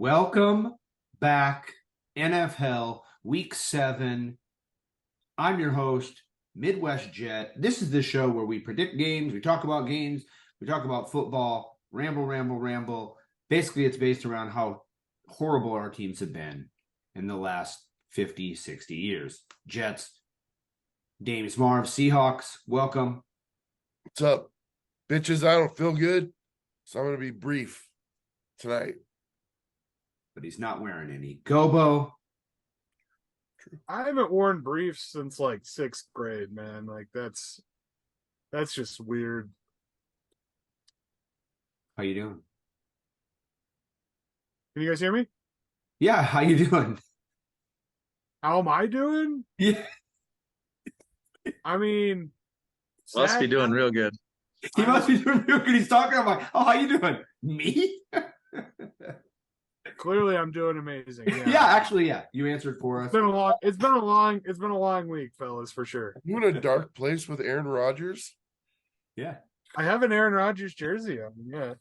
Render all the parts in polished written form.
Welcome back, NFHell, Week 7. I'm your host, Midwest Jet. This is the show where we predict games, we talk about games, we talk about football, ramble. Basically, it's based around how horrible our teams have been in the last 50, 60 years. Jets, James Marv, Seahawks, welcome. What's up, bitches? I don't feel good, so I'm going to be brief tonight. But he's not wearing any. Gobo. I haven't worn briefs since like sixth grade, man. Like that's just weird. How you doing? Can you guys hear me? Yeah, how you doing? How am I doing? Yeah. I mean, Must be doing real good. He must be doing real good. He's talking. I'm like, oh, how you doing? Me? Clearly, I'm doing amazing. Yeah, actually, yeah. You answered for us. It's been a long week, fellas, for sure. You in a dark place with Aaron Rodgers? Yeah. I have an Aaron Rodgers jersey on. Yeah.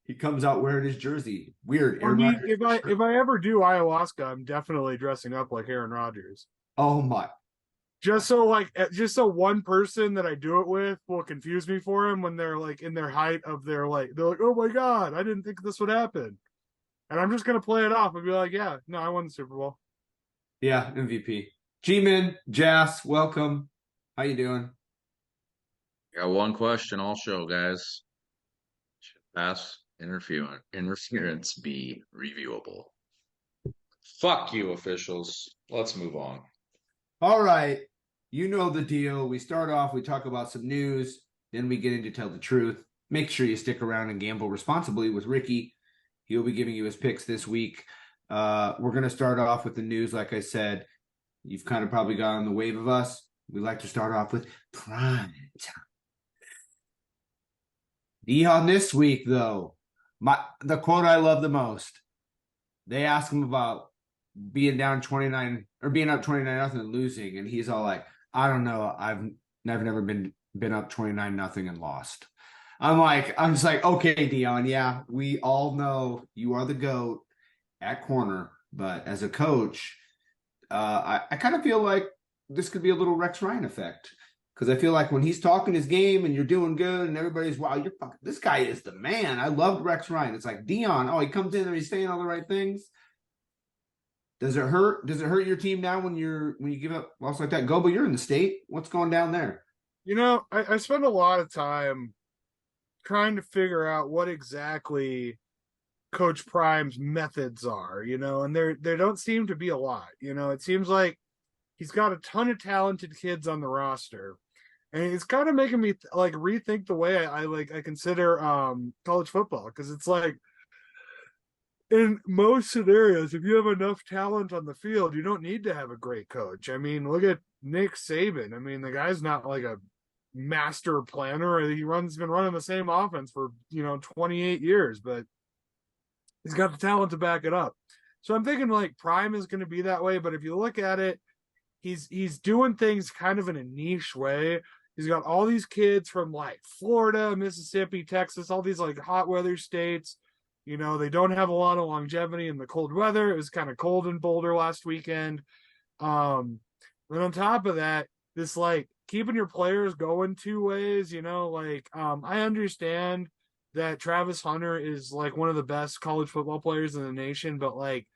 He comes out wearing his jersey. Weird. I mean, if I ever do ayahuasca, I'm definitely dressing up like Aaron Rodgers. Oh my. Just so one person that I do it with will confuse me for him when they're like in their height of their they're like, oh my God, I didn't think this would happen. And I'm just going to play it off and be like, yeah, no, I won the Super Bowl. Yeah, MVP. G-Man, Jas, welcome. How you doing? Got one question all show, guys. Should pass interference be reviewable? Fuck you, officials. Let's move on. All right. You know the deal. We start off, we talk about some news, then we get into Tell the Truth. Make sure you stick around and gamble responsibly with Ricky. He'll be giving you his picks this week. We're going to start off with the news. Like I said, you've kind of probably got on the wave of us. We like to start off with prime time. Dion this week, though, the quote I love the most. They ask him about being down 29 or being up 29-0 and losing, and he's all like, "I don't know. I've never been up 29-0 and lost." I'm just like, okay, Dion, yeah, we all know you are the GOAT at corner, but as a coach, I kind of feel like this could be a little Rex Ryan effect. Because I feel like when he's talking his game and you're doing good and everybody's, wow, this guy is the man. I loved Rex Ryan. It's like Dion, he comes in and he's saying all the right things. Does it hurt? Does it hurt your team now when you give up loss like that? Gobo, you're in the state. What's going down there? You know, I spend a lot of time trying to figure out what exactly Coach Prime's methods are, and there don't seem to be a lot. It seems like he's got a ton of talented kids on the roster, and it's kind of making me rethink the way I consider college football, because it's like in most scenarios, if you have enough talent on the field, you don't need to have a great coach. I mean, look at Nick Saban. I mean, the guy's not like a master planner. He's been running the same offense for 28 years, but he's got the talent to back it up. So I'm thinking like Prime is going to be that way, but if you look at it, he's doing things kind of in a niche way. He's got all these kids from like Florida, Mississippi, Texas, all these like hot weather states. They don't have a lot of longevity in the cold weather. It was kind of cold in Boulder last weekend. Then on top of that, this like keeping your players going two ways, I understand that Travis Hunter is like one of the best college football players in the nation, but like,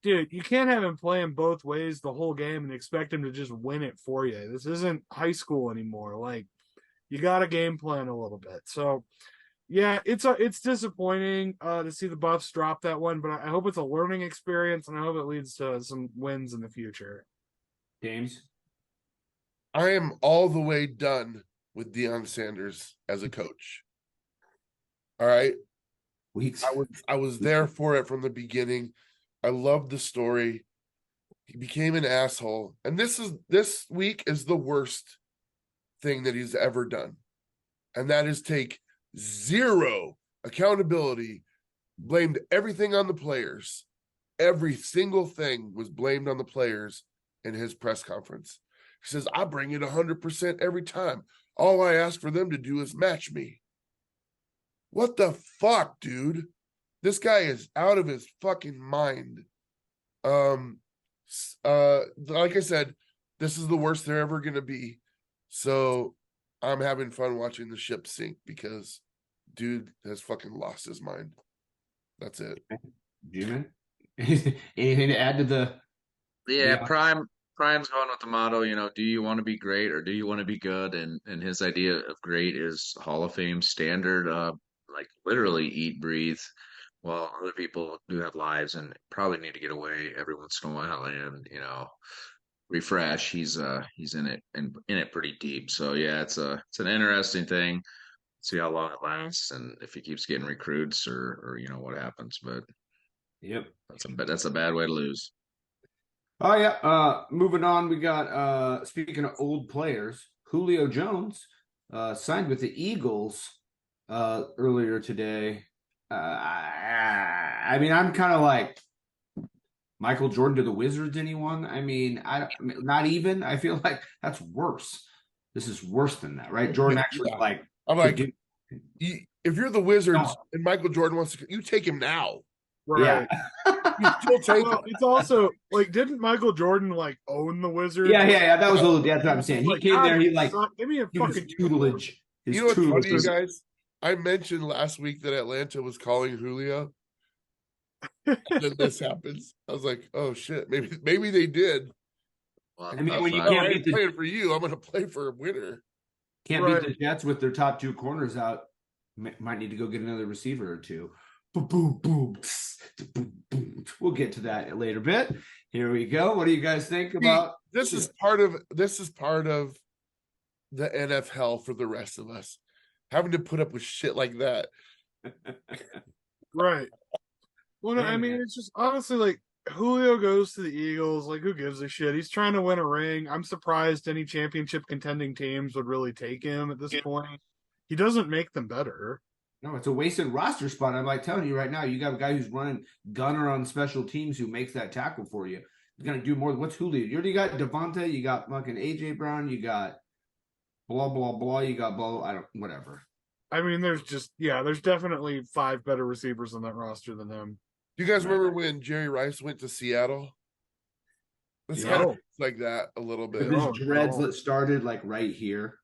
dude, you can't have him playing both ways the whole game and expect him to just win it for you. This isn't high school anymore. Like, you got to game plan a little bit. So, yeah, it's disappointing to see the Buffs drop that one, but I hope it's a learning experience, and I hope it leads to some wins in the future. James? I am all the way done with Deion Sanders as a coach. All right? Weeks. I was there for it from the beginning. I loved the story. He became an asshole. And this week is the worst thing that he's ever done. And that is take zero accountability, blamed everything on the players. Every single thing was blamed on the players in his press conference. He says, I bring it 100% every time. All I ask for them to do is match me. What the fuck, dude? This guy is out of his fucking mind. Like I said, this is the worst they're ever going to be. So I'm having fun watching the ship sink because dude has fucking lost his mind. That's it. Jim, anything to add to the? Yeah, Prime's going with the motto, do you want to be great or do you want to be good? And his idea of great is Hall of Fame standard, like literally eat, breathe, while other people do have lives and probably need to get away every once in a while and, refresh. He's in it and in it pretty deep. So yeah, it's an interesting thing. See how long it lasts and if he keeps getting recruits or what happens. But Yep, that's a bad way to lose. Oh yeah. Moving on, we got speaking of old players, Julio Jones signed with the Eagles earlier today. I mean, I'm kind of like Michael Jordan to the Wizards. Anyone? I mean, not even. I feel like that's worse. This is worse than that, right? Jordan actually I'm like, if you're the Wizards and Michael Jordan wants to, you take him now. Right. Yeah. You still take him. It's also like, didn't Michael Jordan like own the Wizards? Yeah. That was a little. That's what I'm saying. He came there. He give me a fucking tutelage. You know what's funny, you guys? I mentioned last week that Atlanta was calling Julio. And then this happens. I was like, oh shit, maybe they did. Well, I mean, when you can't beat playing for you, I'm going to play for a winner. Can't beat the Jets with their top two corners out. Might need to go get another receiver or two. Boom, boom, boom, boom, boom. We'll get to that a later bit. Here we go. What do you guys think about this? Is part of the NFHell for the rest of us, having to put up with shit like that. Right. Well, I mean, it's just honestly like Julio goes to the Eagles. Like, who gives a shit? He's trying to win a ring. I'm surprised any championship contending teams would really take him at this point. He doesn't make them better. No, it's a wasted roster spot. I'm like telling you right now, you got a guy who's running gunner on special teams who makes that tackle for you. He's going to do more than what's Julio. You already got Devontae, you got fucking AJ Brown, you got blah, blah, blah, you got whatever. I mean, there's definitely 5 better receivers on that roster than him. Do you guys remember when Jerry Rice went to Seattle? It's kind of like that a little bit. His dreads that started like right here.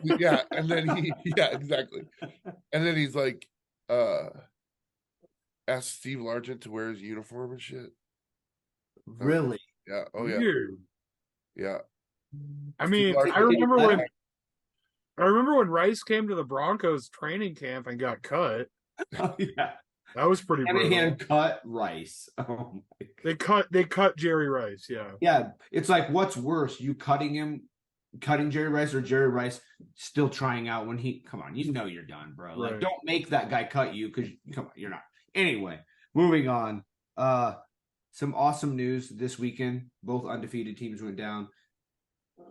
Yeah, and then exactly. And then he's like, asked Steve Largent to wear his uniform and shit. Really? Yeah. Oh yeah. Weird. Yeah. I mean, I remember when Rice came to the Broncos training camp and got cut. Oh yeah. That was pretty brutal. Hand cut Rice. Oh my God. They cut Jerry Rice, yeah. Yeah. It's like, what's worse? You cutting Jerry Rice or Jerry Rice still trying out when come on, you're done, bro. Right. Like, don't make that guy cut you because come on, you're not. Anyway, moving on. Some awesome news this weekend. Both undefeated teams went down.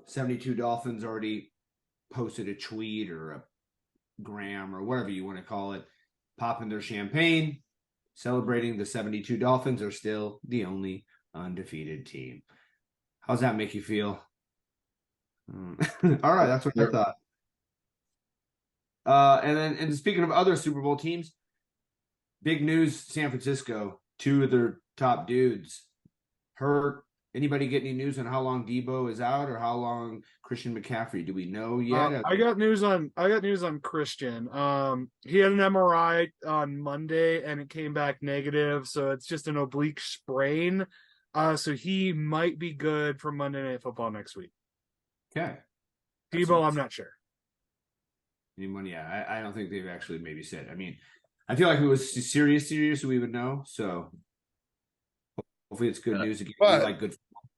72 Dolphins already posted a tweet or a gram or whatever you want to call it, popping their champagne, celebrating the 72 Dolphins are still the only undefeated team. How's that make you feel? All right, that's what I thought. And speaking of other Super Bowl teams, big news: San Francisco, 2 of their top dudes hurt. Anybody get any news on how long Debo is out or how long Christian McCaffrey? Do we know yet? I got news on Christian. He had an MRI on Monday and it came back negative, so it's just an oblique sprain. So he might be good for Monday Night Football next week. Okay. Debo, I'm not sure. Anyone? Yeah, I don't think they've actually maybe said. I mean, I feel like if it was serious, we would know. So hopefully it's good news. Again, like good football.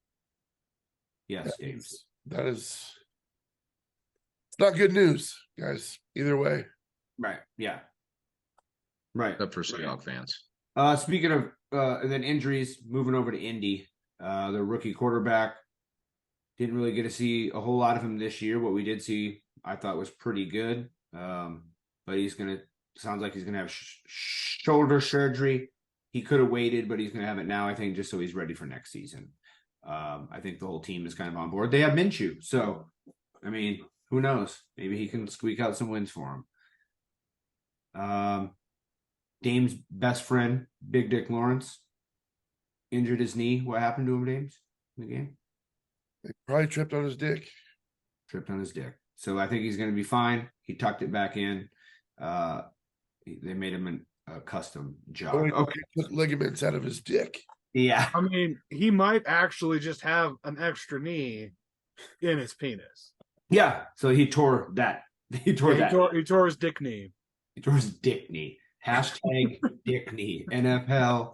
Yes, James. It's not good news, guys. Either way. Right. Yeah. Right. Except for Seahawks fans. Speaking of and then injuries, moving over to Indy, the rookie quarterback. Didn't really get to see a whole lot of him this year. What we did see, I thought was pretty good. But sounds like he's going to have shoulder surgery. He could have waited, but he's going to have it now, I think, just so he's ready for next season. I think the whole team is kind of on board. They have Minshew. So, I mean, who knows? Maybe he can squeak out some wins for him. Dame's best friend, Big Dick Lawrence, injured his knee. What happened to him, Dames, in the game? They probably tripped on his dick. Tripped on his dick. So I think he's going to be fine. He tucked it back in. They made him a custom job. Okay, took ligaments out of his dick. Yeah. I mean, he might actually just have an extra knee in his penis. Yeah. So he tore that. He tore He tore his dick knee. He tore his dick knee. Hashtag dick knee. NFHell.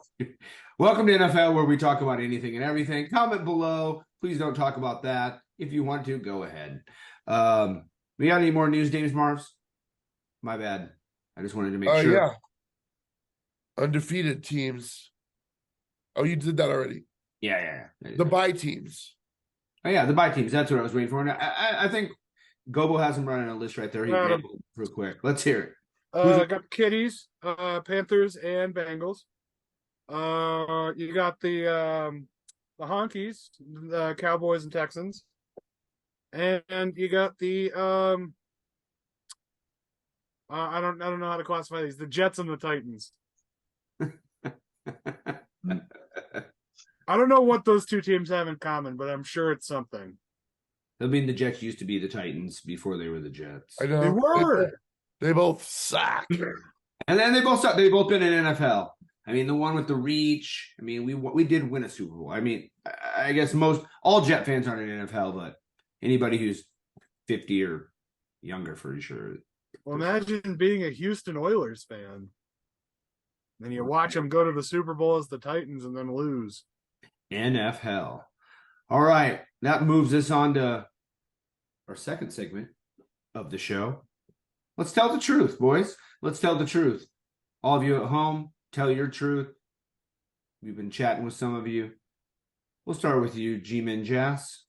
Welcome to NFHell, where we talk about anything and everything. Comment below. Please don't talk about that. If you want to, go ahead. We got any more news, James Marvs? My bad. I just wanted to make sure. Yeah. Undefeated teams. Oh, you did that already. Yeah. The bye teams. Oh, yeah, the bye teams. That's what I was waiting for. And I think Gobo has them running a list right there. He ran real quick. Let's hear it. I got Kitties, Panthers, and Bengals. You got the Honkies, the Cowboys and Texans, and you got the I don't know how to classify these. The Jets and the Titans. I don't know what those two teams have in common, but I'm sure it's something. I mean, the Jets used to be the Titans before they were the Jets. I know. They were. They both suck. And then they both suck. They both been in NFL. I mean, the one with the reach. I mean, we did win a Super Bowl. I mean, I guess all Jet fans aren't in NFL, but anybody who's 50 or younger, for sure. Well, imagine being a Houston Oilers fan. Then you watch them go to the Super Bowl as the Titans and then lose. NFHell. All right. That moves us on to our second segment of the show. Let's tell the truth, boys. Let's tell the truth. All of you at home, tell your truth. We've been chatting with some of you. We'll start with you, G-Man Jazz.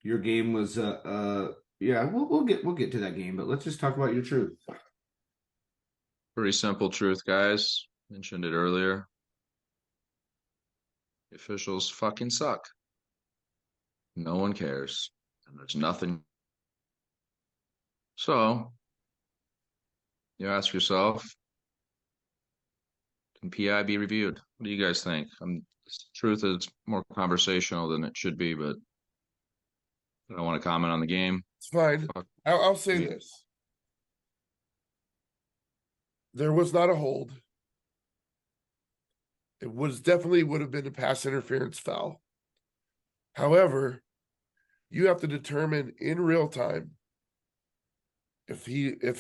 Your game was yeah, we'll get to that game, but let's just talk about your truth. Pretty simple truth, guys. Mentioned it earlier. The officials fucking suck. No one cares. And there's nothing. So, you ask yourself, can PI be reviewed? What do you guys think? Truth is more conversational than it should be, but I don't want to comment on the game. It's fine. I'll say this. There was not a hold. It definitely would have been a pass interference foul. However, you have to determine in real time if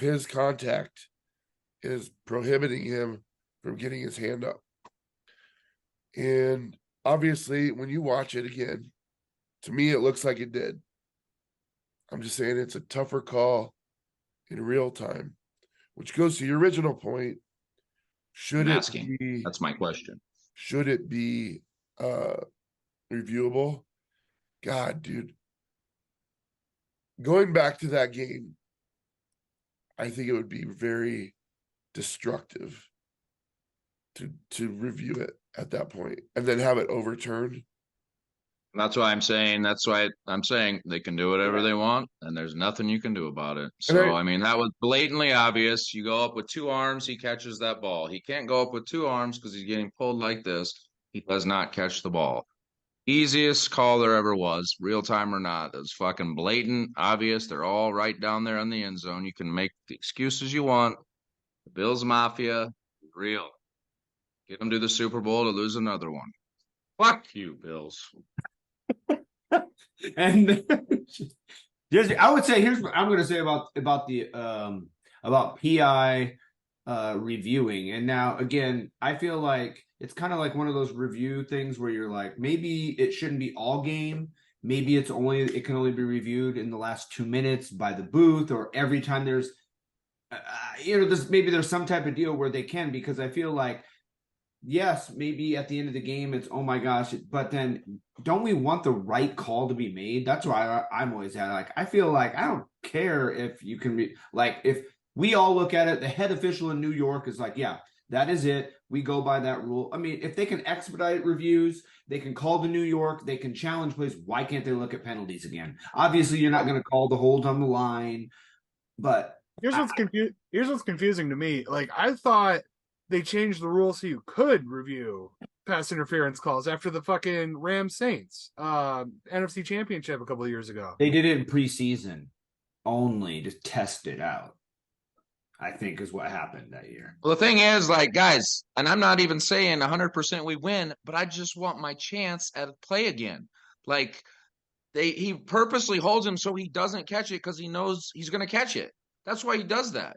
his contact is prohibiting him from getting his hand up. And obviously, when you watch it again, to me, it looks like it did. I'm just saying it's a tougher call in real time, which goes to your original point. That's my question. Should it be reviewable? God, dude. Going back to that game, I think it would be very destructive to review it at that point and then have it overturned. That's why I'm saying they can do whatever they want, and there's nothing you can do about it. So, I mean, that was blatantly obvious. You go up with two arms, he catches that ball. He can't go up with two arms because he's getting pulled like this. He does not catch the ball. Easiest call there ever was, real time or not. It was fucking blatant, obvious. They're all right down there in the end zone. You can make the excuses you want. The Bills Mafia, real. Get them to the Super Bowl to lose another one. Fuck you, Bills. And I would say here's what I'm going to say about PI reviewing. And now again, I feel like it's kind of like one of those review things where you're like, maybe it shouldn't be all game. Maybe it can only be reviewed in the last 2 minutes by the booth, or every time there's there's some type of deal where they can, because I feel like, yes, maybe at the end of the game, it's, oh my gosh, but then don't we want the right call to be made? That's why I'm always at. Like, I feel like I don't care if you can if we all look at it, the head official in New York is like, yeah, that is it. We go by that rule. I mean, if they can expedite reviews, they can call to New York, they can challenge plays. Why can't they look at penalties again? Obviously, you're not going to call the hold on the line, but Here's what's confusing to me. Like, I thought they changed the rules so you could review pass interference calls after the fucking Rams Saints NFC Championship a couple of years ago. They did it in preseason only to test it out, I think is what happened that year. Well, the thing is, like, guys, and I'm not even saying 100% we win, but I just want my chance at play again. Like, he purposely holds him so he doesn't catch it because he knows he's going to catch it. That's why he does that,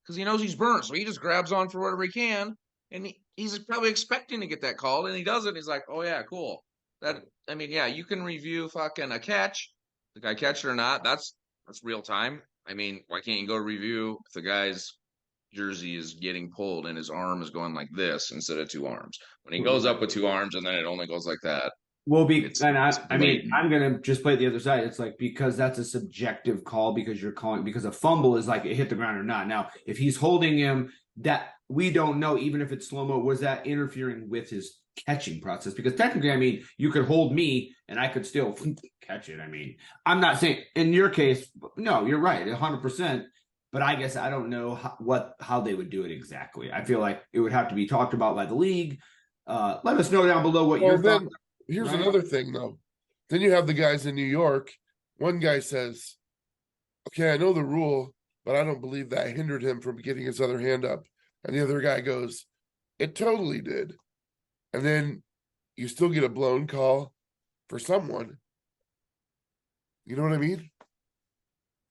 because he knows he's burnt. So he just grabs on for whatever he can, and he's probably expecting to get that call, and he does it. He's like, oh, yeah, cool. Yeah, you can review fucking a catch, the guy catch it or not. That's real time. I mean, why can't you go review if the guy's jersey is getting pulled and his arm is going like this instead of two arms? When he goes up with two arms and then it only goes like that. Well, I'm going to just play the other side. It's like, because that's a subjective call, because you're calling, because a fumble is like it hit the ground or not. Now, if he's holding him, that we don't know, even if it's slow-mo, was that interfering with his catching process? Because technically, I mean, you could hold me and I could still catch it. I mean, I'm not saying in your case, no, you're right, 100%. But I guess I don't know how they would do it exactly. I feel like it would have to be talked about by the league. Let us know down below what your thoughts. Here's right? Another thing, though. Then you have the guys in New York. One guy says, okay, I know the rule, but I don't believe that hindered him from getting his other hand up. And the other guy goes, it totally did. And then you still get a blown call for someone. You know what I mean?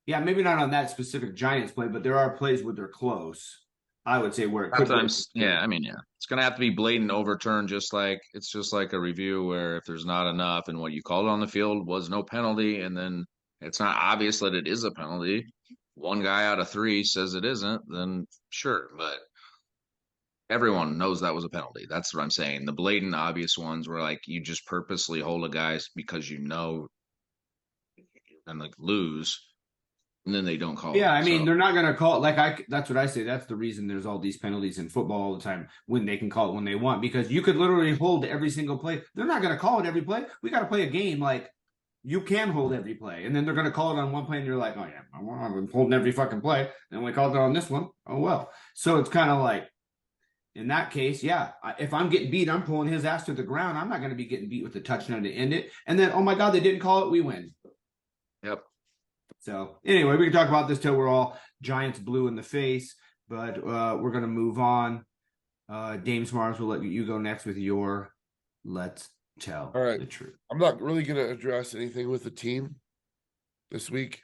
Yeah, maybe not on that specific Giants play, but there are plays where they're close. I would say where it could be. Yeah, it's gonna have to be blatant overturn, just like a review where if there's not enough and what you called on the field was no penalty, and then it's not obvious that it is a penalty. One guy out of three says it isn't, then sure, but everyone knows that was a penalty. That's what I'm saying. The blatant, obvious ones where like you just purposely hold a guy because you know and like lose. And then they don't call Yeah, it. I mean, they're not going to call it. That's what I say. That's the reason there's all these penalties in football all the time, when they can call it when they want, because you could literally hold every single play. They're not going to call it every play. We got to play a game like you can hold every play, and then they're going to call it on one play, and you're like, oh yeah, I'm holding every fucking play. And we called it on this one. Oh well. So it's kind of like, in that case, yeah, if I'm getting beat, I'm pulling his ass to the ground. I'm not going to be getting beat with a touchdown to end it. And then, oh my God, they didn't call it. We win. Yep. So anyway, we can talk about this till we're all Giants blue in the face, but we're going to move on. James Mars, we'll let you go next with your Let's Tell the Truth. I'm not really going to address anything with the team this week.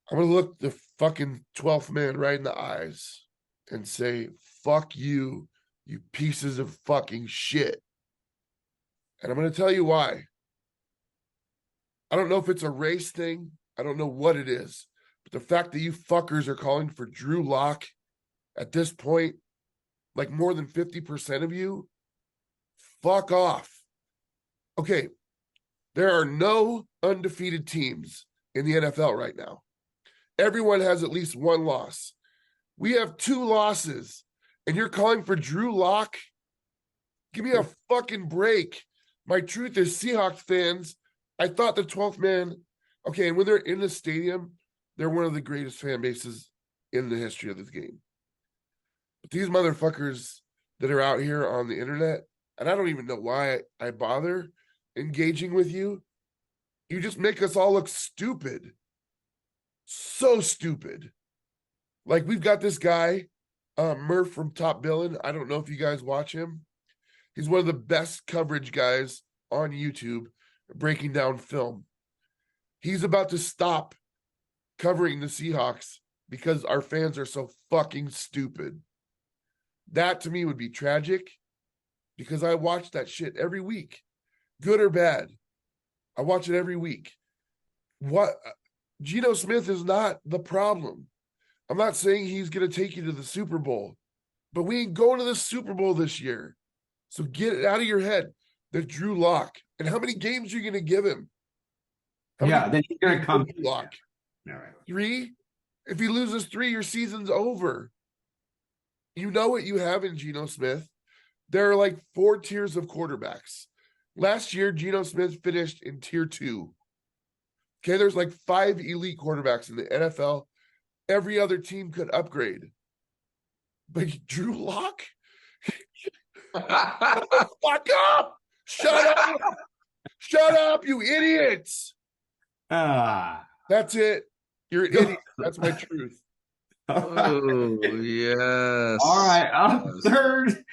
I'm going to look the fucking 12th man right in the eyes and say, fuck you, you pieces of fucking shit. And I'm going to tell you why. I don't know if it's a race thing. I don't know what it is. But the fact that you fuckers are calling for Drew Lock at this point, like more than 50% of you, fuck off. Okay, there are no undefeated teams in the NFL right now. Everyone has at least one loss. We have 2 losses, and you're calling for Drew Lock? Give me a fucking break. My truth is, Seahawks fans, I thought the 12th man, okay, and when they're in the stadium, they're one of the greatest fan bases in the history of this game. But these motherfuckers that are out here on the internet, and I don't even know why I bother engaging with you, you just make us all look stupid. So stupid. Like, we've got this guy, Murph from Top Billin'. I don't know if you guys watch him. He's one of the best coverage guys on YouTube, breaking down film. He's about to stop covering the Seahawks because our fans are so fucking stupid. That to me would be tragic, because I watch that shit every week, good or bad. I watch it every week. What? Geno Smith is not the problem. I'm not saying he's going to take you to the Super Bowl, but we ain't going to the Super Bowl this year. So get it out of your head that Drew Lock. And how many games are you going to give him? Then he's going to come. Lock. All right. 3? If he loses 3, your season's over. You know what you have in Geno Smith. There are like 4 tiers of quarterbacks. Last year, Geno Smith finished in tier 2. Okay, there's like 5 elite quarterbacks in the NFL. Every other team could upgrade. But Drew Lock? Fuck up! Shut up! Shut up, you idiots! That's it. You're an idiot. That's my truth. Oh, yes. All right, up Yes. third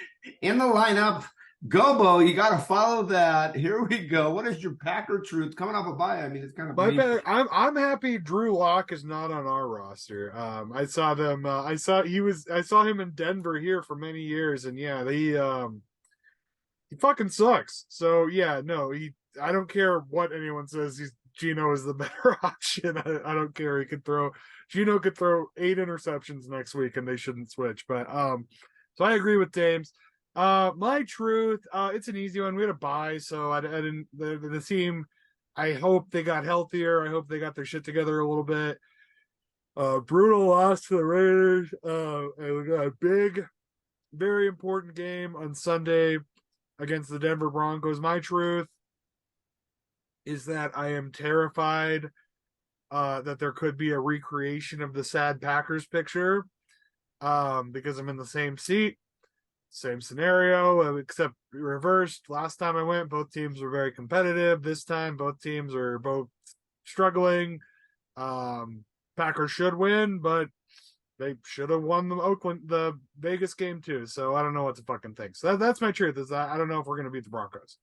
in the lineup, Gobo. You got to follow that. Here we go. What is your Packer truth coming off a bye? I mean, it's kind of I'm happy Drew Lock is not on our roster. I saw them. I saw him in Denver here for many years, and yeah, he fucking sucks. So yeah, no, I don't care what anyone says. Gino is the better option. I don't care. Gino could throw 8 interceptions next week, and they shouldn't switch. But so I agree with James. My truth, it's an easy one. We had a bye, so I didn't. The team, I hope they got healthier. I hope they got their shit together a little bit. Brutal loss to the Raiders. And we got a big, very important game on Sunday against the Denver Broncos. My truth is that I am terrified that there could be a recreation of the sad Packers picture because I'm in the same seat, same scenario, except reversed. Last time I went, both teams were very competitive. This time, both teams are both struggling. Packers should win, but they should have won the Vegas game too. So I don't know what to fucking think. So that's my truth. Is I don't know if we're going to beat the Broncos.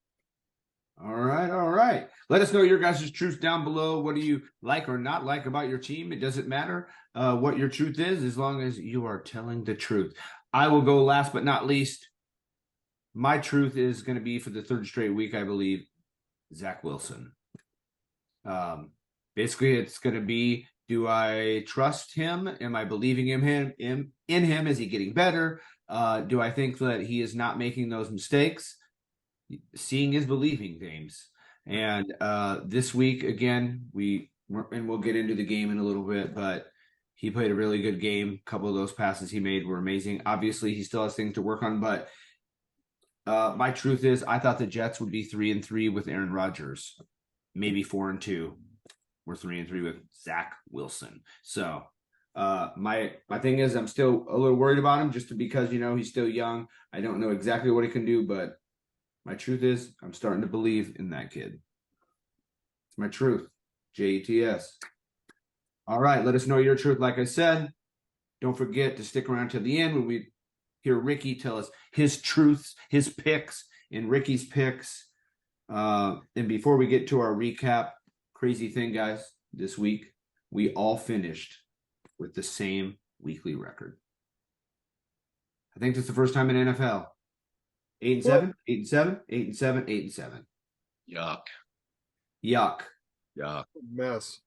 All right. Let us know your guys' truth down below. What do you like or not like about your team? It doesn't matter what your truth is as long as you are telling the truth. I will go last but not least. My truth is going to be for the third straight week, I believe, Zach Wilson. Basically, it's going to be, do I trust him? Am I believing in him? Is he getting better? Do I think that he is not making those mistakes? Seeing is believing, James. And this week, again, we'll get into the game in a little bit, but he played a really good game. A couple of those passes he made were amazing. Obviously, he still has things to work on, but my truth is I thought the Jets would be 3-3 with Aaron Rodgers, maybe 4-2. We're 3-3 with Zach Wilson. So my thing is I'm still a little worried about him just because, he's still young. I don't know exactly what he can do, but my truth is I'm starting to believe in that kid. It's my truth. JETS. All right, let us know your truth. Like I said, don't forget to stick around to the end when we hear Ricky tell us his truths, his picks, and Ricky's picks. And before we get to our recap, crazy thing, guys, this week, we all finished with the same weekly record. I think that's the first time in NFL. 8-7, 8-7, 8-7, 8-7. Yuck. Mess.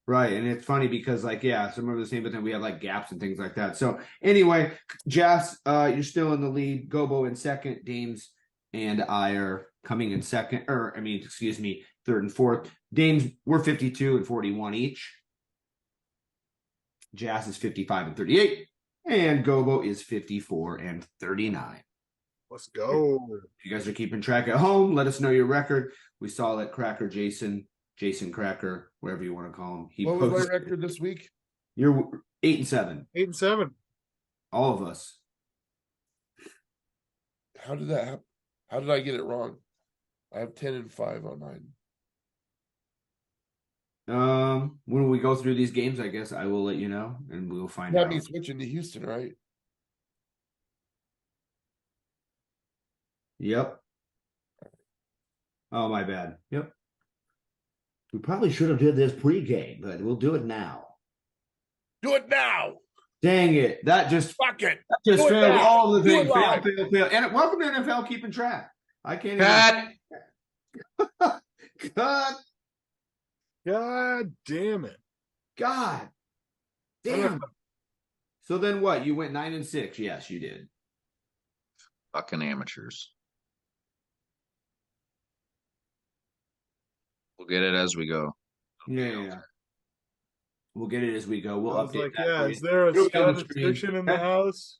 Right, and it's funny because, some of the same, but then we have gaps and things like that. So anyway, Jas, you're still in the lead. Gobo in second. Dames and I are coming in second, third and fourth. Dames, we're 52 and 41 each. Jas is 55 and 38, and Gobo is 54 and 39. Let's go. If you guys are keeping track at home, let us know your record. We saw that Cracker Jason Cracker, whatever you want to call him. What was my record this week? You're 8-7. 8-7. All of us. How did that happen? How did I get it wrong? I have 10-5 on mine. When we go through these games, I guess I will let you know, and we'll find out. That means switching to Houston, right? Yep. Oh, my bad. Yep. We probably should have did this pregame, but we'll do it now. Do it now. Dang it. That just Fuck it. That just failed all of the things. Fail. And welcome to NFL keeping track. I can't Cut. Cut. God damn it. God damn. So then what? You went 9-6. Yes, you did. Fucking amateurs. We'll get it as we go. Yeah. We'll get it as we go. We'll I was update like, that. yeah, for is you. there a It'll be on the statistician screen. in the house?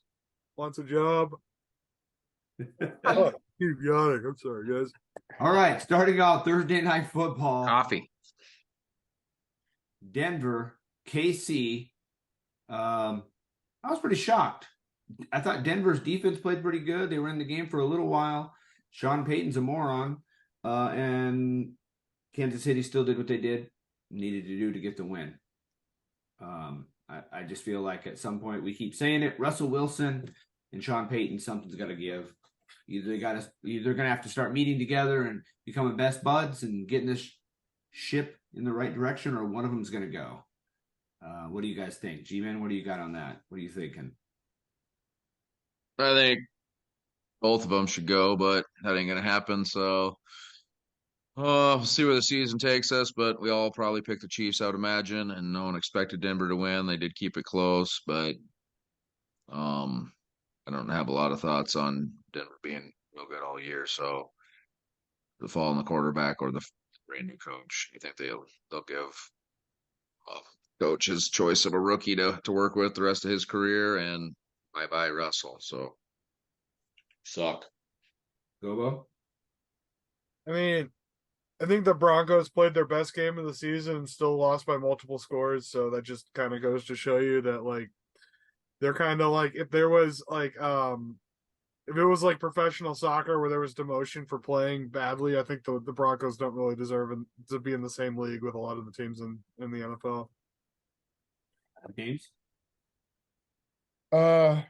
Wants a job? Oh, keep yawning. I'm sorry, guys. All right, starting out Thursday Night Football. Coffee. Denver, KC. I was pretty shocked. I thought Denver's defense played pretty good. They were in the game for a little while. Sean Payton's a moron. And Kansas City still did what they needed to do to get the win. I just feel like at some point we keep saying it. Russell Wilson and Sean Payton, something's got to give. Either they're going to have to start meeting together and becoming best buds and getting this ship in the right direction, or one of them's going to go. What do you guys think? G-Man, what do you got on that? What are you thinking? I think both of them should go, but that ain't going to happen. So we'll see where the season takes us, but we all probably picked the Chiefs, I would imagine, and no one expected Denver to win. They did keep it close, but I don't have a lot of thoughts on Denver being real good all year. So the fall in the quarterback or the brand new coach, you think they'll give coach his choice of a rookie to work with the rest of his career, and bye Russell. So suck. Gobo? I mean, I think the Broncos played their best game of the season and still lost by multiple scores. So that just kind of goes to show you that, like, they're kind of like, if there was like, if it was like professional soccer where there was demotion for playing badly, I think the Broncos don't really deserve to be in the same league with a lot of the teams in the NFL. James? I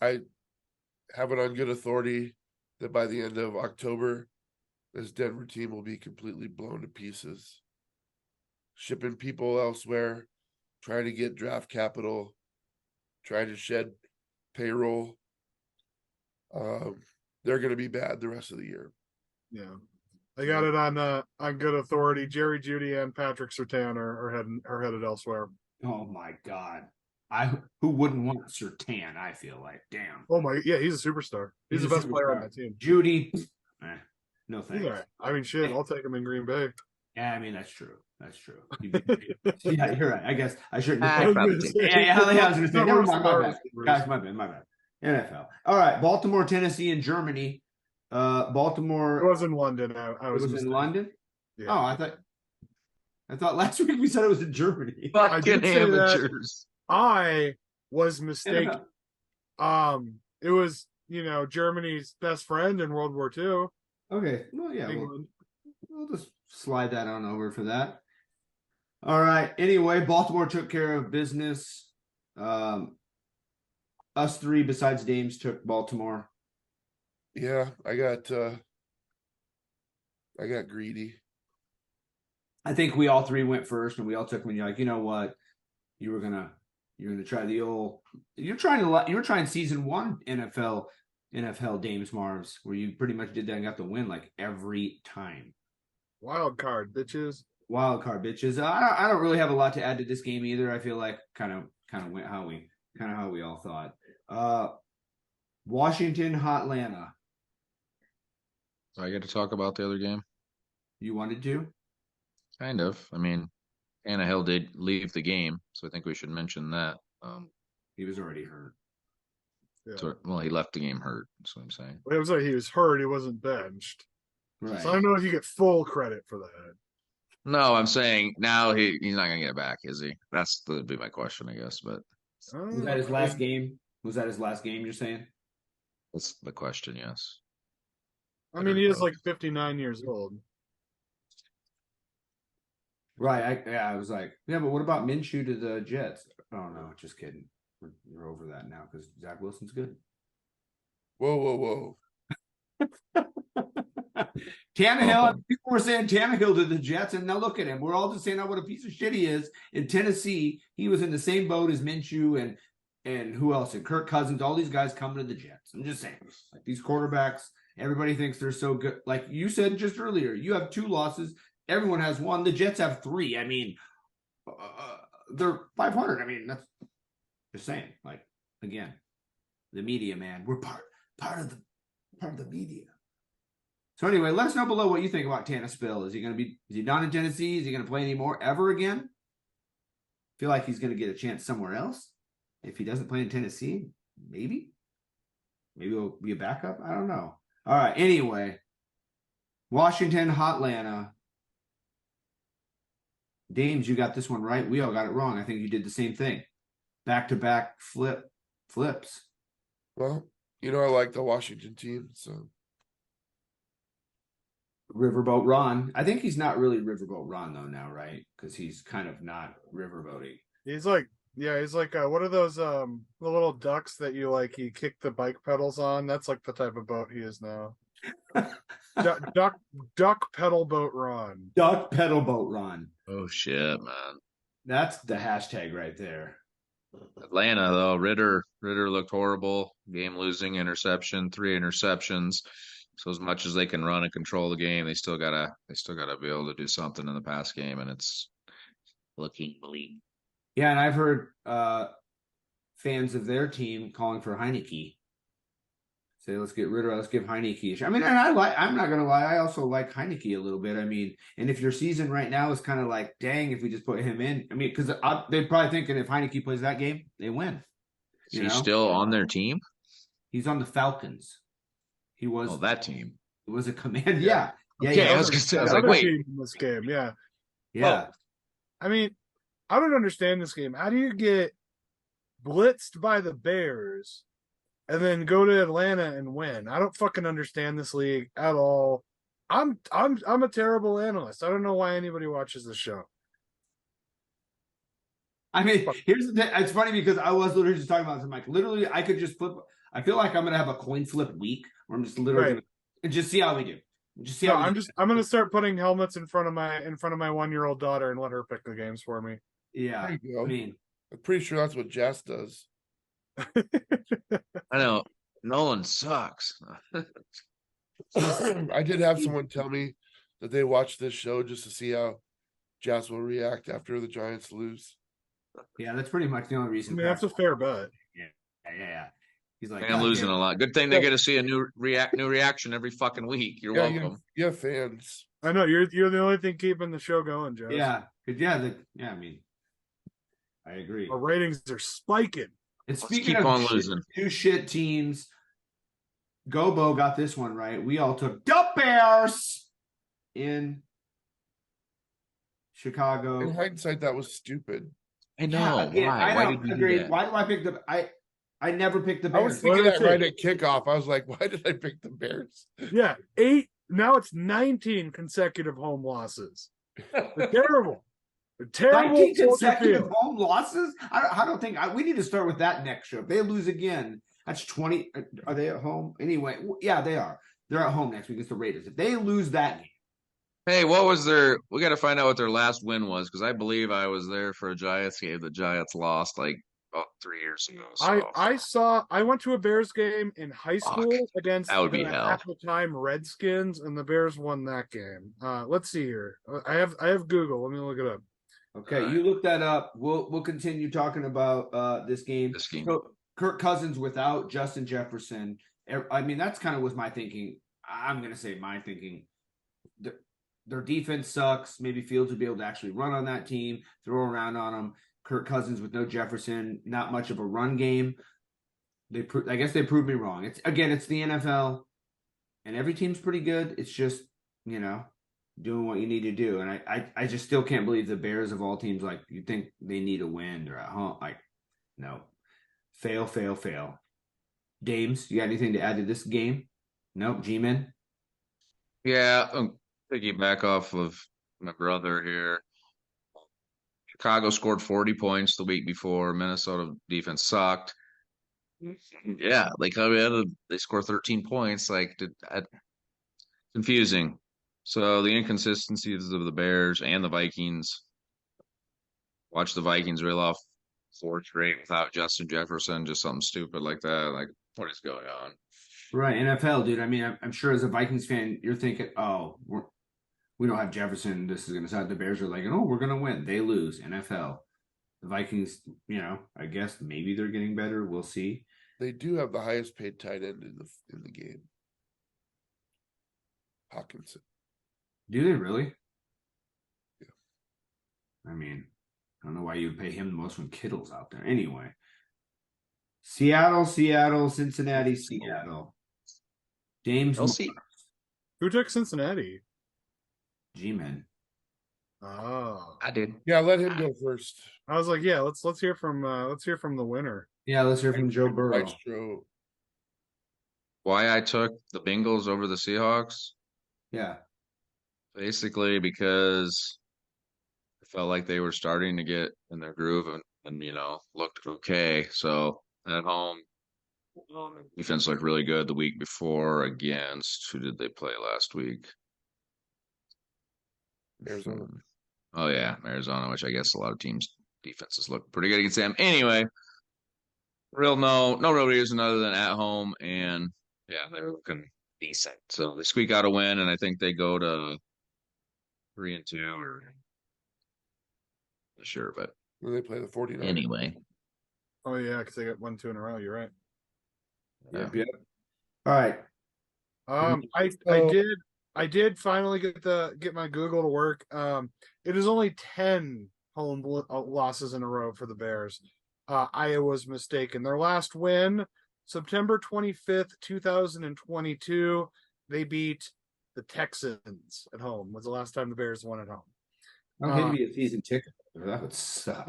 have it on good authority that by the end of October, this Denver team will be completely blown to pieces. Shipping people elsewhere, trying to get draft capital, trying to shed payroll. They're going to be bad the rest of the year. Yeah, I got it on good authority. Jerry Jeudy and Patrick Surtain are headed elsewhere. Oh my God. Who wouldn't want Surtain, I feel like. Damn. Oh my, yeah, he's a superstar. He's the best player on that team. Judy, no thanks. Yeah, I mean, shit, I'll take him in Green Bay. Yeah, I mean, that's true. Yeah, you're right. I guess I shouldn't. I was gonna say. Never mind. My bad. Guys, my bad. NFL. All right, Baltimore, Tennessee, and Germany. Baltimore. It was in London. I was in London. Yeah. Oh, I thought last week we said it was in Germany. Fucking amateurs. I was mistaken. It was, Germany's best friend in World War II. Okay. Well, yeah. We'll just slide that on over for that. All right. Anyway, Baltimore took care of business. Us three, besides Dames, took Baltimore. Yeah, I got greedy. I think we all three went first, and we all took when you're like, you know what, you're gonna try the old. You were trying season 1 NFL Dames Marvs, where you pretty much did that and got the win like every time. Wild card, bitches. I don't really have a lot to add to this game either. I feel like kind of went how we all thought. Washington, Hotlanta. So I get to talk about the other game? You wanted to? Kind of. I mean, NFHell did leave the game, so I think we should mention that. He was already hurt. Yeah. So, he left the game hurt. That's what I'm saying. It was like he was hurt. He wasn't benched. Right. So I don't know if you get full credit for that. No, I'm saying now he's not gonna get it back, is he? That'd be my question, I guess. But was that his last game? Was that his last game? You're saying? That's the question. Yes. I mean, he is like 59 years old. Right. I was like, yeah, but what about Minshew to the Jets? Oh no, just kidding. We're over that now because Zach Wilson's good. Whoa. Tannehill, people were saying Tannehill to the Jets, and now look at him. We're all just saying what a piece of shit he is. In Tennessee, he was in the same boat as Minshew and who else? And Kirk Cousins, all these guys coming to the Jets. I'm just saying, like these quarterbacks, everybody thinks they're so good. Like you said just earlier, you have 2 losses. Everyone has 1. The Jets have 3. I mean, they're 500. I mean, that's just saying. Like again, the media, man. We're part of the media. So anyway, let us know below what you think about Tanner Spill. Is he done in Tennessee? Is he going to play anymore ever again? Feel like he's going to get a chance somewhere else. If he doesn't play in Tennessee, maybe he'll be a backup. I don't know. All right. Anyway, Washington, Hotlanta. Dames, you got this one right. We all got it wrong. I think you did the same thing. Back-to-back flips. Well, I like the Washington team, so Riverboat Ron. I think he's not really Riverboat Ron though now, right? Because he's kind of not riverboating. He's like, what are those the little ducks that you kick the bike pedals on? That's like the type of boat he is now. Duck pedal boat Ron. Duck pedal boat Ron. Oh shit, man. That's the hashtag right there. Atlanta though, Ritter looked horrible. Game losing interception, 3 interceptions. So as much as they can run and control the game, they still gotta be able to do something in the pass game, and it's looking bleak. Yeah, and I've heard fans of their team calling for Heineke. Say, let's get Ritter. Let's give Heineke a shot. I mean, and I'm not gonna lie. I also like Heineke a little bit. I mean, and if your season right now is kind of like, dang, if we just put him in. I mean, because they're probably thinking if Heineke plays that game, they win. Is he still on their team? He's on the Falcons. He was. Oh, that team. It was a command. Yeah. Yeah. I was gonna say. I was like, wait. In this game, yeah. Yeah. I mean, I don't understand this game. How do you get blitzed by the Bears and then go to Atlanta and win? I don't fucking understand this league at all. I'm a terrible analyst. I don't know why anybody watches this show. I mean, here's the thing. It's funny because I was literally just talking about this. I'm like, literally, I could just flip. I feel like I'm gonna have a coin flip week where I'm just literally gonna just see how we do. Just see how I'm gonna start putting helmets in front of my 1-year-old daughter and let her pick the games for me. Yeah, I mean, I'm pretty sure that's what Jess does. I know Nolan sucks. I did have someone tell me that they watched this show just to see how Jess will react after the Giants lose. Yeah, that's pretty much the only reason. I mean, that's a fair bet. Yeah. He's like, I'm losing a lot. Good thing they get to see a new reaction every fucking week. You're welcome. Yeah, fans. I know you're the only thing keeping the show going, Joe. Yeah, I mean, I agree. Our ratings are spiking. And speaking of losing, 2 shit teams, Gobo got this one right. We all took the Bears in Chicago. In hindsight, that was stupid. I know. Yeah, why? I Why don't did we agree. do that? Why do I pick the? I never picked the Bears. I was thinking that right at kickoff. I was like, why did I pick the Bears? Yeah, 8. Now it's 19 consecutive home losses. They're terrible. They're terrible. 19 consecutive home losses? I don't think we need to start with that next show. If they lose again, that's 20. Are they at home? Anyway, yeah, they are. They're at home next week against the Raiders. If they lose that game. Hey, what was their? We got to find out what their last win was because I believe I was there for a Giants game. The Giants lost like about 3 years ago. So. I went to a Bears game in high school against that would be hell. At the time Redskins, and the Bears won that game. Let's see here. I have Google. Let me look it up. Okay, you look that up. We'll continue talking about this game. So, Kirk Cousins without Justin Jefferson. I mean, that's kind of was my thinking. I'm going to say my thinking. Their defense sucks. Maybe Fields would be able to actually run on that team, throw around on them. Kirk Cousins with no Jefferson, not much of a run game. I guess they proved me wrong. It's the NFL, and every team's pretty good. It's just, doing what you need to do. And I just still can't believe the Bears of all teams, like, you think they need a win. They're at home. Like, no. Fail. Dames, you got anything to add to this game? Nope. G-Men? Yeah, piggyback off of my brother here. Chicago scored 40 points the week before. Minnesota defense sucked. Yeah, they scored 13 points. Confusing. So the inconsistencies of the Bears and the Vikings. Watch the Vikings reel off 4 straight without Justin Jefferson, just something stupid like that. Like, what is going on? Right, NFL, dude. I mean, I'm sure as a Vikings fan, you're thinking, oh, we don't have Jefferson. This is going to start. The Bears are like, oh, we're going to win. They lose. NFL. The Vikings, I guess maybe they're getting better. We'll see. They do have the highest paid tight end in the game. Hawkinson. Do they really? Yeah. I mean, I don't know why you would pay him the most when Kittle's out there. Anyway. Seattle, Cincinnati, Seattle. James. We'll see. Who took Cincinnati? G-Men. Oh, I did. Yeah, let him go first. I was like, yeah, let's hear from the winner. Yeah, let's hear from Joe Burrow. Maestro. Why I took the Bengals over the Seahawks? Yeah. Basically because I felt like they were starting to get in their groove and looked okay. So at home, defense looked really good the week before against who did they play last week? Arizona. Oh yeah, Arizona, which I guess a lot of teams' defenses look pretty good against them. Anyway, no real reason other than at home, and yeah, they're looking decent. So they squeak out a win, and I think they go to 3-2 or not sure, but Then they play the 49ers. anyway. Oh yeah, because they got 1-2 in a row. You're right. Yeah. Yep. All right. I did finally get my Google to work. It is only 10 home losses in a row for the Bears. Iowa's mistaken. Their last win, September 25th, 2022, they beat the Texans at home. Was the last time the Bears won at home. I'm going to be a season ticket. That would suck.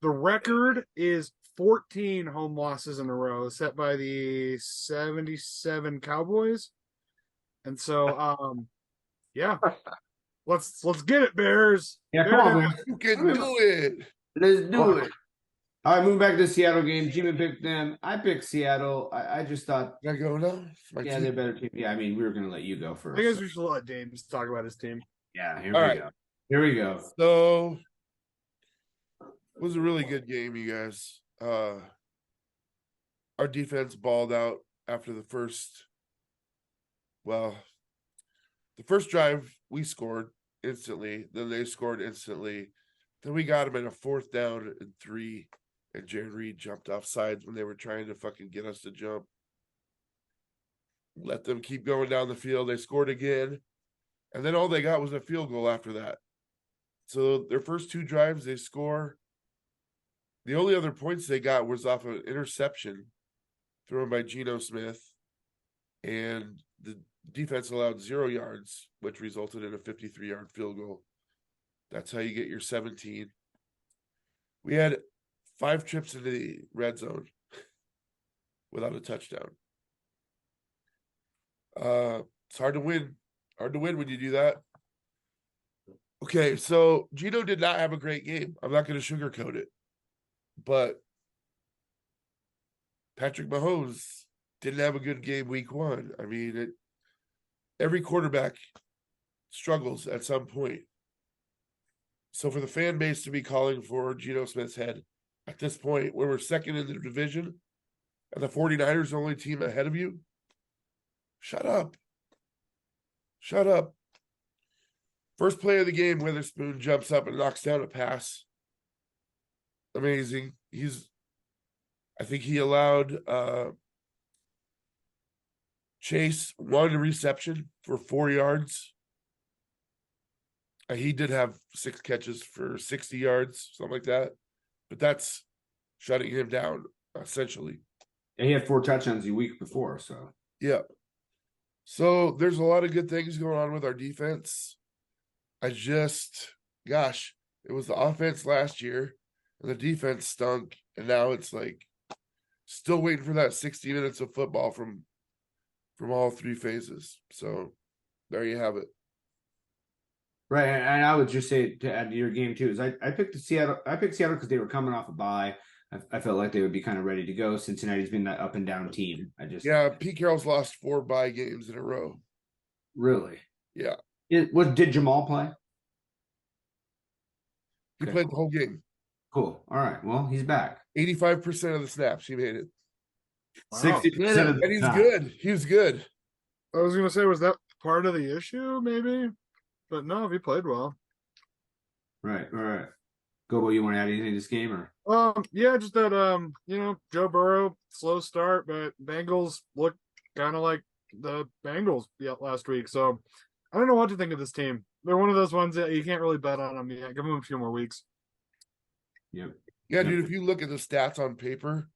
The record is 14 home losses in a row, set by the 77 Cowboys. And so, yeah, let's get it, Bears. Yeah, come on, man. You can do it. Let's do it. All right, moving back to the Seattle game. Jimmy picked them. I picked Seattle. I just thought, Can I go now? yeah, they're better team. Yeah, I mean, we were going to let you go first. I guess we should let James talk about his team. Yeah, here All we right. go. Here we go. So it was a really good game, you guys. Our defense balled out after the first drive we scored instantly, then they scored instantly. Then we got them in a 4th down and 3, and Jared Reed jumped off sides when they were trying to fucking get us to jump. Let them keep going down the field. They scored again, and then all they got was a field goal after that. So their first 2 drives, they score. The only other points they got was off an interception thrown by Geno Smith, and the defense allowed 0 yards, which resulted in a 53-yard field goal. That's how you get your 17. We had 5 trips into the red zone without a touchdown. It's hard to win. Hard to win when you do that. Okay, so Geno did not have a great game. I'm not going to sugarcoat it. But Patrick Mahomes didn't have a good game week 1. I mean, every quarterback struggles at some point. So for the fan base to be calling for Geno Smith's head at this point, where we're second in the division and the 49ers are the only team ahead of you, shut up. Shut up. First play of the game, Witherspoon jumps up and knocks down a pass. Amazing. I think he allowed Chase 1 reception for 4 yards. He did have 6 catches for 60 yards, something like that. But that's shutting him down, essentially. And he had 4 touchdowns the week before, so. Yeah. So there's a lot of good things going on with our defense. It was the offense last year, and the defense stunk, and now it's like still waiting for that 60 minutes of football from all 3 phases. So there you have it. Right, and I would just say to add to your game too is I picked Seattle. I picked Seattle because they were coming off a bye. I felt like they would be kind of ready to go. Cincinnati's been that up and down team. Pete Carroll's lost 4 bye games in a row. Really? Yeah. Did Jamal play? He played the whole game. Cool. All right. Well, he's back. 85% of the snaps he made it. 60% of the and he's time. good. He was good. I was gonna say, was that part of the issue? Maybe, but no, he played well. Right. All right. Gobo, you want to add anything to this game or? Yeah, just that Joe Burrow, slow start, but Bengals look kind of like the Bengals last week. So I don't know what to think of this team. They're one of those ones that you can't really bet on them yet. Give them a few more weeks. Yep. Yeah, dude, if you look at the stats on paper,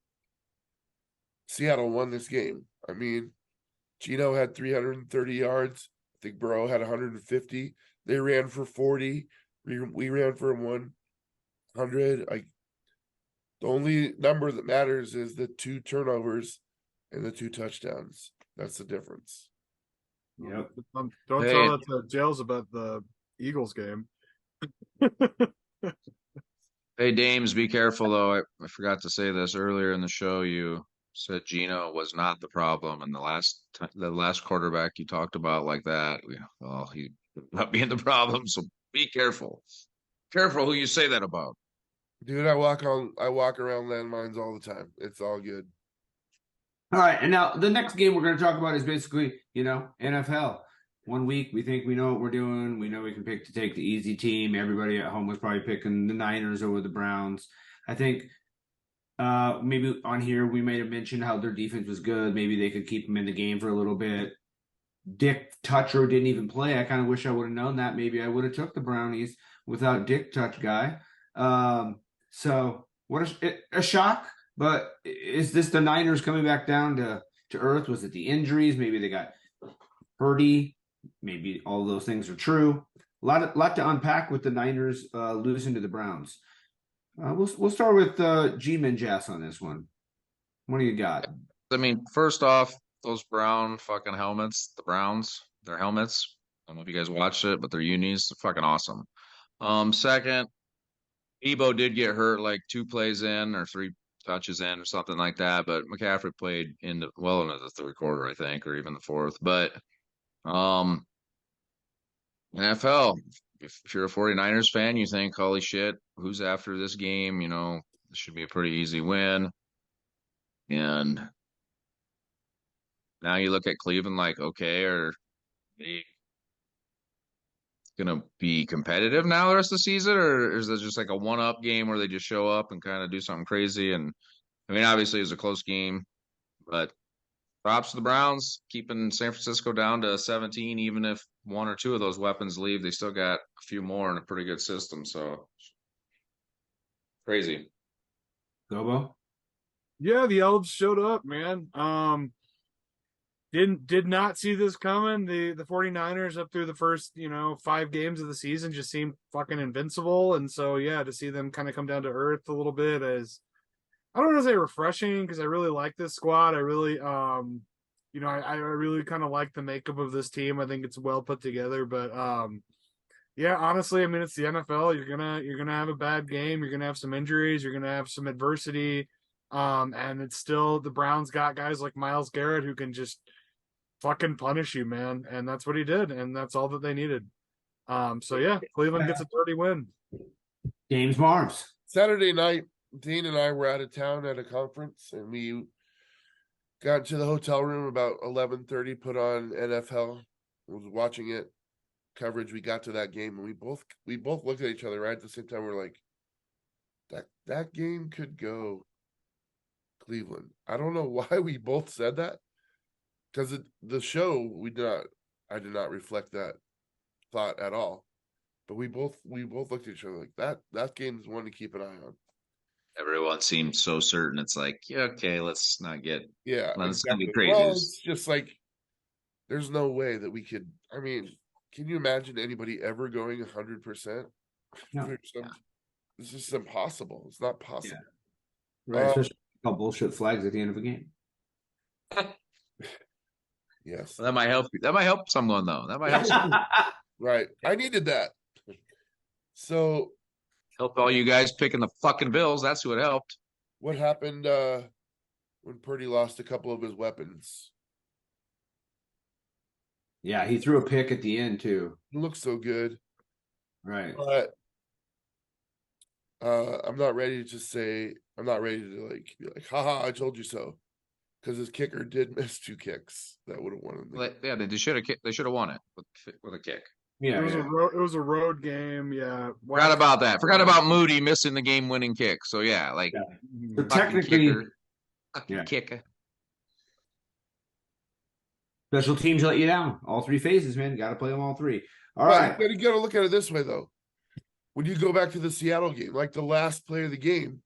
Seattle won this game. I mean, Geno had 330 yards. I think Burrow had 150. They ran for 40. We ran for 100. The only number that matters is the 2 turnovers and the 2 touchdowns. That's the difference. Yep. Don't Hey. tell that to Jails about the Eagles game. Hey, Dames, be careful though. I forgot to say this earlier in the show. You said Gino was not the problem, and the last quarterback you talked about like that, he not being the problem. So be careful. Careful who you say that about. Dude, I walk around landmines all the time. It's all good. All right, and now the next game we're going to talk about is basically, NFL. 1 week, we think we know what we're doing. We know we can pick to take the easy team. Everybody at home was probably picking the Niners over the Browns. I think maybe on here we might have mentioned how their defense was good. Maybe they could keep them in the game for a little bit. Dick Toucher didn't even play. I kind of wish I would have known that. Maybe I would have took the Brownies without Dick Touch guy. So what a shock. But is this the Niners coming back down to earth? Was it the injuries? Maybe they got Purdy. Maybe all of those things are true. A lot to unpack with the Niners losing to the Browns. We'll start with G-Man Jass on this one. What do you got? I mean, first off, those brown fucking helmets, the Browns, their helmets. I don't know if you guys watched it, but their unis, they're fucking awesome. Second, Gobo did get hurt like 2 plays in or 3 touches in or something like that, but McCaffrey played into the third quarter, I think, or even the fourth. But NFL, if you're a 49ers fan, you think, holy shit, who's after this game? This should be a pretty easy win. And now you look at Cleveland like, okay, are they gonna be competitive now the rest of the season, or is this just like a one-up game where they just show up and kind of do something crazy? And I mean, obviously it was a close game, but props to the Browns keeping San Francisco down to 17. Even if 1 or 2 of those weapons leave, they still got a few more in a pretty good system. So crazy. Gobo? Yeah, the Elves showed up, man. Did not see this coming. The 49ers up through the first, 5 games of the season just seemed fucking invincible. And so yeah, to see them kind of come down to earth a little bit is, I don't want to say refreshing, because I really like this squad. I really I really kind of like the makeup of this team. I think it's well put together. But yeah, honestly, I mean, it's the NFL. You're gonna have a bad game. You're gonna have some injuries. You're gonna have some adversity. And it's still, the Browns got guys like Myles Garrett who can just fucking punish you, man. And that's what he did, and that's all that they needed. So yeah, Cleveland gets a 30 win. James Marves. Saturday night, Dean and I were out of town at a conference, and we got to the hotel room about 11:30, put on NFHell, was watching it, coverage. We got to that game, and we both looked at each other right at the same time. We're like, that game could go Cleveland. I don't know why we both said that, because the show I did not reflect that thought at all. But we both looked at each other like that game is one to keep an eye on. Everyone seemed so certain. It's like, yeah, okay, let's not get let's not exactly. get crazy. Well, it's just like, there's no way that we could. I mean, can you imagine anybody ever going 100%? No. It's just impossible. It's not possible. Yeah. Right, especially call bullshit flags at the end of a game. Yes. Well, that might help you. That might help someone though. That might help someone. Right. I needed that. So Help all you guys picking the fucking Bills. That's who it helped. what happened when Purdy lost a couple of his weapons? Yeah, he threw a pick at the end too. It looks so good. Right. But I'm not ready to be like, haha, I told you so. Because his kicker did miss 2 kicks that would have won him. Yeah, they should have won it with a kick. Yeah, it was a road game. Yeah, Forgot about that. Forgot about Moody missing the game-winning kick. So yeah, like So technically, kicker. Special teams let you down. All 3 phases, man. Got to play them all 3. All right. You got to look at it this way, though. When you go back to the Seattle game, like the last play of the game,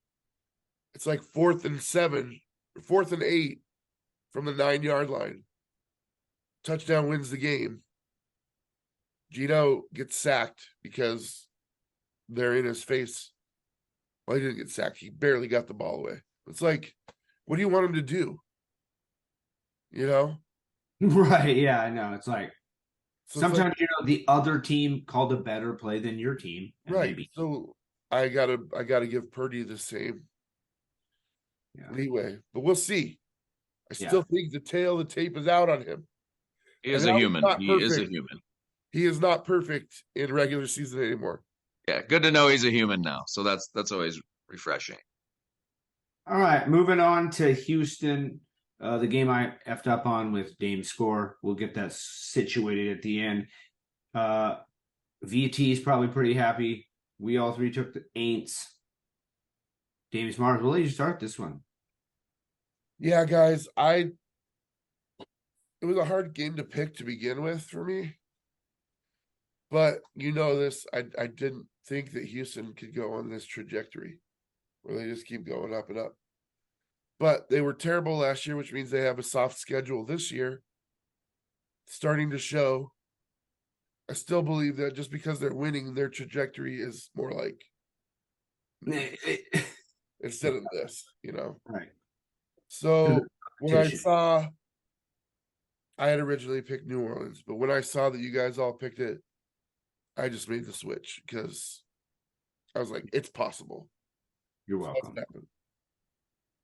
it's like 4th and 7, 4th and 8 from the 9-yard line. Touchdown wins the game. Gino gets sacked because they're in his face. Well, he didn't get sacked. He barely got the ball away. It's like, what do you want him to do? You know? Right. Yeah, I know. It's like So sometimes the other team called a better play than your team. And right. maybe. So I gotta give Purdy the same leeway. But we'll see. I still think the tape is out on him. He is a human. He is a human. He is not perfect in regular season anymore. Yeah, good to know he's a human now. So that's always refreshing. All right, moving on to Houston. The game I effed up on with Dame's score. We'll get that situated at the end. VT is probably pretty happy. We all three took the Aints. Dame's Mars, we'll let you start this one. Yeah, guys, it was a hard game to pick to begin with for me. But you know this, I didn't think that Houston could go on this trajectory where they just keep going up and up. But they were terrible last year, which means they have a soft schedule this year. Starting to show. I still believe that just because they're winning, their trajectory is more like instead of this, you know. Right. So when I had originally picked New Orleans, but when I saw that you guys all picked it, I just made the switch because I was like, it's possible. You're welcome.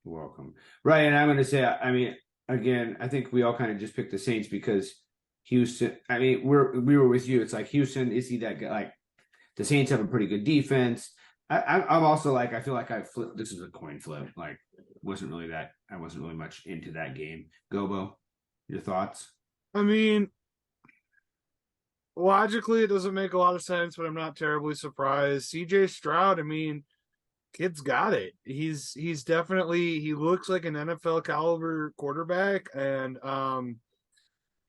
You're welcome. Right, and I'm going to say, I mean, again, I think we all kind of just picked the Saints because Houston. I mean, we were with you. It's like Houston. Is he that guy? Like the Saints have a pretty good defense. I'm also like, I feel like I flipped. This is a coin flip. Like, I wasn't really much into that game. Gobo, your thoughts? I mean, logically, it doesn't make a lot of sense, but I'm not terribly surprised. CJ Stroud, I mean, kid's got it. He's definitely, he looks like an NFL caliber quarterback. And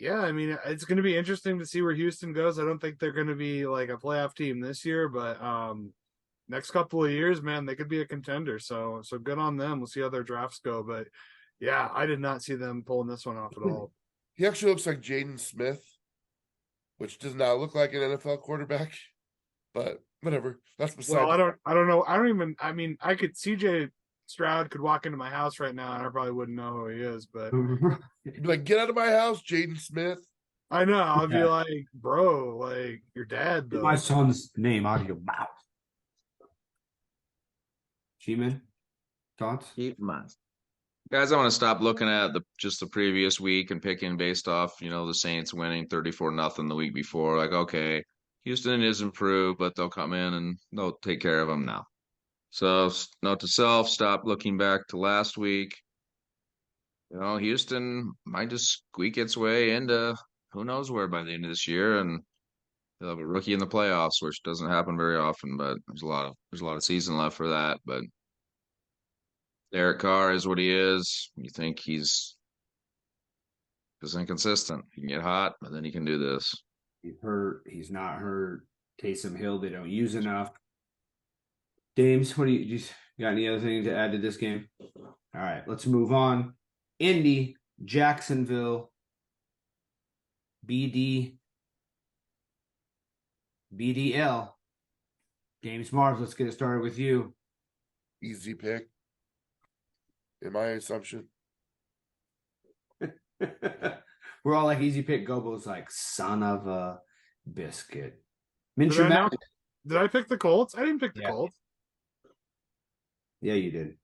yeah, I mean, it's going to be interesting to see where Houston goes. I don't think they're going to be like a playoff team this year, but next couple of years, man, they could be a contender. So good on them. We'll see how their drafts go. But yeah, I did not see them pulling this one off at all. He actually looks like Jaden Smith, which does not look like an NFL quarterback, but whatever. That's beside. Well, I don't know. I mean, CJ Stroud could walk into my house right now and I probably wouldn't know who he is, but you'd be like, get out of my house, Jaden Smith. I know. I'll be like, bro, like your dad though. My son's name out of your mouth. G-Man, thoughts? Keep in mind. Guys, I want to stop looking at just the previous week and picking based off, the Saints winning 34-0 the week before. Like, okay, Houston is improved, but they'll come in and they'll take care of them now. So, note to self, stop looking back to last week. Houston might just squeak its way into who knows where by the end of this year, and they'll have a rookie in the playoffs, which doesn't happen very often, but there's a lot of season left for that. But Derek Carr is what he is. You think he's just inconsistent. He can get hot, but then he can do this. He's hurt. He's not hurt. Taysom Hill, they don't use enough. Dames, what do you got any other thing to add to this game? All right, let's move on. Indy, Jacksonville, BDL. James Mars, let's get it started with you. Easy pick. In my assumption. We're all like easy pick. Gobo's like son of a biscuit. Did I pick the Colts? I didn't pick the Colts. Yeah, you did.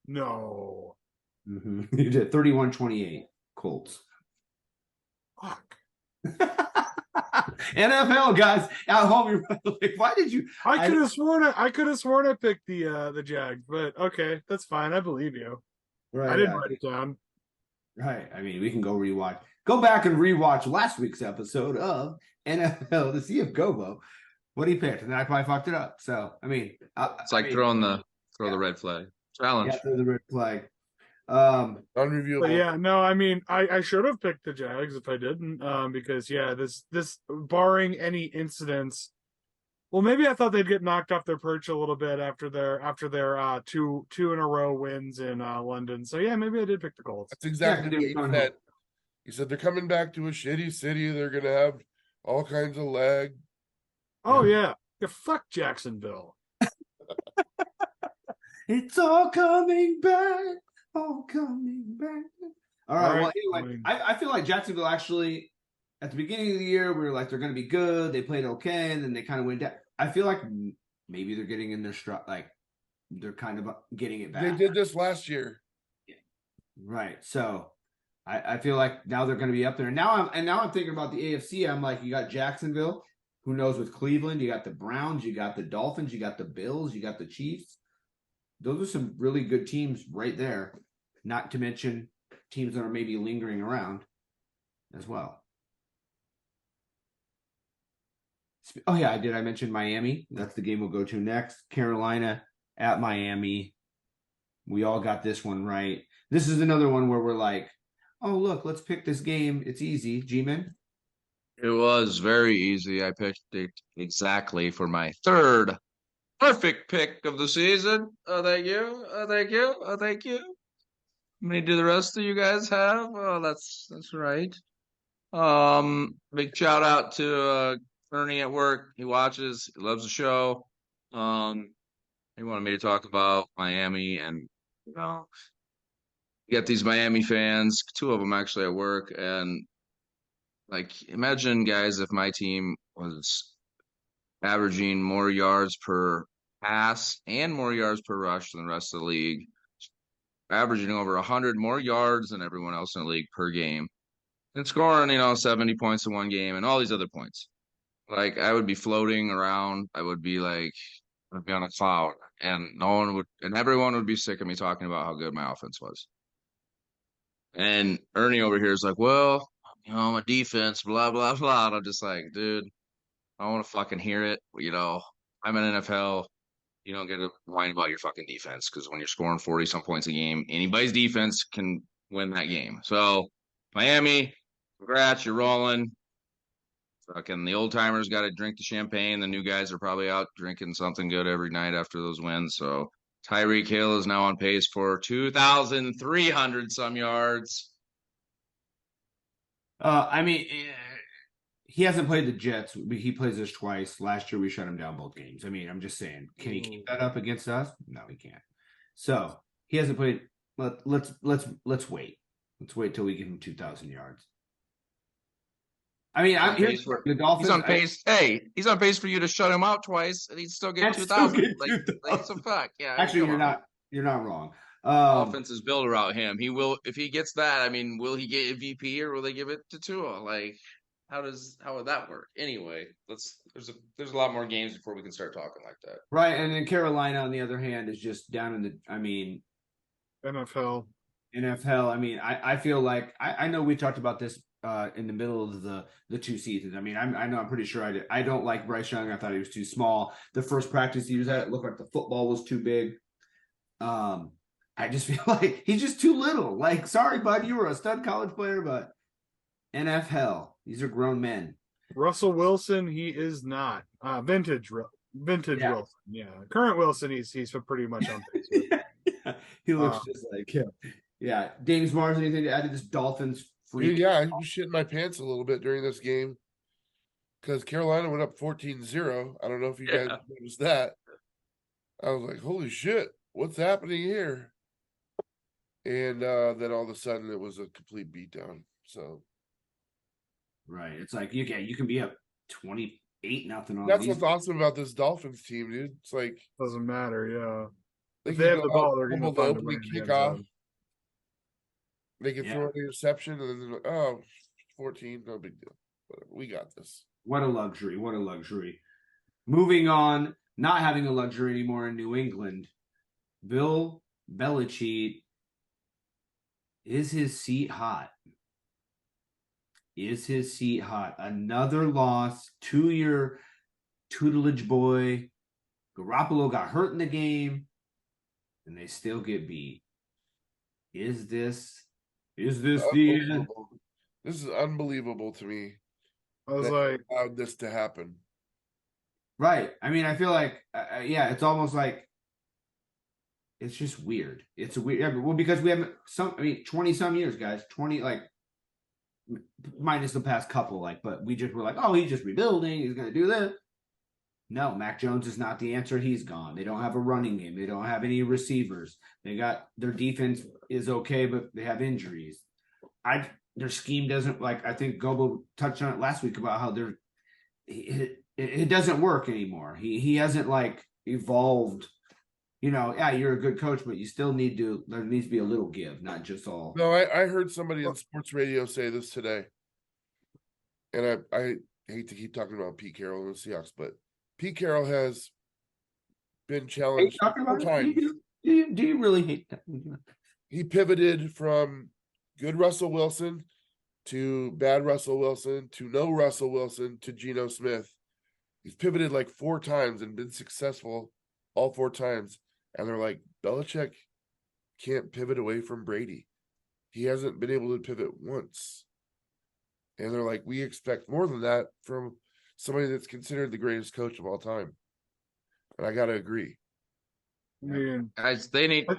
No. Mm-hmm. You did. 31-28 Colts. Fuck. NFHell guys at home. Why did you? I could have sworn I picked the Jags, but okay, that's fine. I believe you. Right, I didn't write it down. Right. I mean, we can go back and rewatch last week's episode of NFHell to see if Gobo what he picked, and then I probably fucked it up. So I mean, it's like throw the red flag challenge. Yeah, throw the red flag. Unreviewable. But yeah, no, I mean, I should have picked the Jags if I didn't, because this barring any incidents. Well, maybe I thought they'd get knocked off their perch a little bit after their two in a row wins in London. So yeah, maybe I did pick the Colts. That's exactly what you said. You said they're coming back to a shitty city. They're gonna have all kinds of lag. Oh yeah. Yeah, fuck Jacksonville. It's all coming back, all coming back. All right. Well, anyway, I feel like Jacksonville actually, at the beginning of the year, we were like, they're going to be good. They played okay, and then they kind of went down. I feel like maybe they're getting in their stride, like they're kind of getting it back. They did this last year. Yeah. Right. So I feel like now they're going to be up there. And now I'm thinking about the AFC. I'm like, you got Jacksonville. Who knows with Cleveland? You got the Browns. You got the Dolphins. You got the Bills. You got the Chiefs. Those are some really good teams right there. Not to mention teams that are maybe lingering around as well. Oh, yeah, I mention Miami. That's the game we'll go to next. Carolina at Miami. We all got this one right. This is another one where we're like, oh, look, let's pick this game. It's easy. G-Man? It was very easy. I picked it exactly for my third perfect pick of the season. Thank you. Thank you. Thank you. How many do the rest of you guys have? Oh, that's right. Big shout out to Ernie at work. He watches. He loves the show. He wanted me to talk about Miami, and you know, you got these Miami fans. Two of them actually at work, and like, imagine guys if my team was averaging more yards per pass and more yards per rush than the rest of the league, averaging over 100 more yards than everyone else in the league per game, and scoring, 70 points in one game and all these other points. Like, I would be floating around. I'd be on a cloud, and everyone would be sick of me talking about how good my offense was. And Ernie over here is like, well, my defense, blah, blah, blah. And I'm just like, dude, I don't want to fucking hear it. I'm in NFHell. You don't get to whine about your fucking defense, because when you're scoring 40-some points a game, anybody's defense can win that game. So, Miami, congrats, you're rolling. Fucking the old timers got to drink the champagne. The new guys are probably out drinking something good every night after those wins. So, Tyreek Hill is now on pace for 2,300 some yards. He hasn't played the Jets. He plays us twice. Last year we shut him down both games. I'm just saying, can he keep that up against us? No, he can't. So he hasn't played. Let's wait. Let's wait till we give him 2,000 yards. The Dolphins. He's on pace. He's on pace for you to shut him out twice, and he'd still get 2,000. Like it's a fact. Yeah. Actually, you're not wrong. Offense is built around him. He will, if he gets that. Will he get MVP, or will they give it to Tua? Like, how would that work? Anyway, there's a lot more games before we can start talking like that. Right, and then Carolina, on the other hand, is just down in the. NFL. I feel like I know we talked about this in the middle of the two seasons. I'm pretty sure I don't like Bryce Young. I thought he was too small. The first practice he was at, it looked like the football was too big. I just feel like he's just too little. Like, sorry, bud, you were a stud college player, but NFHell, these are grown men. Russell Wilson, he is not. Vintage Wilson. Yeah. Current Wilson, he's pretty much on pace with. Yeah. He looks just like him. Yeah. James Mars, anything to add to this Dolphins freak? Yeah, I was shitting my pants a little bit during this game because Carolina went up 14-0. I don't know if you guys noticed that. I was like, holy shit, what's happening here? And then all of a sudden it was a complete beatdown. So, right, it's like you can be up 28-0. That's what's awesome about this Dolphins team, dude. It's like, doesn't matter, yeah. If they have the ball, they're going to find a way to kick off. They can throw an interception, and then 14, no big deal. Whatever, we got this. What a luxury! What a luxury. Moving on, not having a luxury anymore in New England. Bill Belichick. Is his seat hot? Is his seat hot? Another loss to your tutelage boy. Garoppolo got hurt in the game, and they still get beat. Is this the end? This is unbelievable to me. I was like, allowed this to happen. Right. I feel like, it's almost like it's just weird. It's a weird. Well, because we have 20 some years, guys. 20, like, minus the past couple, like, but we just were like, oh, he's just rebuilding. He's going to do this. No, Mac Jones is not the answer. He's gone. They don't have a running game. They don't have any receivers. They got their defense is okay, but they have injuries. Their scheme doesn't like. I think Gobo touched on it last week about how it doesn't work anymore. He hasn't like evolved. You know, yeah, you're a good coach, but you still need to. There needs to be a little give, not just all. No, I heard somebody on sports radio say this today, and I hate to keep talking about Pete Carroll and the Seahawks, but Pete Carroll has been challenged Talking four about times. do you really hate that? He pivoted from good Russell Wilson to bad Russell Wilson to no Russell Wilson to Geno Smith. He's pivoted like 4 times and been successful all 4 times. And they're like, Belichick can't pivot away from Brady. He hasn't been able to pivot once. And they're like, we expect more than that from somebody that's considered the greatest coach of all time. And I got to agree. Guys, they need I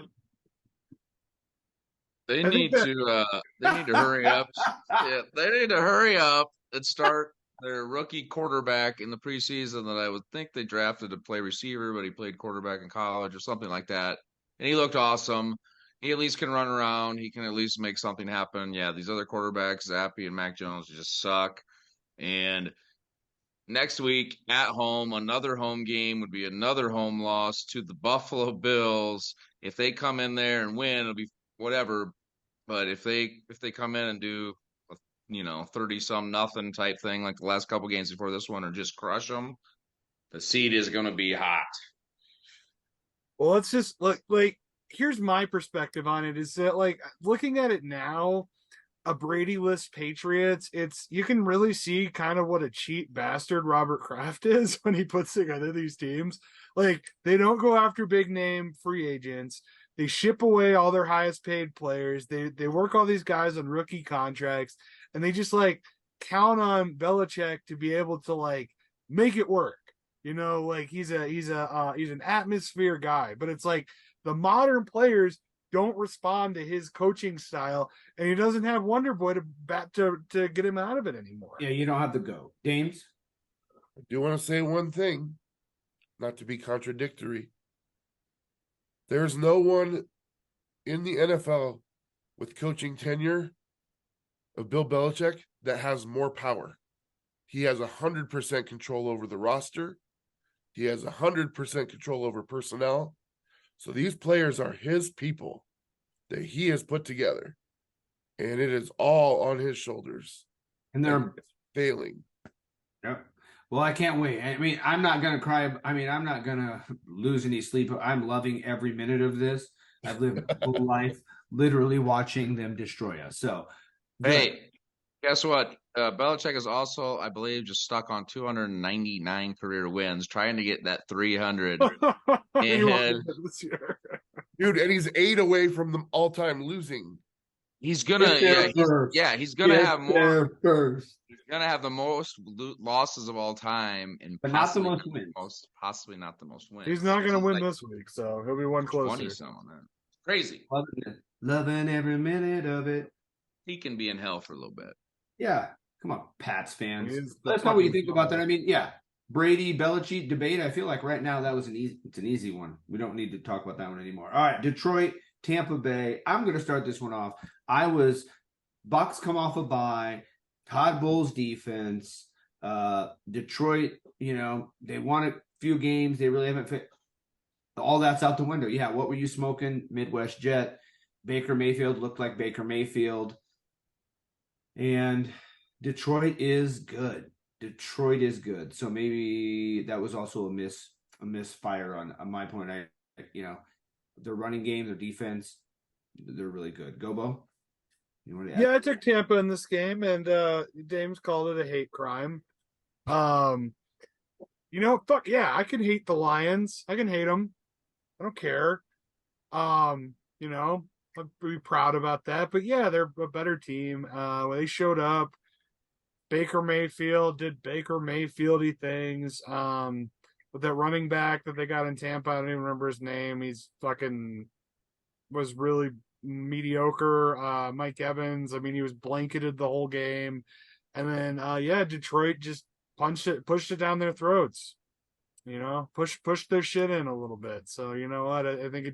think to hurry up. Yeah, they need to hurry up and start their rookie quarterback in the preseason that I would think they drafted to play receiver, but he played quarterback in college or something like that. And he looked awesome. He at least can run around. He can at least make something happen. Yeah, these other quarterbacks, Zappy and Mac Jones, just suck. And next week at home, another home game would be another home loss to the Buffalo Bills. If they come in there and win, it'll be whatever. But if they come in and do, 30-some nothing type thing like the last couple games before this one, or just crush them, the seed is going to be hot. Well, let's just look. Like, here's my perspective on it: is that, like, looking at it now, a Brady-less Patriots, you can really see kind of what a cheap bastard Robert Kraft is when he puts together these teams. Like, they don't go after big name free agents. They ship away all their highest paid players. They work all these guys on rookie contracts, and they just like count on Belichick to be able to like make it work. Like he's an atmosphere guy, but it's like the modern players don't respond to his coaching style, and he doesn't have Wonder Boy to get him out of it anymore. Yeah, you don't have to go. Dames? I do want to say one thing, not to be contradictory. There's no one in the NFL with coaching tenure of Bill Belichick that has more power. He has 100% control over the roster. He has 100% control over personnel. So these players are his people that he has put together. And it is all on his shoulders. And they're failing. Yep. Well, I can't wait. I mean, I'm not going to cry. I mean, I'm not going to lose any sleep. I'm loving every minute of this. I've lived a whole life literally watching them destroy us. So, hey, guess what? Belichick is also, I believe, just stuck on 299 career wins, trying to get that 300. And dude, and he's 8 away from the all-time losing. He's gonna, he's gonna have more. First. He's gonna have the most losses of all time, and but not the most wins. Possibly not the most wins. He's not gonna win this week, so he'll be one closer. 20-some on that. Crazy. Loving every minute of it. He can be in hell for a little bit. Yeah, come on, Pats fans. That's not what you think about that. I mean, yeah, Brady Belichick debate. I feel like right now that was an easy one. We don't need to talk about that one anymore. All right, Detroit, Tampa Bay. I'm going to start this one off. Bucks come off a bye. Todd Bowles defense. Detroit, they won a few games. They really haven't fit. All that's out the window. Yeah, what were you smoking? Midwest Jet. Baker Mayfield looked like Baker Mayfield. And Detroit is good. So maybe that was also a misfire on my point. Their running game, their defense, they're really good. Gobo? You want to add? Yeah, I took Tampa in this game, and Dames called it a hate crime. Fuck yeah, I can hate the Lions. I can hate them. I don't care. I'd be proud about that. But yeah, they're a better team. When they showed up, Baker Mayfield did Baker Mayfieldy things. With that running back that they got in Tampa, I don't even remember his name. He's was really mediocre. Mike Evans, I mean, he was blanketed the whole game. And then Detroit just pushed it down their throats. push their shit in a little bit. So you know what? I think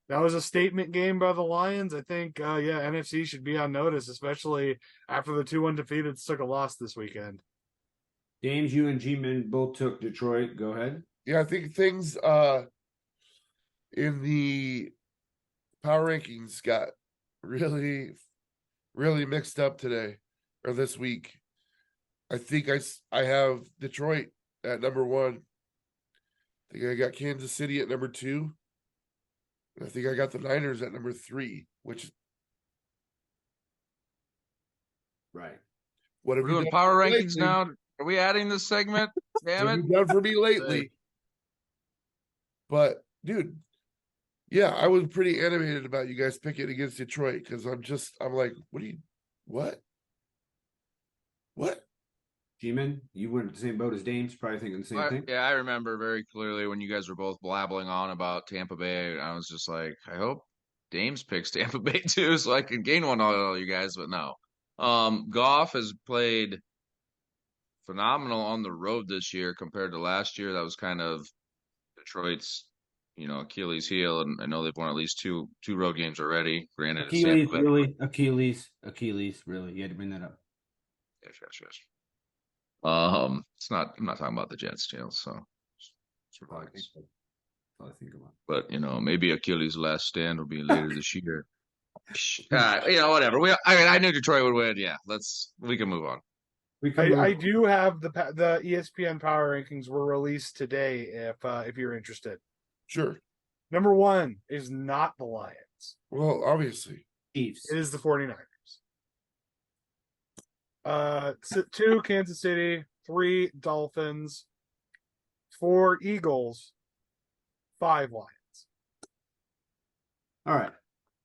that was a statement game by the Lions. I think NFC should be on notice, especially after the 2 undefeateds took a loss this weekend. James, you and G-Man both took Detroit. Go ahead. Yeah, I think things in the power rankings got really, really mixed up today or this week. I think I have Detroit at number 1. I think I got Kansas City at number 2. And I think I got the Niners at number 3, which right. What have We're you doing done power for me rankings lately? now. Are we adding this segment? Damn What it. have you done for me lately? But dude, yeah, I was pretty animated about you guys picking against Detroit because I'm like, what? G-Man, you went the same boat as Dames, probably thinking the same thing. Yeah, I remember very clearly when you guys were both blabbling on about Tampa Bay. I was just like, I hope Dames picks Tampa Bay too, so I can gain one on all you guys. But no, Goff has played phenomenal on the road this year compared to last year. That was kind of Detroit's, Achilles heel, and I know they've won at least two road games already. Granted, it's Achilles, Tampa Bay. really? Achilles, really? You had to bring that up. Yes. It's not. I'm not talking about the Jets, so That's all I think about. But maybe Achilles' last stand will be later this year. Whatever. I knew Detroit would win. Yeah, we can move on. I do have the ESPN power rankings were released today. If you're interested, Sure. Number 1 is not the Lions. Well, obviously, Chiefs. It is the 49ers. 2 Kansas City, 3 Dolphins, 4 Eagles, 5 Lions. All right,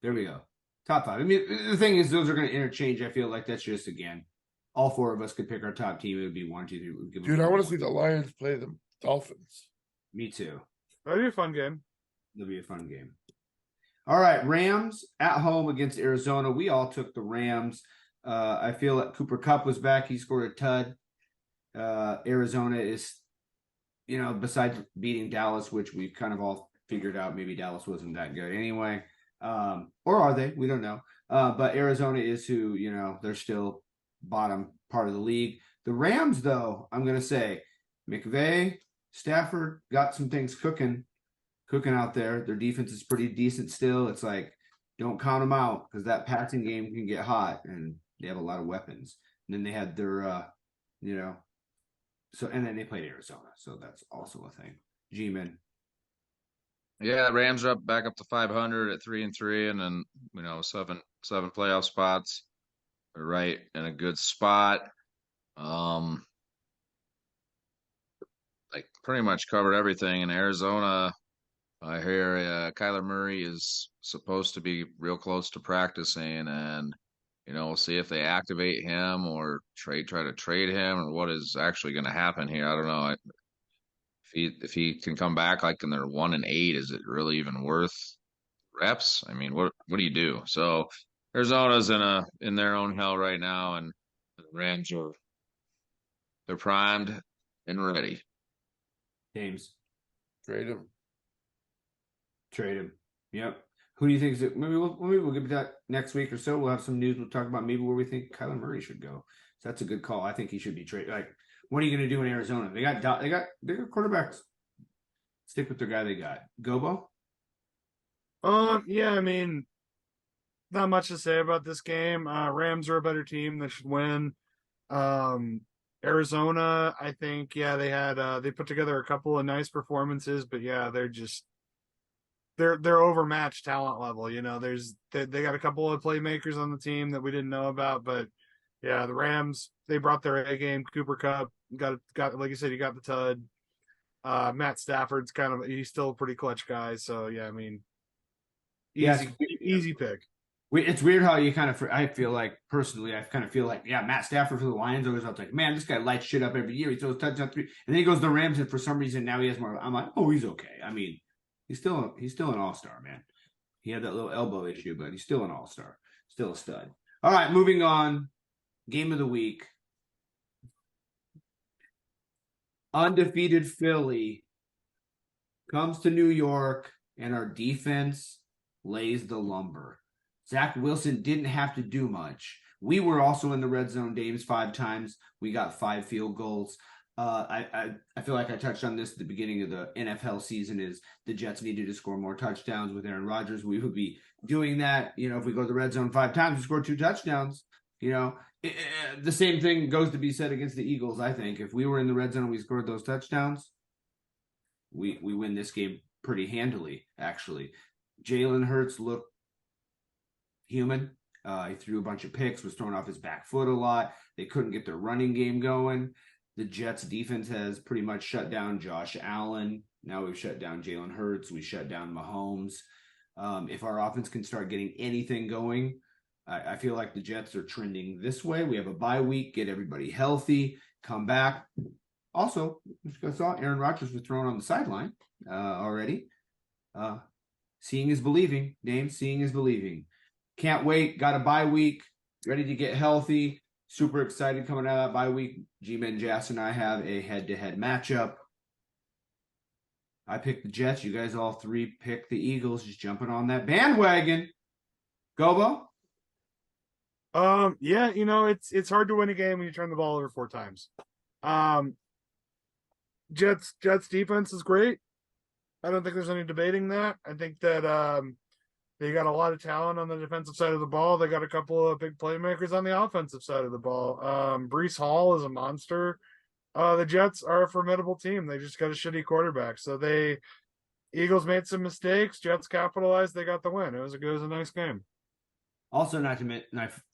there we go. Top 5. I mean, the thing is, those are going to interchange. I feel like that's just, again, all 4 of us could pick our top team. It would be 1, 2, 3. Dude, I want to see the Lions play the Dolphins. Me too. That'd be a fun game. It'll be a fun game. All right, Rams at home against Arizona. We all took the Rams. I feel like Cooper Kupp was back. He scored a tud. Arizona is, besides beating Dallas, which we've kind of all figured out, maybe Dallas wasn't that good anyway. Or are they? We don't know. But Arizona is who, they're still bottom part of the league. The Rams, though, I'm going to say, McVay, Stafford got some things cooking out there. Their defense is pretty decent still. It's like, don't count them out because that passing game can get hot, and they have a lot of weapons. And then they had their, and then they played Arizona. So that's also a thing. G-Man. Yeah, Rams are back up to 500 at 3-3, and then seven playoff spots. They're right in a good spot. Like pretty much covered everything in Arizona. I hear Kyler Murray is supposed to be real close to practicing, and we'll see if they activate him or try to trade him, or what is actually going to happen here. I don't know. If he can come back like in their 1-8, is it really even worth reps? I mean, what do you do? So Arizona's in their own hell right now, and the Rams they're primed and ready. James. Trade him. Yep. Who do you think is it? Maybe we'll get to that next week or so. We'll have some news. We'll talk about maybe where we think Kyler Murray should go. So that's a good call. I think he should be traded. Like, what are you going to do in Arizona? They got quarterbacks. Stick with their guy they got. Gobo? Yeah, I mean, not much to say about this game. Rams are a better team. They should win. Arizona, I think, they put together a couple of nice performances, but yeah, they're overmatched talent level. They got a couple of playmakers on the team that we didn't know about, but yeah, the Rams, they brought their A game. Cooper Kupp got like you said, he got the tud. Matt Stafford's he's still a pretty clutch guy. So yeah, I mean, easy pick. It's weird how you I feel like personally, Matt Stafford for the Lions, I was like, man, this guy lights shit up every year. He throws touchdown 3, and then he goes to the Rams, and for some reason now he has more. I'm like, oh, he's okay. I mean, he's still an all-star, man. He had that little elbow issue, but he's still an all-star, still a stud. All right, moving on. Game of the week. undefeated Philly comes to New York, and our defense lays the lumber. Zach Wilson didn't have to do much. We were also in the red zone games 5 times. We got 5 field goals. I feel like I touched on this at the beginning of the NFHell season is the Jets needed to score more touchdowns with Aaron Rodgers. We would be doing that. If we go to the red zone 5 times, we score 2 touchdowns. The same thing goes to be said against the Eagles, I think. If we were in the red zone and we scored those touchdowns, we win this game pretty handily, actually. Jalen Hurts looked human. He threw a bunch of picks, was throwing off his back foot a lot. They couldn't get their running game going. The Jets defense has pretty much shut down Josh Allen. Now we've shut down Jalen Hurts. We shut down Mahomes. If our offense can start getting anything going, I feel like the Jets are trending this way. We have a bye week, get everybody healthy, come back. Also, I saw Aaron Rodgers was thrown on the sideline already. Seeing is believing. Dame, seeing is believing. Can't wait. Got a bye week. Ready to get healthy. Super excited coming out of that bye week. G-Man Jass and I have a head-to-head matchup. I picked the Jets. You guys all 3 picked the Eagles. Just jumping on that bandwagon. Gobo? Yeah, it's hard to win a game when you turn the ball over 4 times. Jets defense is great. I don't think there's any debating that. I think that they got a lot of talent on the defensive side of the ball. They got a couple of big playmakers on the offensive side of the ball. Breece Hall is a monster. The Jets are a formidable team. They just got a shitty quarterback. So Eagles made some mistakes. Jets capitalized. They got the win. It was a nice game. Also, I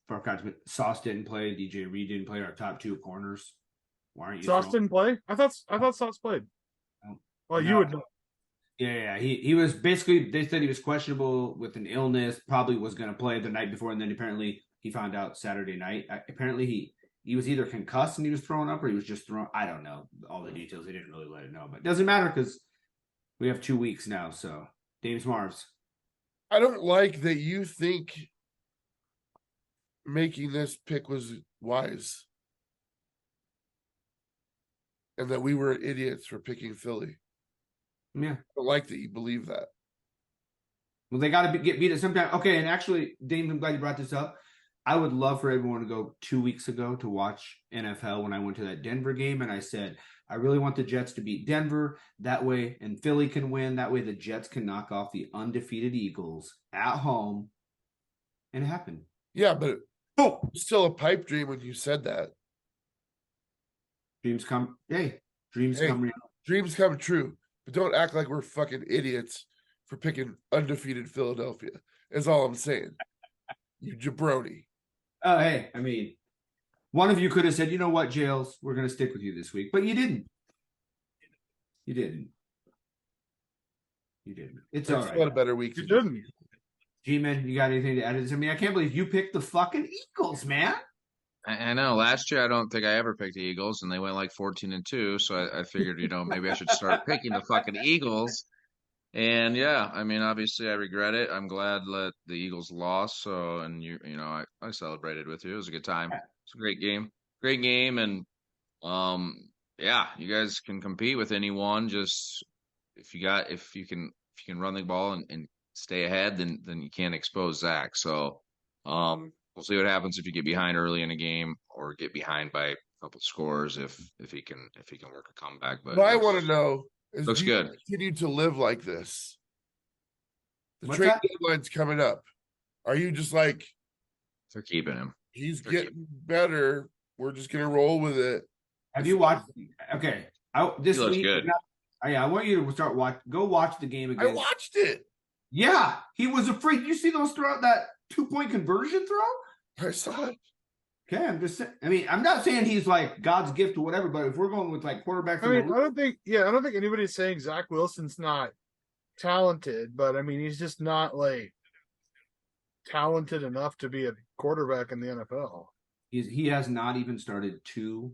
forgot to mention, Sauce didn't play. DJ Reed didn't play. Our top 2 corners. Why aren't you? Sauce didn't play? I thought Sauce played. Well, no. You would know. Yeah. He was basically, they said he was questionable with an illness, probably was going to play the night before, and then apparently he found out Saturday night. Apparently he was either concussed and he was thrown up, or he was just thrown. I don't know all the details. They didn't really let it know, but it doesn't matter because we have 2 weeks now. So, James Marvs. I don't like that you think making this pick was wise and that we were idiots for picking Philly. Yeah. I don't like that you believe that. Well, they got to get beat at some time. Okay, and actually, Dave, I'm glad you brought this up. I would love for everyone to go 2 weeks ago to watch NFHell when I went to that Denver game, and I said, I really want the Jets to beat Denver. That way, and Philly can win. That way, the Jets can knock off the undefeated Eagles at home. And it happened. Yeah, but it was still a pipe dream when you said that. Dreams come. Dreams come real. Dreams come true. But don't act like we're fucking idiots for picking undefeated Philadelphia. Is all I'm saying. You jabroni. Oh, hey, I mean, one of you could have said, you know what, Jails, we're going to stick with you this week. But you didn't. You didn't. It's all right. What a better week. You didn't. G-Man, you got anything to add to this? I mean, I can't believe you picked the fucking Eagles, man. I know. Last year, I don't think I ever picked the Eagles, and they went like 14-2. So I figured, maybe I should start picking the fucking Eagles. And yeah, I mean, obviously, I regret it. I'm glad that the Eagles lost. So, and I celebrated with you. It was a good time. It's a great game, and yeah, you guys can compete with anyone. Just if you can run the ball and stay ahead, then you can't expose Zach. So, we'll see what happens if you get behind early in a game or get behind by a couple scores if he can work a comeback. But what I want to know is, looks good. Continue to live like this. The What's trade that? deadline's coming up. Are you just like, They're keeping him? he's getting better, we're just gonna roll with it? Have you watched? Okay, this He looks week. good. I want you to go watch the game again. I watched it. Yeah, he was a freak. You see those that 2-point conversion throw? I saw it. Okay, I'm just saying. I mean, I'm not saying he's like God's gift or whatever, but if we're going with like quarterbacks, I don't think anybody's saying Zach Wilson's not talented, but I mean, he's just not like talented enough to be a quarterback in the NFL. he has not even started 2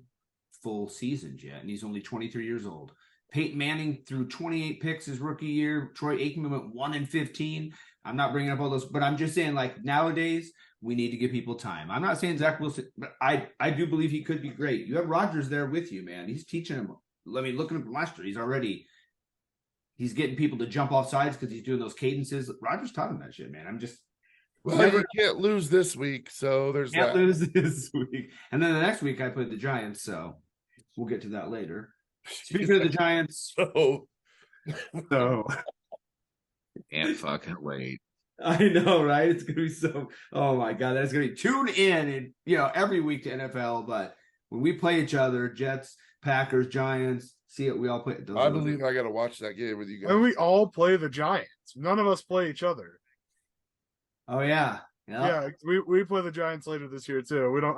full seasons yet, and he's only 23 years old. Peyton Manning threw 28 picks his rookie year. Troy Aikman went 1-15. I'm not bringing up all those, but I'm just saying, like, nowadays we need to give people time. I'm not saying Zach Wilson, but I do believe he could be great. You have Rodgers there with you, man. He's teaching him I mean, looking at last year, he's getting people to jump off sides because he's doing those cadences. Rodgers taught him that shit, man. I'm just Well, you can't lose this week, so there's can't that. lose this week. And then the next week I played the Giants, so we'll get to that later. Speaking of the Giants, So Can't fucking wait. I know, right? It's gonna be so. Oh my god, that's gonna be tune in and every week to NFL. But when we play each other, Jets, Packers, Giants, see it. We all play. I believe I got to watch that game with you guys. And we all play the Giants. None of us play each other. Oh yeah, Yeah, we play the Giants later this year too. We don't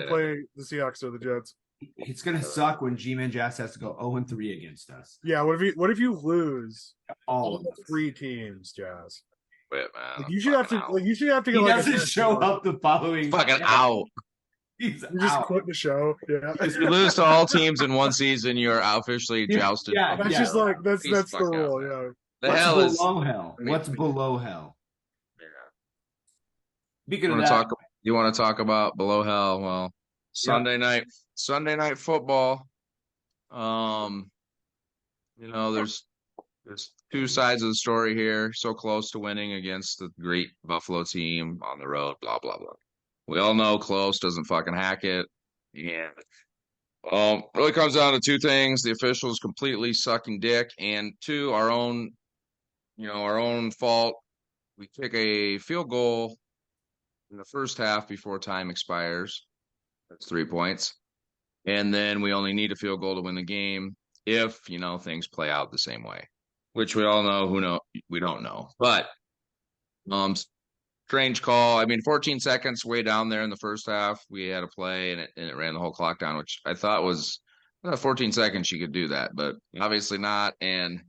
play the Seahawks or the Jets. It's gonna suck when G-Man Jazz has to go 0-3 against us. Yeah, what if you lose All all 3 teams, Jazz? Wait, man. Like, you should have to go. He doesn't show up the following. Fucking out. He's You just out. quit the show. Yeah, If you lose to all teams in one season, you're officially jousted. Yeah, that's yeah. just like that's Peace the fuck out, rule. man. Yeah. The What's hell is. below hell? What's below hell? Yeah. Speaking You of that, want to talk about below hell? Well, Sunday night football. There's 2 sides of the story here. So close to winning against the great Buffalo team on the road. Blah blah blah. We all know close doesn't fucking hack it. Yeah. Really comes down to 2 things: the officials completely sucking dick, and 2, our own fault. We kick a field goal in the first half before time expires. That's 3 points. And then we only need a field goal to win the game if, things play out the same way, which we all know we don't know. But strange call. I mean, 14 seconds way down there in the first half, we had a play and it ran the whole clock down, which I thought was 14 seconds you could do that, but obviously not. And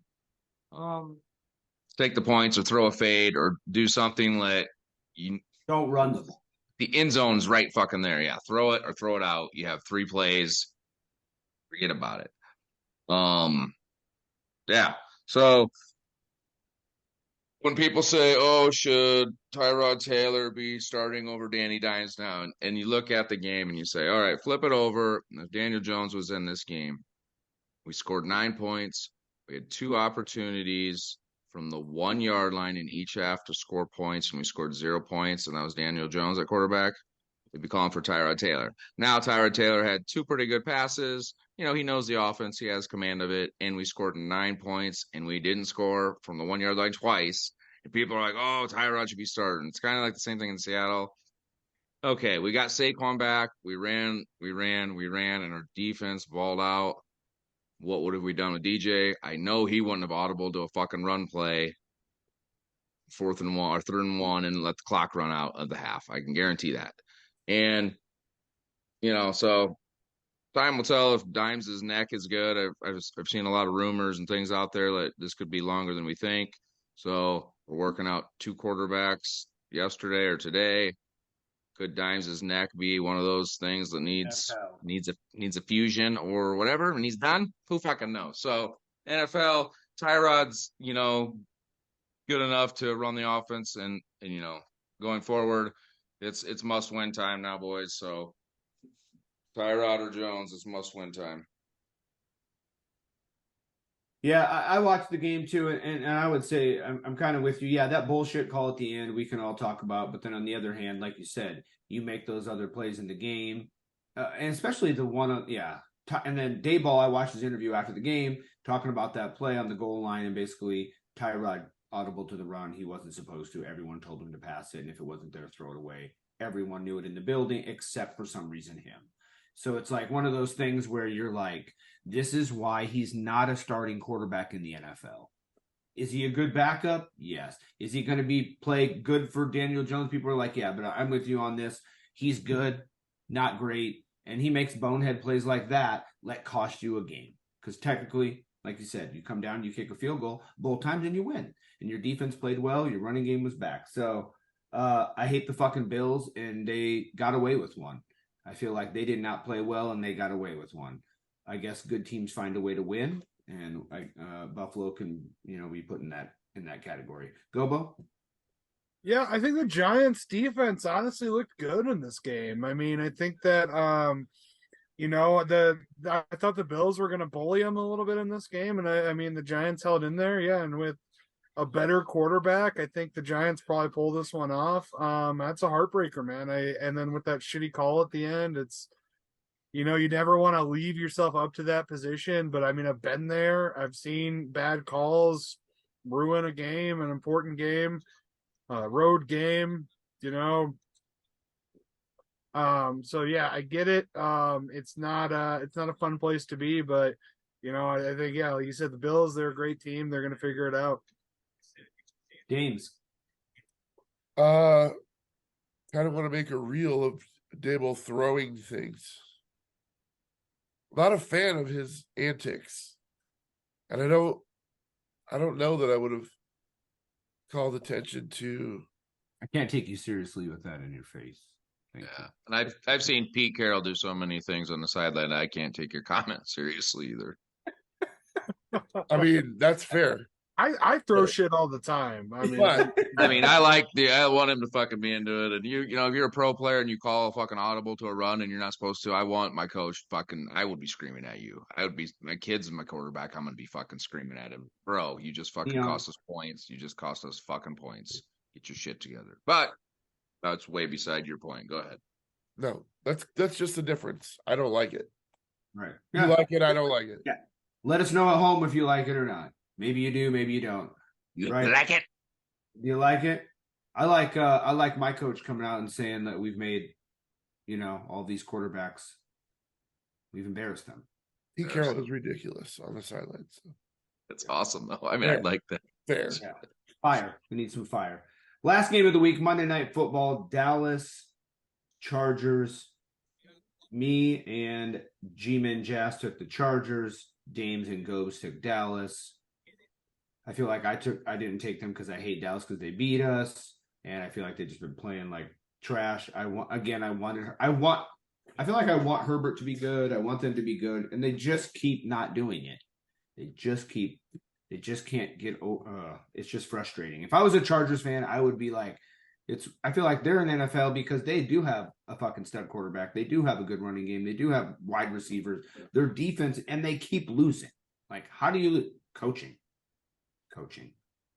take the points or throw a fade or do something like you don't run the ball. The end zone's right fucking there. Yeah, throw it or throw it out. You have 3 plays. Forget about it. Yeah. So when people say, "Oh, should Tyrod Taylor be starting over Danny Dimes now?" and you look at the game and you say, "All right, flip it over. If Daniel Jones was in this game, we scored 9 points. We had 2 opportunities from the 1-yard line in each half to score points, and we scored 0 points, and that was Daniel Jones at quarterback. We'd be calling for Tyrod Taylor. Now Tyrod Taylor had 2 pretty good passes. He knows the offense. He has command of it, and we scored 9 points, and we didn't score from the 1-yard line twice. And people are like, "Oh, Tyrod should be starting." It's kind of like the same thing in Seattle. Okay, we got Saquon back. We ran, and our defense balled out. What would have we done with DJ? I know he wouldn't have audible to a fucking run play, 4th and 1 or 3rd and 1, and let the clock run out of the half. I can guarantee that. And so time will tell if Dimes' neck is good. I've seen a lot of rumors and things out there that this could be longer than we think. So we're working out 2 quarterbacks yesterday or today. Could Dimes' neck be one of those things that needs a fusion or whatever, and he's done? Who fucking knows? So NFL, Tyrod's good enough to run the offense, and going forward, it's must win time now, boys. So Tyrod or Jones, it's must win time. Yeah, I watched the game too, and I would say I'm kind of with you. Yeah, that bullshit call at the end we can all talk about, but then on the other hand, like you said, you make those other plays in the game, and especially the one on and then Dayball, I watched his interview after the game talking about that play on the goal line, and basically Tyrod audible to the run. He wasn't supposed to. Everyone told him to pass it, and if it wasn't there, throw it away. Everyone knew it in the building except for some reason him. So it's like one of those things where you're like, this is why he's not a starting quarterback in the NFL. Is he a good backup? Yes. Is he going to play good for Daniel Jones? People are like, yeah, but I'm with you on this. He's good, not great. And he makes bonehead plays like that cost you a game. Because technically, like you said, you come down, you kick a field goal both times and you win. And your defense played well. Your running game was back. So I hate the fucking Bills, and they got away with one. I feel like they did not play well, and they got away with one. I guess good teams find a way to win, and Buffalo can, be put in that category. Gobo? Yeah, I think the Giants' defense honestly looked good in this game. I mean, I think that You know, I thought the Bills were going to bully them a little bit in this game, and I mean the Giants held in there, yeah, and with a better quarterback, I think the Giants probably pull this one off. That's a heartbreaker, man. And then with that shitty call at the end, it's you know, you never want to leave yourself up to that position, but I mean, I've been there. I've seen bad calls ruin a game, an important game, road game, you know. So yeah, I get it. It's not a fun place to be, but you know, I think yeah, like you said, the Bills, they're a great team. They're gonna figure it out. James. Kind of want to make a reel of Dable throwing things. Not a fan of his antics. And I don't know that I would have called attention to. I can't take you seriously with that in your face. Yeah, and I've seen Pete Carroll do so many things on the sideline. I can't take your comment seriously either. I mean, that's fair. I throw shit all the time. I mean, I want him to fucking be into it. And you know, if you're a pro player and you call a fucking audible to a run and you're not supposed to, I want my coach I would be screaming at you. I would be my kids and my quarterback. I'm gonna be fucking screaming at him, bro. You just fucking cost us points. You just cost us fucking points. Get your shit together. But that's way beside your point. Go ahead. No, that's just the difference. I don't like it. Right. You like it, I don't like it. Yeah. Let us know at home if you like it or not. Maybe you do, maybe you don't. You like it? Do you like it? I like my coach coming out and saying that we've made, you know, all these quarterbacks. We've embarrassed them. Pete Carroll is ridiculous on the sidelines. So. That's awesome though. I mean, I like that. Fair. Yeah. Fire. We need some fire. Last game of the week, Monday Night Football, Dallas Chargers. Me and G-Man Jazz took the Chargers. Dames and Gobes took Dallas. I feel like I didn't take them because I hate Dallas because they beat us, and I feel like they've just been playing like trash. I feel like I want Herbert to be good. I want them to be good, and they just keep not doing it. They just can't get. It's just frustrating. If I was a Chargers fan, I would be like, I feel like they're in NFL because they do have a fucking stud quarterback. They do have a good running game. They do have wide receivers. Their defense, and they keep losing. Like, how do you coaching?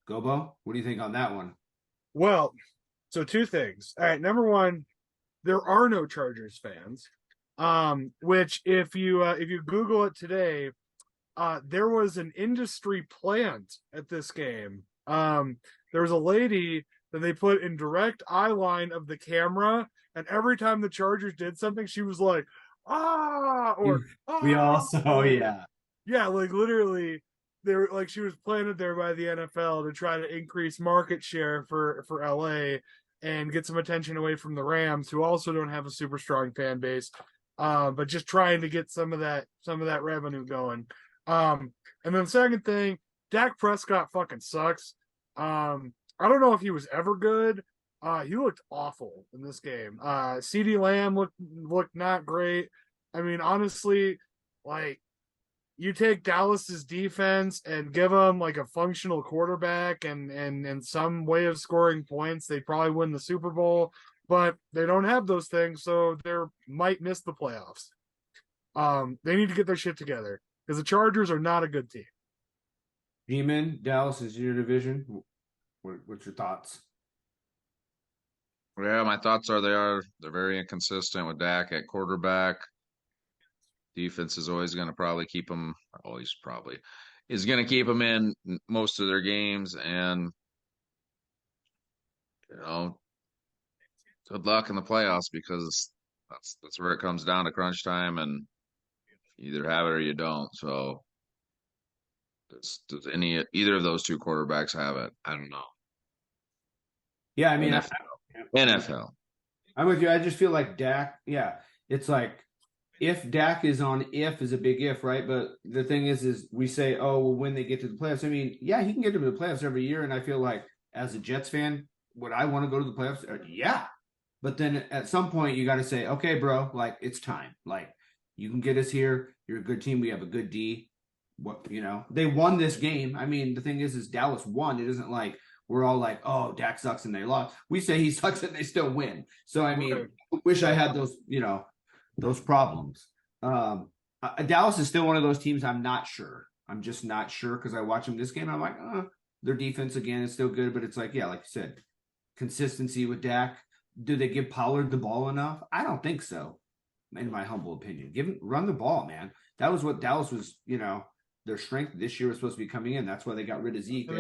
Gobo, what do you think on that one? Well, so two things. All right, number one, there are no Chargers fans. Which if you Google it today, there was an industry plant at this game. There was a lady that they put in direct eye line of the camera, and every time the Chargers did something, she was like, "Ah!" or we also, yeah, like literally. They were like she was planted there by the NFL to try to increase market share for LA and get some attention away from the Rams, who also don't have a super strong fan base, but just trying to get some of that revenue going. And then the second thing, Dak Prescott fucking sucks. I don't know if he was ever good. He looked awful in this game. CeeDee Lamb looked not great. I mean, honestly, like. You take Dallas's defense and give them like a functional quarterback and some way of scoring points, they probably win the Super Bowl, but they don't have those things, so they might miss the playoffs. They need to get their shit together because the Chargers are not a good team. G-Man, Dallas is your division. What's your thoughts? Yeah, my thoughts are they're very inconsistent with Dak at quarterback. Defense is always going to probably keep them. Is going to keep them in most of their games, and you know, good luck in the playoffs because that's where it comes down to crunch time, and you either have it or you don't. So, does either of those two quarterbacks have it? I don't know. Yeah, I mean, NFL. I'm with you. I just feel like Dak. Yeah, it's like. If Dak is on, if is a big if, right? But the thing is we say, oh, well, when they get to the playoffs. I mean, yeah, he can get to the playoffs every year. And I feel like as a Jets fan, would I want to go to the playoffs? Yeah. But then at some point, you got to say, okay, bro, like it's time. Like you can get us here. You're a good team. We have a good D. What, you know, they won this game. I mean, the thing is Dallas won. It isn't like we're all like, oh, Dak sucks and they lost. We say he sucks and they still win. So, I mean, I wish I had those, you know, those problems. Dallas is still one of those teams I'm not sure. I'm just not sure because I watch them this game. I'm like, their defense again is still good, but it's like, yeah, like you said, consistency with Dak. Do they give Pollard the ball enough? I don't think so, in my humble opinion. Run the ball, man. That was what Dallas was, their strength this year was supposed to be coming in. That's why they got rid of Zeke.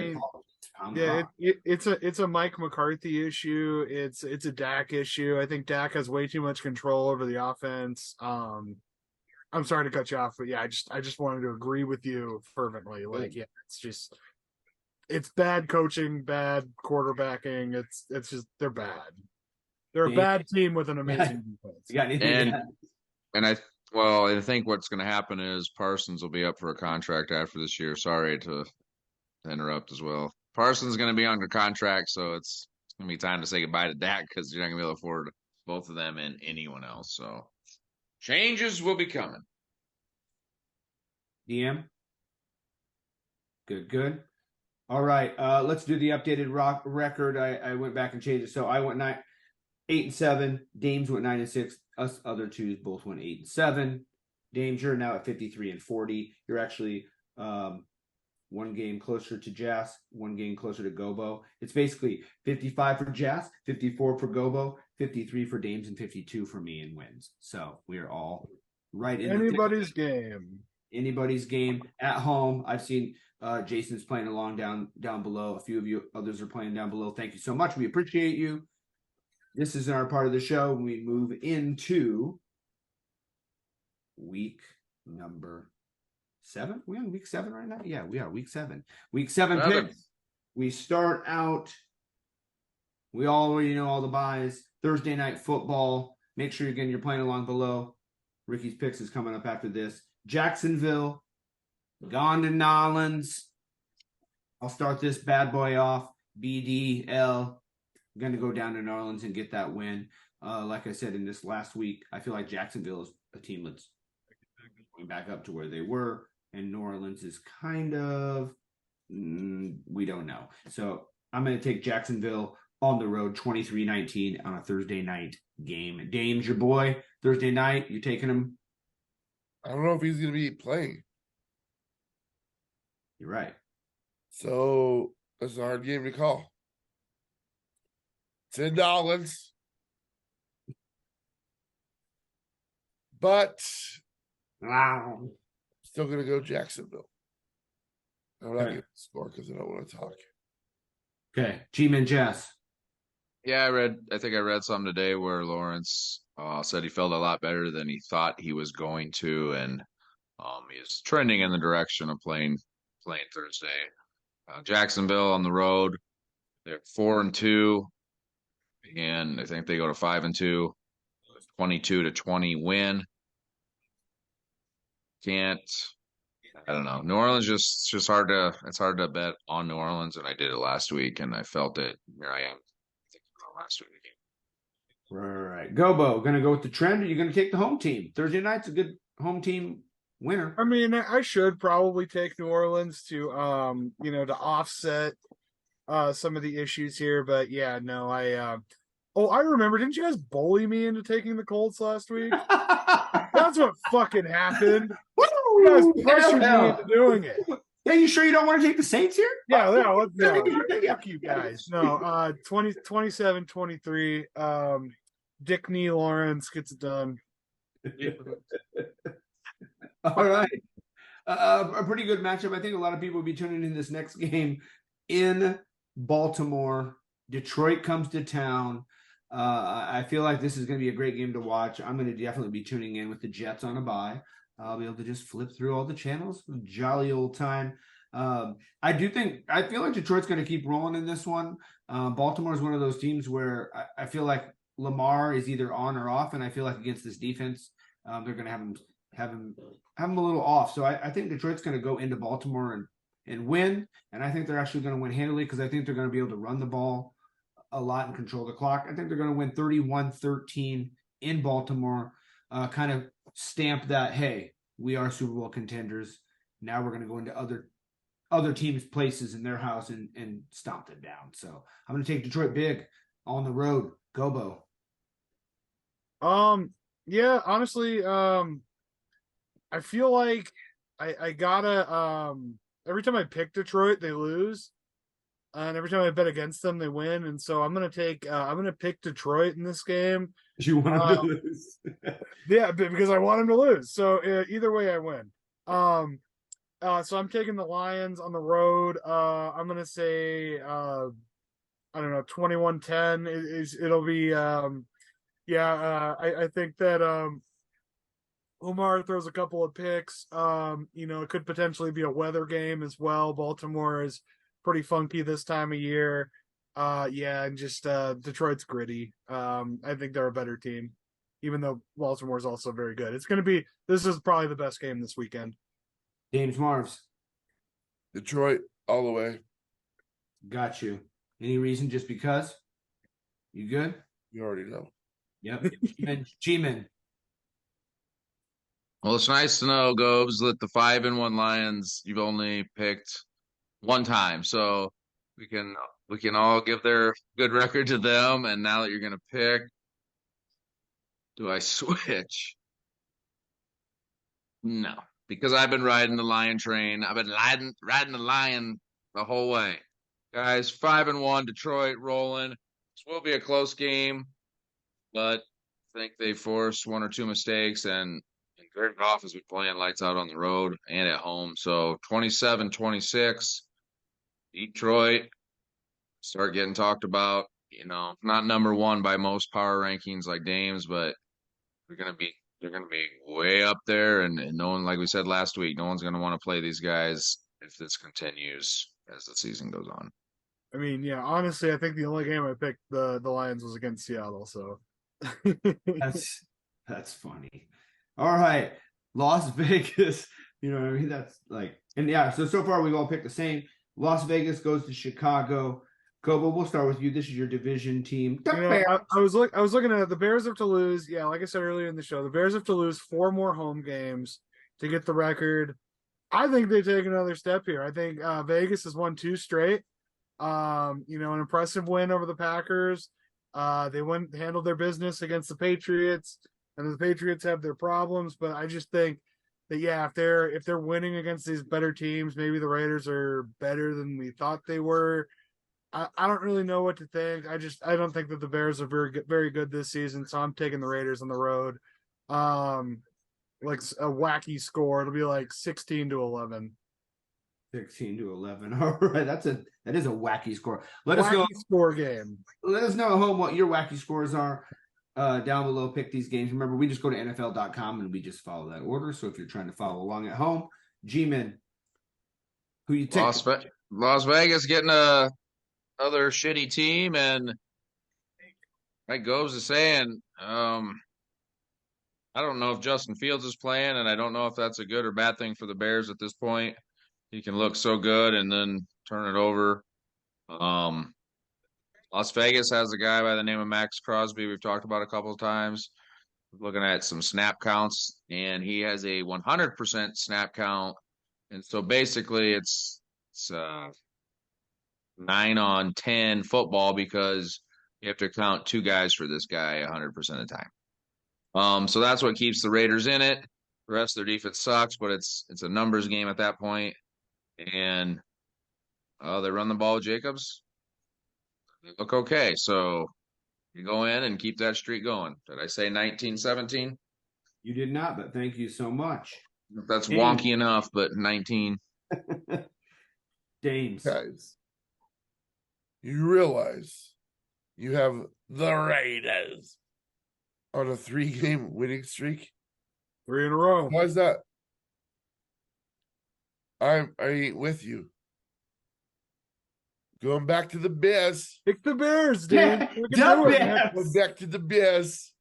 It's a Mike McCarthy issue. It's a Dak issue. I think Dak has way too much control over the offense. I'm sorry to cut you off, but yeah, I just wanted to agree with you fervently. Like, yeah, it's bad coaching, bad quarterbacking. It's just they're bad. They're a bad team with an amazing defense. I think what's going to happen is Parsons will be up for a contract after this year. Sorry to interrupt as well. Parsons is going to be under contract, so it's going to be time to say goodbye to Dak because you're not going to be able to afford both of them and anyone else. So changes will be coming. DM? Good. All right, let's do the updated record. I went back and changed it. So I went 8-7. Dames went 9-6. Us other twos both went 8-7. Dames, you're now at 53-40. You're actually one game closer to Jazz, one game closer to Gobo. It's basically 55 for Jazz, 54 for Gobo, 53 for Dames, and 52 for me in wins. So we are all right in anybody's game. Anybody's game at home. I've seen Jason's playing along down below. A few of you others are playing down below. Thank you so much. We appreciate you. This is our part of the show. We move into week number 7. We on week 7 right now? Yeah, we are week 7. Week 7 picks. We start out. We already know all the buys. Thursday night football. Make sure you're playing along below. Ricky's picks is coming up after this. Jacksonville, gone to Nolans. I'll start this bad boy off. BDL. I'm going to go down to New Orleans and get that win. Like I said in this last week, I feel like Jacksonville is a team that's going back up to where they were, and New Orleans is kind of, we don't know. So I'm going to take Jacksonville on the road 23-19 on a Thursday night game. Dame's your boy. Thursday night, you taking him? I don't know if he's going to be playing. You're right. So it's a hard game to call. It's in Nolans. But still going to go Jacksonville. I'm not going to score because I don't want to talk. Okay. G-Man Jess. Yeah, I think I read something today where Lawrence said he felt a lot better than he thought he was going to, and he's trending in the direction of playing Thursday. Jacksonville on the road, they're 4-2, and I think they go to 5-2, 22-20 win. I don't know. New Orleans it's hard to bet on New Orleans, and I did it last week, and I felt it. Here I am. Last week. Right. Gobo, going to go with the trend, or you're going to take the home team? Thursday night's a good home team winner. I mean, I should probably take New Orleans to to offset some of the issues here, but yeah, no, I remember, didn't you guys bully me into taking the Colts last week? That's what fucking happened. You guys pressured me into doing it. Yeah, you sure you don't want to take the Saints here? Yeah, fuck you guys. No, 27-23. Dick Knee Lawrence gets it done. All right. A pretty good matchup. I think a lot of people will be tuning in this next game in Baltimore. Detroit comes to town. I feel like this is going to be a great game to watch. I'm going to definitely be tuning in with the Jets on a bye. I'll be able to just flip through all the channels. Jolly old time. I feel like Detroit's going to keep rolling in this one. Baltimore is one of those teams where I feel like Lamar is either on or off, and I feel like against this defense, they're going to have him a little off. So I think Detroit's going to go into Baltimore and win, and I think they're actually going to win handily because I think they're going to be able to run the ball a lot and control the clock. I think they're going to win 31-13 in Baltimore, kind of stamp that, hey, we are Super Bowl contenders. Now we're going to go into other teams' places in their house and stomp them down. So I'm going to take Detroit big on the road. Gobo. Yeah, honestly, I feel like I gotta every time I pick Detroit, they lose. And every time I bet against them, they win. And so I'm gonna pick Detroit in this game. You want them to lose. Yeah, because I want them to lose. So either way, I win. So I'm taking the Lions on the road. I'm gonna say I don't know, 21-10 it'll be I think that Omar throws a couple of picks. It could potentially be a weather game as well. Baltimore is pretty funky this time of year. And just Detroit's gritty. I think they're a better team, even though Baltimore is also very good. This is probably the best game this weekend. James Marvs. Detroit all the way. Got you. Any reason just because? You good? You already know. Yep. G-Man. Well, it's nice to know, Gobes, that the 5-1 Lions you've only picked one time, so we can all give their good record to them. And now that you're gonna pick, do I switch? No, because I've been riding the Lion train. I've been riding the Lion the whole way, guys. 5-1 Detroit rolling. This will be a close game, but I think they force one or two mistakes, and Jared Goff has been playing lights out on the road and at home. So 27-26, Detroit start getting talked about. Not number one by most power rankings like Dames, but they're gonna be way up there. And no one, like we said last week, no one's gonna want to play these guys if this continues as the season goes on. I mean, yeah, honestly, I think the only game I picked the Lions was against Seattle. So that's funny. All right, Las Vegas. You know what I mean? That's like, and yeah. So far we've all picked the same. Las Vegas goes to Chicago. Gobo, we'll start with you. This is your division team. I was looking at it. The Bears have to lose. Yeah, like I said earlier in the show, the Bears have to lose 4 more home games to get the record. I think they take another step here. I think Vegas has won 2 straight. An impressive win over the Packers. They handled their business against the Patriots, and the Patriots have their problems. But I just think that if they're winning against these better teams, maybe the Raiders are better than we thought they were. I don't really know what to think. I don't think that the Bears are very good this season, so I'm taking the Raiders on the road. Like a wacky score. It'll be like 16-11. 16-11. All right, that is a wacky score. Let us know score game. Let us know at home what your wacky scores are. Down below, pick these games. Remember, we just go to NFL.com and we just follow that order. So if you're trying to follow along at home, G-Men, who you take? Las Vegas getting another shitty team, and like Goes is saying, I don't know if Justin Fields is playing, and I don't know if that's a good or bad thing for the Bears at this point. He can look so good and then turn it over. Las Vegas has a guy by the name of Max Crosby we've talked about a couple of times. Looking at some snap counts, and he has a 100% snap count. And so basically it's 9 on 10 football because you have to count 2 guys for this guy 100% of the time. So that's what keeps the Raiders in it. The rest of their defense sucks, but it's a numbers game at that point. And they run the ball with Jacobs. They look okay. So you go in and keep that streak going. Did I say 19-17? You did not, but thank you so much. That's wonky enough, but 19. Dames. Guys, you realize you have the Raiders on a 3-game winning streak? 3 in a row. Why is that? I ain't with you. Going back to the Bears. Pick the Bears, dude. Going back to the Bears.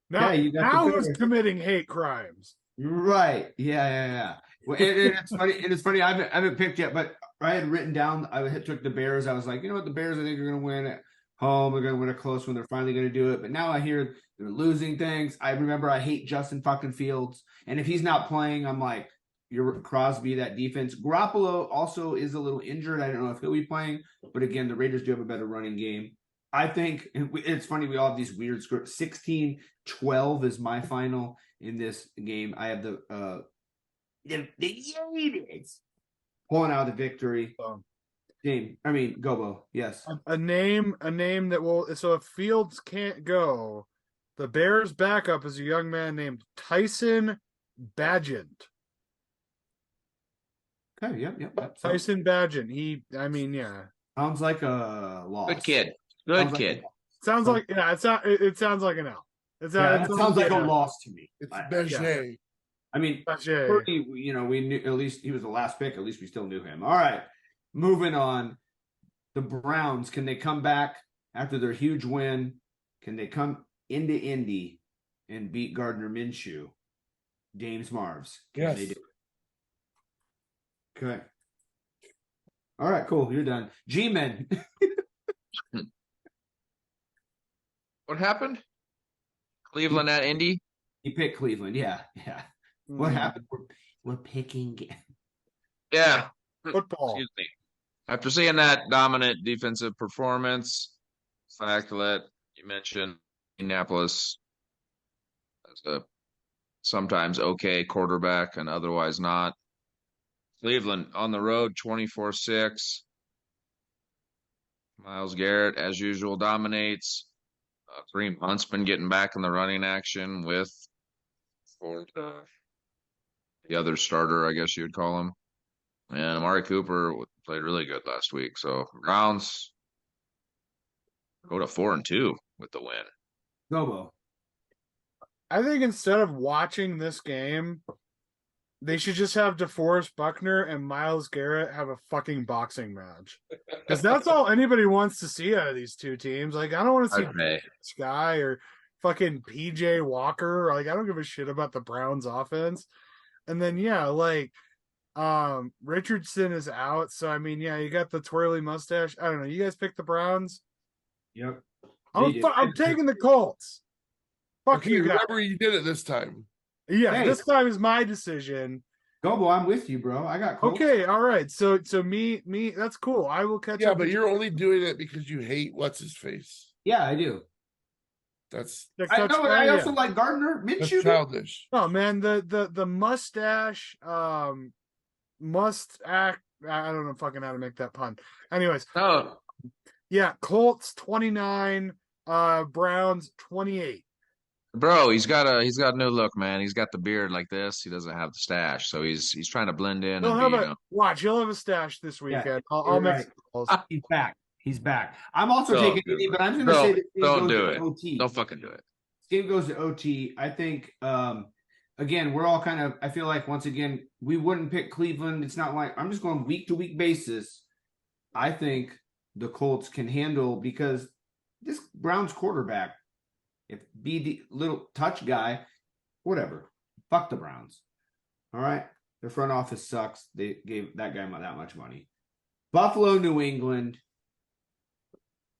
Now who's committing hate crimes? Right. Yeah. Well, it's funny. It's funny. I haven't picked yet, but I had written down. Took the Bears. I was like, you know what, the Bears. I think are going to win at home. They're going to win a close one. They're finally going to do it. But now I hear they're losing things. I remember I hate Justin fucking Fields, and if he's not playing, I'm like, you're Crosby. That defense. Garoppolo also is a little injured. I don't know if he'll be playing, but again, the Raiders do have a better running game. I think it's funny. We all have these weird scores. 16-12 is my final in this game. I have the The Yankees pulling out the victory. Gobo. Yes. A name that will. So if Fields can't go, the Bears' backup is a young man named Tyson Bagent. Okay. Yep. Tyson Bagent. Yeah. Sounds like a loss. Good kid. Good kid. Sounds like it sounds like an L. It sounds like a loss to me. It's Bagent. Yeah. I mean, we knew at least he was the last pick. At least we still knew him. All right, moving on. The Browns, can they come back after their huge win? Can they come into Indy and beat Gardner Minshew? James Marves. Can they do it? Okay. All right, cool. You're done. G-Men. What happened? Cleveland at Indy? He picked Cleveland. Yeah. What happened? We're picking. Yeah. Football. Excuse me. After seeing that dominant defensive performance, the fact that you mentioned Indianapolis as a sometimes okay quarterback and otherwise not. Cleveland on the road, 24-6. Myles Garrett, as usual, dominates. Kareem Hunt's been getting back in the running action with the other starter, I guess you would call him. And Amari Cooper played really good last week. So Browns go to 4-2 with the win. Gobo. I think instead of watching this game, they should just have DeForest Buckner and Myles Garrett have a fucking boxing match. Because that's all anybody wants to see out of these two teams. Like, I don't want to see Sky or fucking PJ Walker. Like, I don't give a shit about the Browns offense. And then, Richardson is out. So, you got the twirly mustache. I don't know. You guys pick the Browns? Yep. I'm taking the Colts. Fuck you guys. Remember you did it this time. Yeah, this time is my decision. Gobo, I'm with you, bro. I got Colts. Okay, all right. So me, that's cool. I will catch up. Yeah, but you're only doing it because you hate what's his face. Yeah, I do. I also like Gardner Minshew. That's childish. Oh man, the mustache must act. I don't know fucking how to make that pun. Anyways, Colts 29, Browns 28. Bro, he's got a new look, man. He's got the beard like this. He doesn't have the stash, so he's trying to blend in. Watch, he'll have a stash this weekend. Yeah, I'll make calls. He's back. I'm also taking Indy, but I'm going to say that don't do it. OT. Don't fucking do it. This game goes to OT. I think, again, we're all kind of, I feel like, once again, we wouldn't pick Cleveland. It's not like, I'm just going week-to-week basis. I think the Colts can handle, because this Browns quarterback, if be the little touch guy, whatever. Fuck the Browns. All right? Their front office sucks. They gave that guy that much money. Buffalo, New England.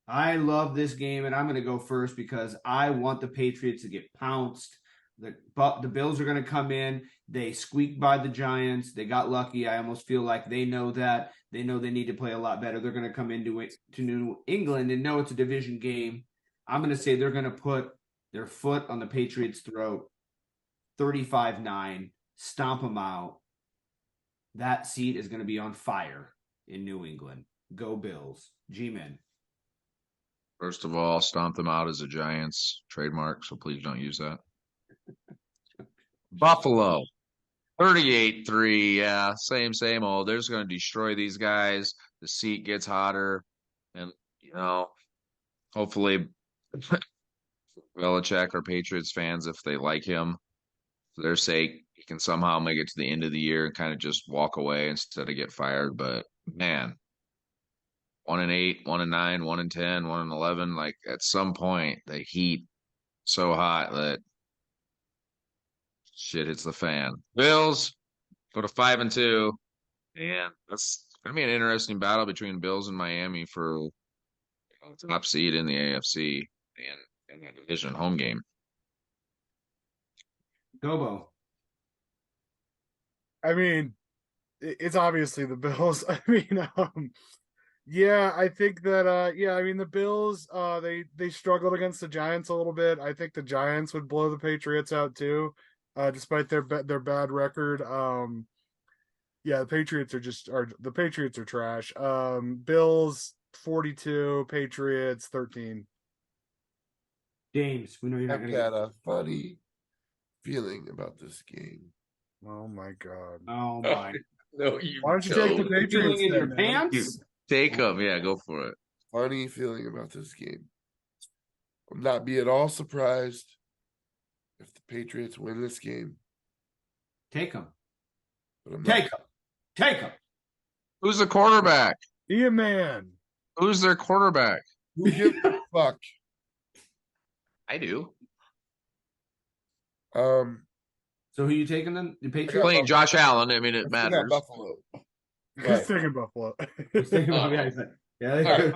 I love this game, and I'm going to go first because I want the Patriots to get pounced. The Bills are going to come in. They squeaked by the Giants. They got lucky. I almost feel like they know that. They know they need to play a lot better. They're going to come into New England and know it's a division game. I'm going to say they're going to put their foot on the Patriots' throat, 35-9, stomp them out. That seat is going to be on fire in New England. Go Bills. G-Men. First of all, stomp them out as a Giants trademark, so please don't use that. Buffalo, 38-3. Yeah, same old. They're just going to destroy these guys. The seat gets hotter. And, hopefully Belichick or Patriots fans, if they like him, for their sake, he can somehow make it to the end of the year and kind of just walk away instead of get fired. But, man, 1-8, 1-9, 1-10, 1-11. Like, at some point, the heat so hot that shit hits the fan. Bills go to 5-2. And that's going to be an interesting battle between Bills and Miami for top seed in the AFC and that division home game. Gobo. It's obviously the Bills. I think that the Bills they struggled against the Giants a little bit. I think the Giants would blow the Patriots out too, despite their bad record. Yeah, the Patriots are trash. Bills 42, Patriots 13. James, we know you're not I've going to got get. a funny feeling about this game. Oh my god. Oh my! No, you Why don't you take the don't. Patriots Feeling in your then, man? pants? Take them. Yeah, go for it. Funny feeling about this game. I'll not be at all surprised if the Patriots win this game. Take them. But I'm Take them. Take them. Who's the quarterback? Be a man. Who's their quarterback? Who gives a fuck? I do. So who you taking then? The Patriots. Playing Josh Allen. I mean, it I got matters. Buffalo. He's taking Buffalo. He's taking Oh. yeah.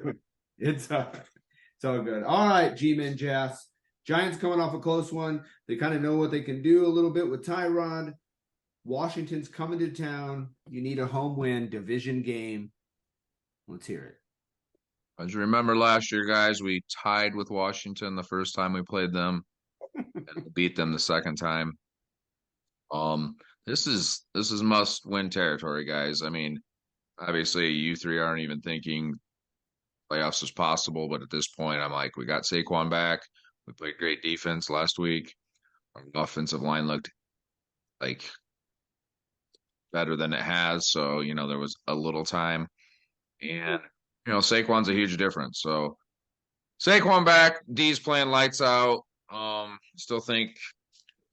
It's all good. All right, G-Men, Jazz. Giants coming off a close one. They kind of know what they can do a little bit with Tyrod. Washington's coming to town. You need a home win, division game. Let's hear it. As you remember last year, guys, we tied with Washington the first time we played them and beat them the second time. This is must-win territory, guys. I mean, obviously, you three aren't even thinking playoffs is possible, but at this point, I'm like, we got Saquon back. We played great defense last week. Our offensive line looked like better than it has, so there was a little time, and Saquon's a huge difference. So Saquon back, D's playing lights out. Still think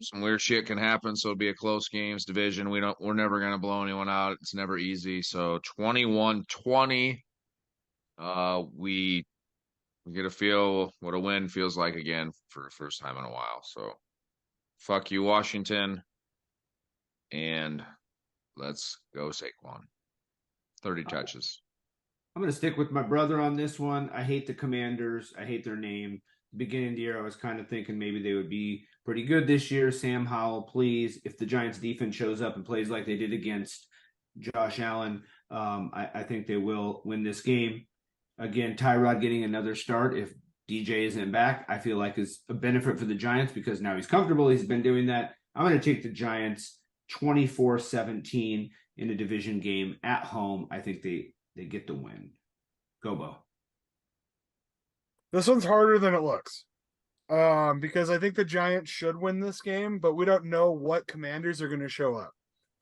some weird shit can happen, so it'll be a close games division. We're never gonna blow anyone out. It's never easy. So 21-20. We get a feel what a win feels like again for the first time in a while. So fuck you, Washington, and let's go Saquon. 30 touches. I'm going to stick with my brother on this one. I hate the Commanders. I hate their name. Beginning of the year, I was kind of thinking maybe they would be pretty good this year. Sam Howell, please. If the Giants defense shows up and plays like they did against Josh Allen, I think they will win this game. Again, Tyrod getting another start if DJ isn't back, I feel like is a benefit for the Giants because now he's comfortable. He's been doing that. I'm going to take the Giants 24-17 in a division game at home. I think they get the win. Gobo. This one's harder than it looks. Because I think the Giants should win this game, but we don't know what Commanders are going to show up.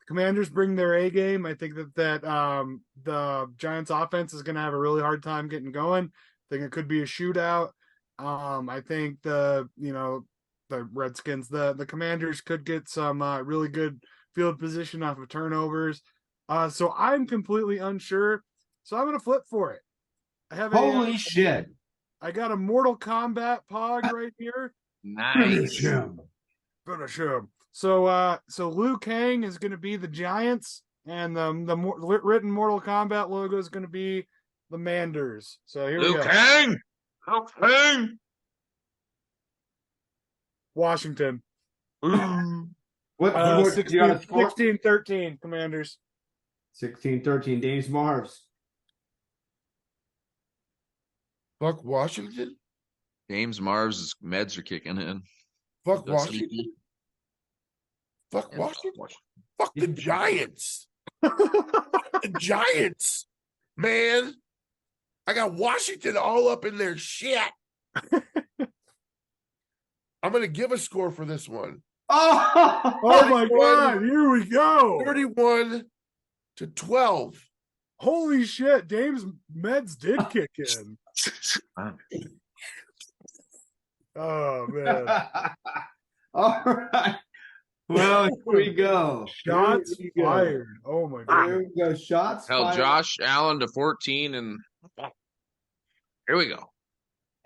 Commanders bring their A game. I think that the Giants offense is going to have a really hard time getting going. I think it could be a shootout. I think the Redskins, the Commanders could get some really good field position off of turnovers. So I'm completely unsure. So I'm going to flip for it. I have Holy shit. I got a Mortal Kombat Pog right here. Nice. Finish him. So Liu Kang is going to be the Giants, and the written Mortal Kombat logo is going to be the Manders. So here we go. Liu Kang. Washington. What? 16-13 Commanders. 16-13. James Marvs. Fuck Washington. James Marv's meds are kicking in. Fuck That's Washington. Fuck Yeah, Washington. Fuck the Giants. The Giants, man. I got Washington all up in their shit. I'm going to give a score for this one. Oh, My God. Here we go. 31-12. Holy shit. Dame's meds did kick in. Oh, man. All right. Well, here we go. Shots fired. Oh, my God. Here we go. Shots Held fired. Josh Allen to 14, and here we we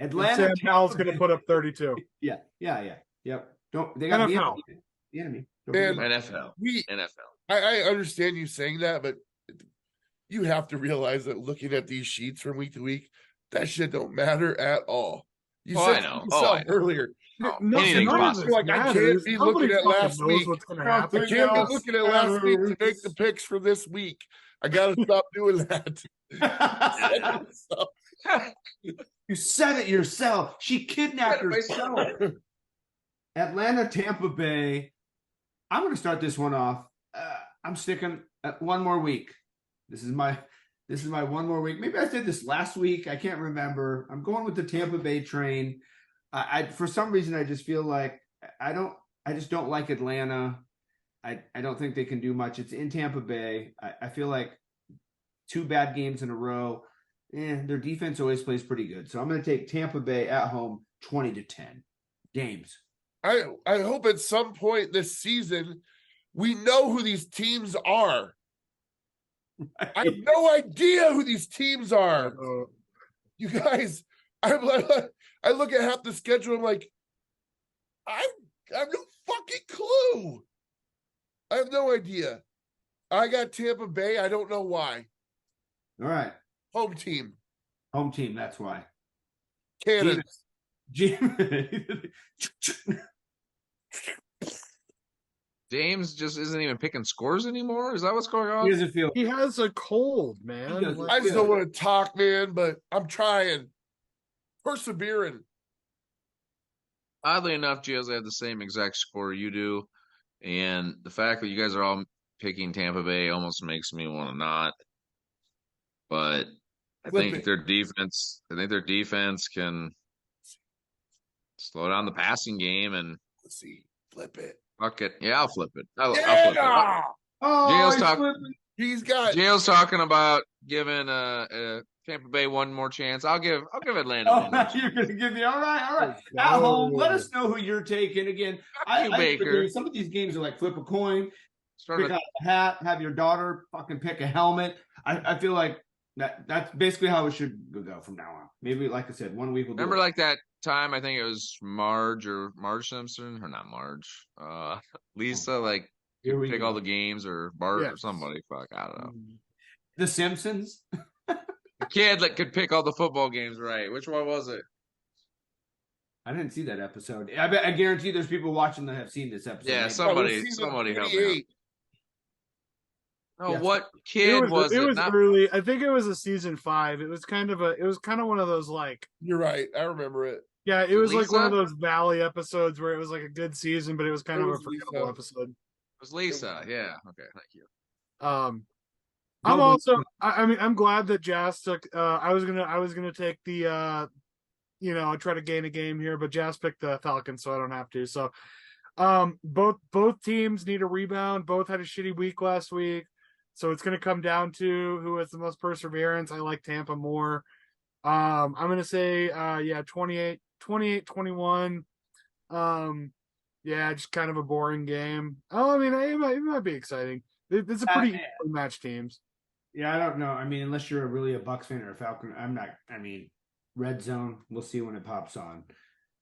Atlanta. Sam Howell's going to put up 32. Yeah. Yep. They got NFL. the enemy. Man, NFL. I understand you saying that, but you have to realize that looking at these sheets from week to week, that shit don't matter at all. You said I know. yourself earlier. Anything's possible. Like, I can't be looking at last week. I can't be looking at last week to make the picks for this week. I got to stop doing that. You said it yourself. She kidnapped herself. Atlanta, Tampa Bay. I'm going to start this one off. I'm sticking one more week. This is my one more week. Maybe I did this last week. I can't remember. I'm going with the Tampa Bay train. I for some reason I just feel like I just don't like Atlanta. I don't think they can do much. It's in Tampa Bay. I feel like 2 bad games in a row. Their defense always plays pretty good. So I'm going to take Tampa Bay at home 20-10. Games. I hope at some point this season we know who these teams are. Right. I have no idea who these teams are. You guys, I look at half the schedule. I'm like, I have no fucking clue. I have no idea. I got Tampa Bay. I don't know why. All right. Home team. That's why. Cannon. James just isn't even picking scores anymore. Is that what's going on? He doesn't feel. He has a cold, man. I just don't want to talk, man, but I'm trying. Persevering. Oddly enough, Gios, I have the same exact score you do. And the fact that you guys are all picking Tampa Bay almost makes me want to not. But I think their defense can slow down the passing game and let's see. Flip it. Fuck it. Yeah, I'll flip it. I'll flip it. Oh, Jail's talking about giving Tampa Bay one more chance. I'll give Atlanta one more chance. You're gonna give me all right. At home, let us know who you're taking. Again, I Baker. Some of these games are like flip a coin, pick out a hat, have your daughter fucking pick a helmet. I feel like that's basically how it should go from now on. Maybe, like I said, 1 week will do. Remember, like that time, I think it was Marge Simpson, or not Marge, Lisa, like pick all the games, or Bart or somebody. Fuck, I don't know. The Simpsons. The kid that could pick all the football games, right? Which one was it? I didn't see that episode. I guarantee there's people watching that have seen this episode. Yeah, somebody help me. Oh, yes. What kid was it? It was early. I think it was a season 5. It was kind of one of those, like. You're right. I remember it. Yeah, it was like one of those Valley episodes where it was like a good season, but it was kind of a forgettable episode. It was Lisa. Yeah. Okay. Thank you. I'm also. I mean, I'm glad that Jazz took. I was gonna take the. Try to gain a game here, but Jazz picked the Falcons, so I don't have to. So, both teams need a rebound. Both had a shitty week last week. So it's going to come down to who has the most perseverance. I like Tampa more. I'm going to say, 28-21. Just kind of a boring game. Oh, I mean, it might be exciting. It's a pretty equally matched teams. Yeah, I don't know. I mean, unless you're really a Bucs fan or a Falcon, I'm not. I mean, red zone. We'll see when it pops on.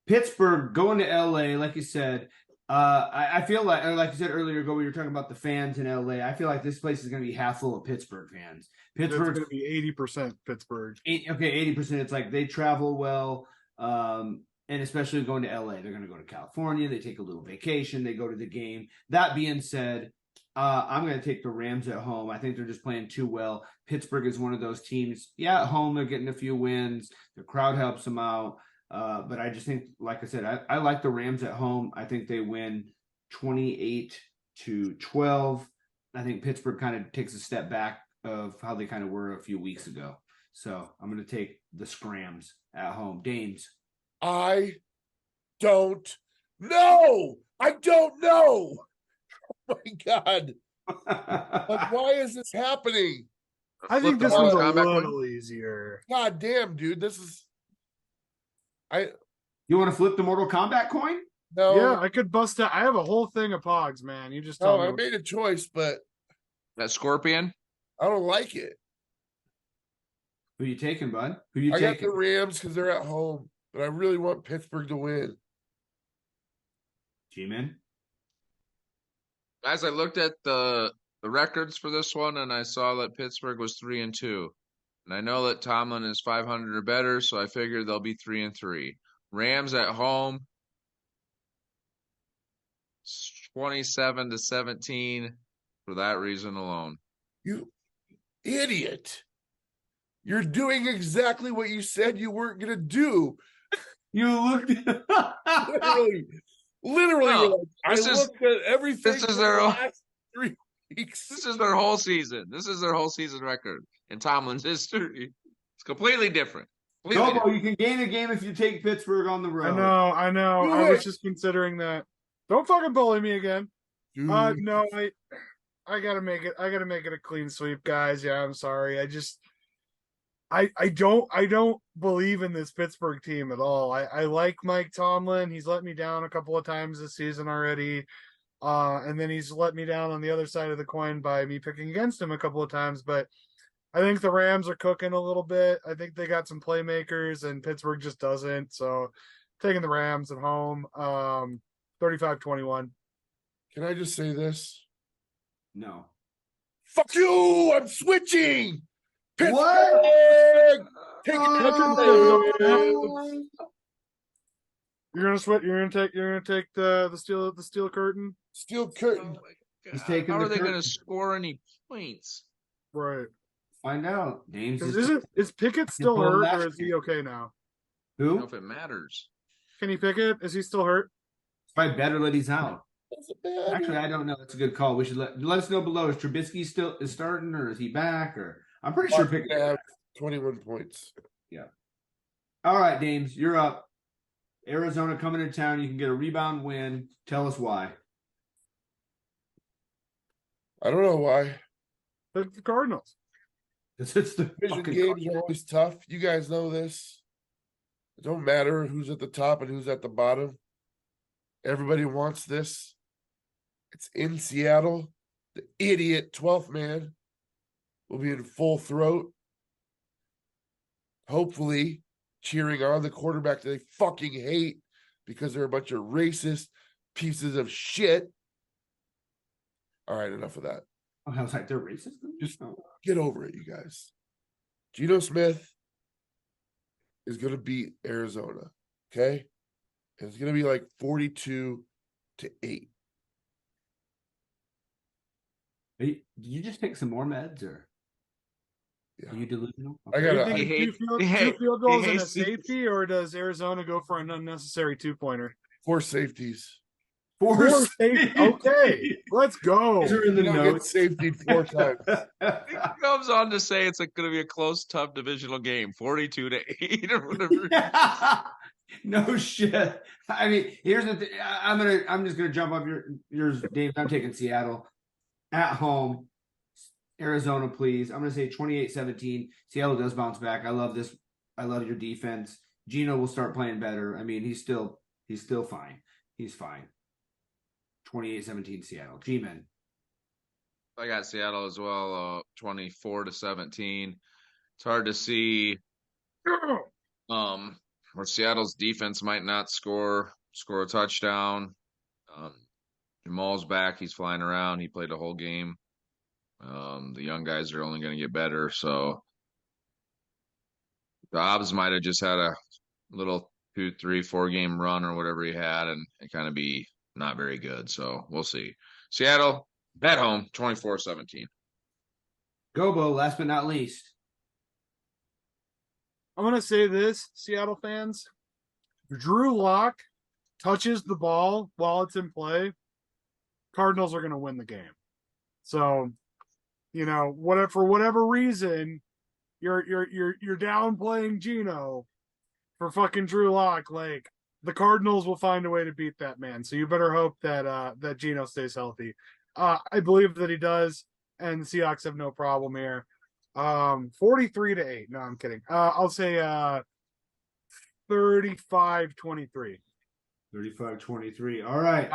Pittsburgh going to LA, like you said. I feel like you said earlier ago, we were talking about the fans in LA. I feel like this place is going to be half full of Pittsburgh fans. Pittsburgh's going to be 80% Pittsburgh. 80%. It's like they travel well, and especially going to LA. They're going to go to California. They take a little vacation. They go to the game. That being said, I'm going to take the Rams at home. I think they're just playing too well. Pittsburgh is one of those teams. Yeah, at home they're getting a few wins. The crowd helps them out. But I just think, like I said, I like the Rams at home. I think they win 28-12. I think Pittsburgh kind of takes a step back of how they kind of were a few weeks ago. So I'm going to take the Scrams at home. Dames. I don't know. Oh my God. Like, why is this happening? I think this one's a little easier. God damn, dude. This is. You want to flip the Mortal Kombat coin? No. Yeah, I could bust out. I have a whole thing of Pogs, man. You just tell me. I made a choice, but that Scorpion. I don't like it. Who you taking, bud? I got the Rams because they're at home, but I really want Pittsburgh to win. G-Man? Guys, I looked at the records for this one, and I saw that Pittsburgh was 3-2. And I know that Tomlin is 500 or better, so I figured they'll be 3-3. Rams at home, 27-17 for that reason alone. You idiot. You're doing exactly what you said you weren't going to do. You looked literally. No, I looked at everything. This is their own. weeks. This is their whole season. This is their whole season record in Tomlin's history. It's completely different. Gobo, you can gain a game if you take Pittsburgh on the road. I know. Do I was it. just considering that. Don't fucking bully me again. Dude. No, I gotta make it. I gotta make it a clean sweep, guys. Yeah, I'm sorry. I don't believe in this Pittsburgh team at all. I like Mike Tomlin. He's let me down a couple of times this season already. And then he's let me down on the other side of the coin by me picking against him a couple of times. But I think the Rams are cooking a little bit. I think they got some playmakers and Pittsburgh just doesn't. So taking the Rams at home, 35-21. Can I just say this? No. Fuck you! I'm switching. Pittsburgh! What? Taking Oh. You're gonna switch. You're gonna take the steel curtain. Steel curtain. He's taking How the are they going curtain. to score any points? Right. Find out. Names Is Pickett still pull him hurt back. or is he okay now? I don't know who? if it matters. Kenny Pickett, is he still hurt? It's probably better that he's out. That's a bad Actually, I don't know. That's a good call. We should let us know below. Is Trubisky still starting or is he back? Or I'm pretty sure Pickett Pickett. have 21 points. All right, Dames, you're up. Arizona coming to town. You can get a rebound win. Tell us why. I don't know why. The Cardinals. Because it's the Division fucking games are always tough. You guys know this. It don't matter who's at the top and who's at the bottom. Everybody wants this. It's in Seattle. The idiot 12th man will be in full throat. Hopefully, cheering on the quarterback that they fucking hate because they're a bunch of racist pieces of shit. All right, enough of that. Oh, I was like, they're racist? Just Oh. get over it, you guys. Geno Smith is going to beat Arizona, okay? And it's going to be like 42-8. Did you just take some more meds or Yeah. are you delusional? I Do you gotta- think I two hate- field goals he and a hates these. safety, or does Arizona go for an unnecessary 2-pointer? 4 safeties. Four safety. Okay, let's go. These are in the You don't get notes. safety 4 times. He comes on to say it's going to be a close, tough divisional game, 42-8 or whatever. No shit. I mean, here's the thing. I'm just gonna jump off yours, Dave. I'm taking Seattle at home. Arizona, please. I'm gonna say 28-17. Seattle does bounce back. I love this. I love your defense. Geno will start playing better. I mean, he's still fine. He's fine. 28-17 Seattle. G-Men. I got Seattle as well, 24-17. It's hard to see where Seattle's defense might not score a touchdown. Jamal's back. He's flying around. He played the whole game. The young guys are only going to get better. So Dobbs might have just had a little 2, 3, 4 game run or whatever he had and kind of be not very good. So we'll see. Seattle at home, 24-17. Gobo, last but not least. I'm going to say this, Seattle fans. If Drew Lock touches the ball while it's in play, Cardinals are going to win the game. So, for whatever reason, you're downplaying Geno for fucking Drew Lock. Like, the Cardinals will find a way to beat that man. So you better hope that Geno stays healthy. I believe that he does, and the Seahawks have no problem here. 43-8. No, I'm kidding. I'll say 35-23. 35-23. All right.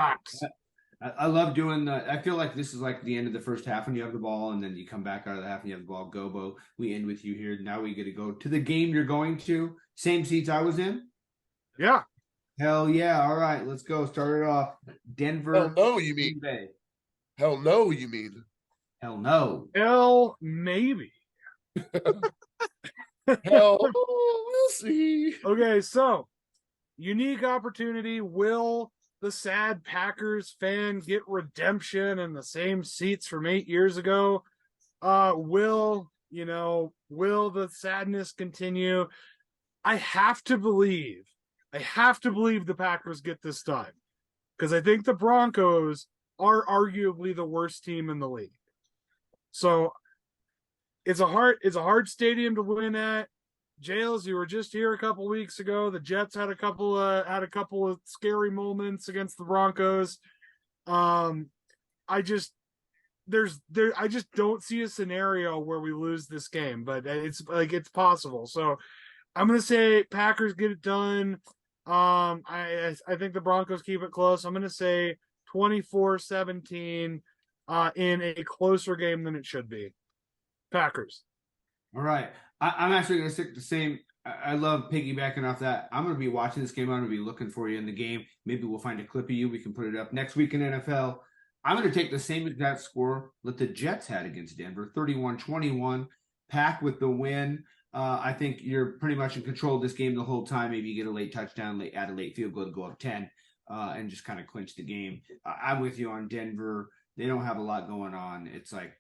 I love doing that. I feel like this is like the end of the first half when you have the ball, and then you come back out of the half and you have the ball. Gobo, we end with you here. Now we get to go to the game you're going to. Same seats I was in? Yeah. Hell yeah. All right, let's go. Start it off. Denver. Hell no, you mean. Green Bay. Hell no, you mean. Hell no. Hell, maybe. Hell, we'll see. Okay, so unique opportunity. Will the sad Packers fan get redemption in the same seats from 8 years ago? Will the sadness continue? I have to believe the Packers get this done, because I think the Broncos are arguably the worst team in the league. So it's a hard stadium to win at. Jails, you were just here a couple weeks ago. The Jets had a couple of scary moments against the Broncos. I just I just don't see a scenario where we lose this game, but it's possible. So I'm gonna say Packers get it done. I think the Broncos keep it close. I'm gonna say 24-17 in a closer game than it should be. Packers. All right. I'm actually going to stick the same. I love piggybacking off that. I'm going to be watching this game. I'm going to be looking for you in the game. Maybe we'll find a clip of you. We can put it up next week in NFL. I'm going to take the same exact score that the Jets had against Denver, 31-21. Pack with the win. I think you're pretty much in control of this game the whole time. Maybe you get a late touchdown, add a late field goal to go up 10, and just kind of clinch the game. I'm with you on Denver. They don't have a lot going on. It's like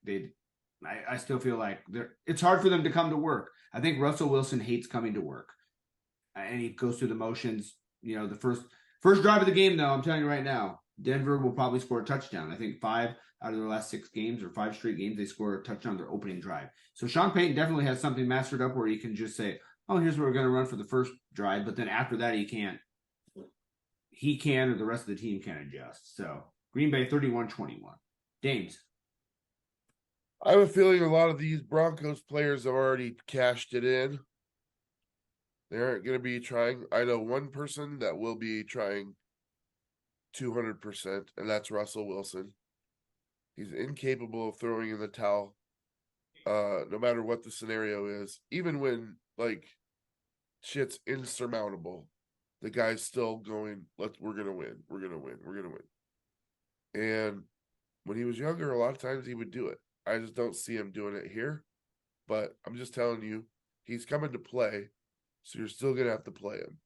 I still feel like it's hard for them to come to work. I think Russell Wilson hates coming to work, and he goes through the motions. You know, the first drive of the game, though, I'm telling you right now, Denver will probably score a touchdown. I think 5 out of their last 6 games or 5 straight games, they score a touchdown their opening drive. So Sean Payton definitely has something mastered up where he can just say, oh, here's what we're going to run for the first drive. But then after that, he can't. He can, or the rest of the team can adjust. So Green Bay 31-21. Dames. I have a feeling a lot of these Broncos players have already cashed it in. They aren't going to be trying. I know one person that will be trying 200%, and that's Russell Wilson. He's incapable of throwing in the towel, no matter what the scenario is. Even when, like, shit's insurmountable, the guy's still going, we're going to win. We're going to win. We're going to win. And when he was younger, a lot of times he would do it. I just don't see him doing it here. But I'm just telling you, he's coming to play, so you're still going to have to play him.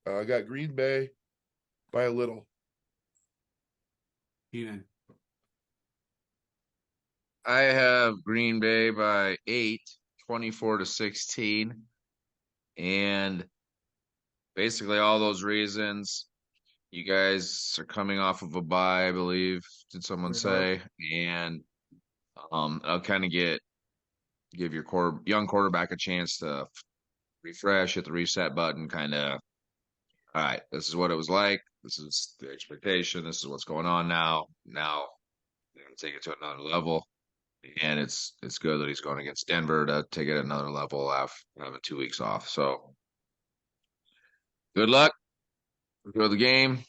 I got Green Bay by a little. Keenan. I have Green Bay by 8, 24-16. And basically all those reasons. You guys are coming off of a bye, I believe. Did someone say? And I'll kind of give your young quarterback a chance to refresh, hit the reset button, kind of, all right, this is what it was like. This is the expectation. This is what's going on now. Now, take it to another level. And it's good that he's going against Denver to take it another level after having 2 weeks off. So, good luck. Enjoy the game.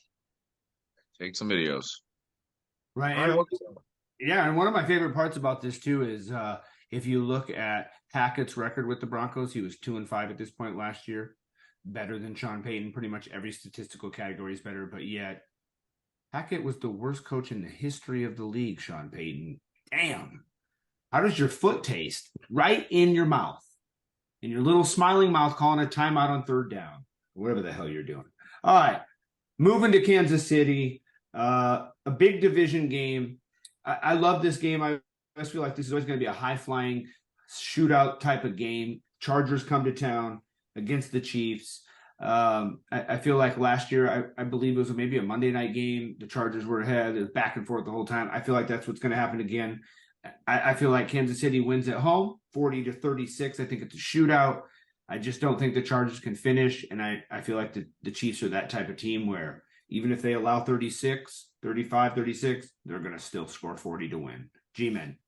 Take some videos. Right. I hope so. Yeah, and one of my favorite parts about this too is if you look at Hackett's record with the Broncos, he was 2-5 at this point last year, better than Sean Payton. Pretty much every statistical category is better, but yet Hackett was the worst coach in the history of the league. Sean Payton, damn! How does your foot taste? Right in your mouth, in your little smiling mouth, calling a timeout on 3rd down, whatever the hell you're doing. All right, moving to Kansas City, a big division game. I love this game. I just feel like this is always going to be a high-flying shootout type of game. Chargers come to town against the Chiefs. I feel like last year, I believe it was maybe a Monday night game. The Chargers were ahead. It was back and forth the whole time. I feel like that's what's going to happen again. I feel like Kansas City wins at home, 40-36. I think it's a shootout. I just don't think the Chargers can finish, and I feel like the Chiefs are that type of team where even if they allow 36, 35, 36, they're going to still score 40 to win. G-Men. I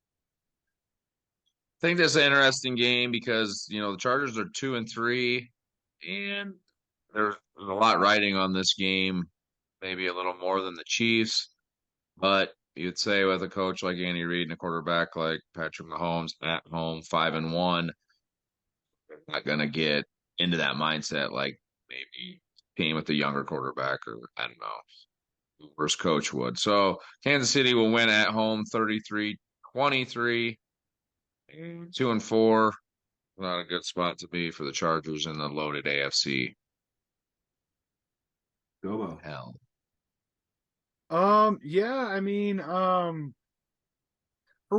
think that's an interesting game because, the Chargers are 2-3, and there's a lot riding on this game, maybe a little more than the Chiefs. But you'd say with a coach like Andy Reid and a quarterback like Patrick Mahomes at home, 5-1, they're not going to get into that mindset like maybe team with a younger quarterback or, I don't know, worst coach would. So Kansas City will win at home 33-23, 2-4. Not a good spot to be for the Chargers in the loaded AFC. Gobo. Hell. Yeah, I mean, for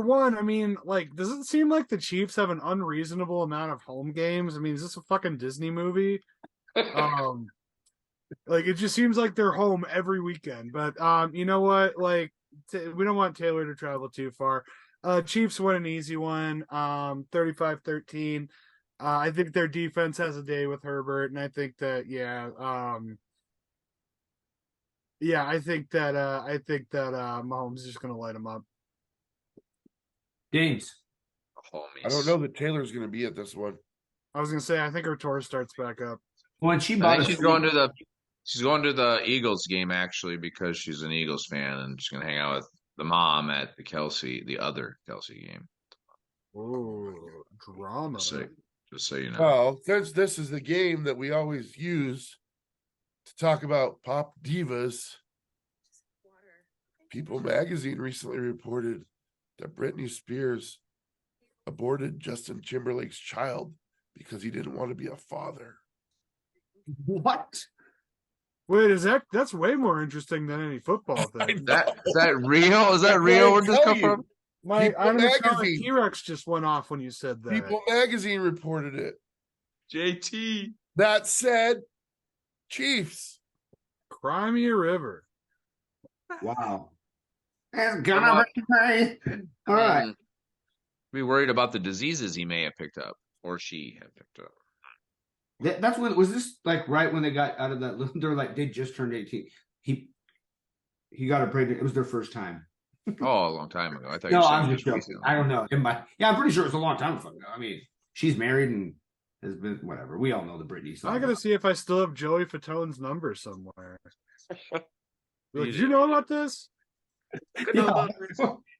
one, I mean, like, does it seem like the Chiefs have an unreasonable amount of home games? I mean, is this a fucking Disney movie? Like, it just seems like they're home every weekend. But you know what? Like, we don't want Taylor to travel too far. Chiefs win an easy one, 35-13. I think their defense has a day with Herbert, and I think that I think that Mahomes is just going to light him up. James. Homies. I don't know that Taylor's going to be at this one. I was going to say I think her tour starts back up. When she I bought think she's going to the Eagles game actually because she's an Eagles fan and she's going to hang out with the mom at the other Kelsey game. Oh, drama. Just so you know. Well, since this is the game that we always use to talk about pop divas, People magazine recently reported that Britney Spears aborted Justin Timberlake's child because he didn't want to be a father. What? Wait, that's way more interesting than any football thing. Is that real? Is that real? Where did this come from? My People animatronic magazine. T-Rex just went off when you said that. People magazine reported it. JT. That said, Chiefs. Cry me a river. Wow. It's gonna be all right. Be worried about the diseases he may have picked up or she had picked up. That's when was this like right when they got out of that? They're like they just turned 18. He got her pregnant. It was their first time. Oh, a long time ago. I thought No, you said I'm it just joking. recently. I don't know. I'm pretty sure it's a long time ago. I mean, she's married and has been whatever. We all know the Britney song. I gotta see if I still have Joey Fatone's number somewhere. Did you know about this? Yeah.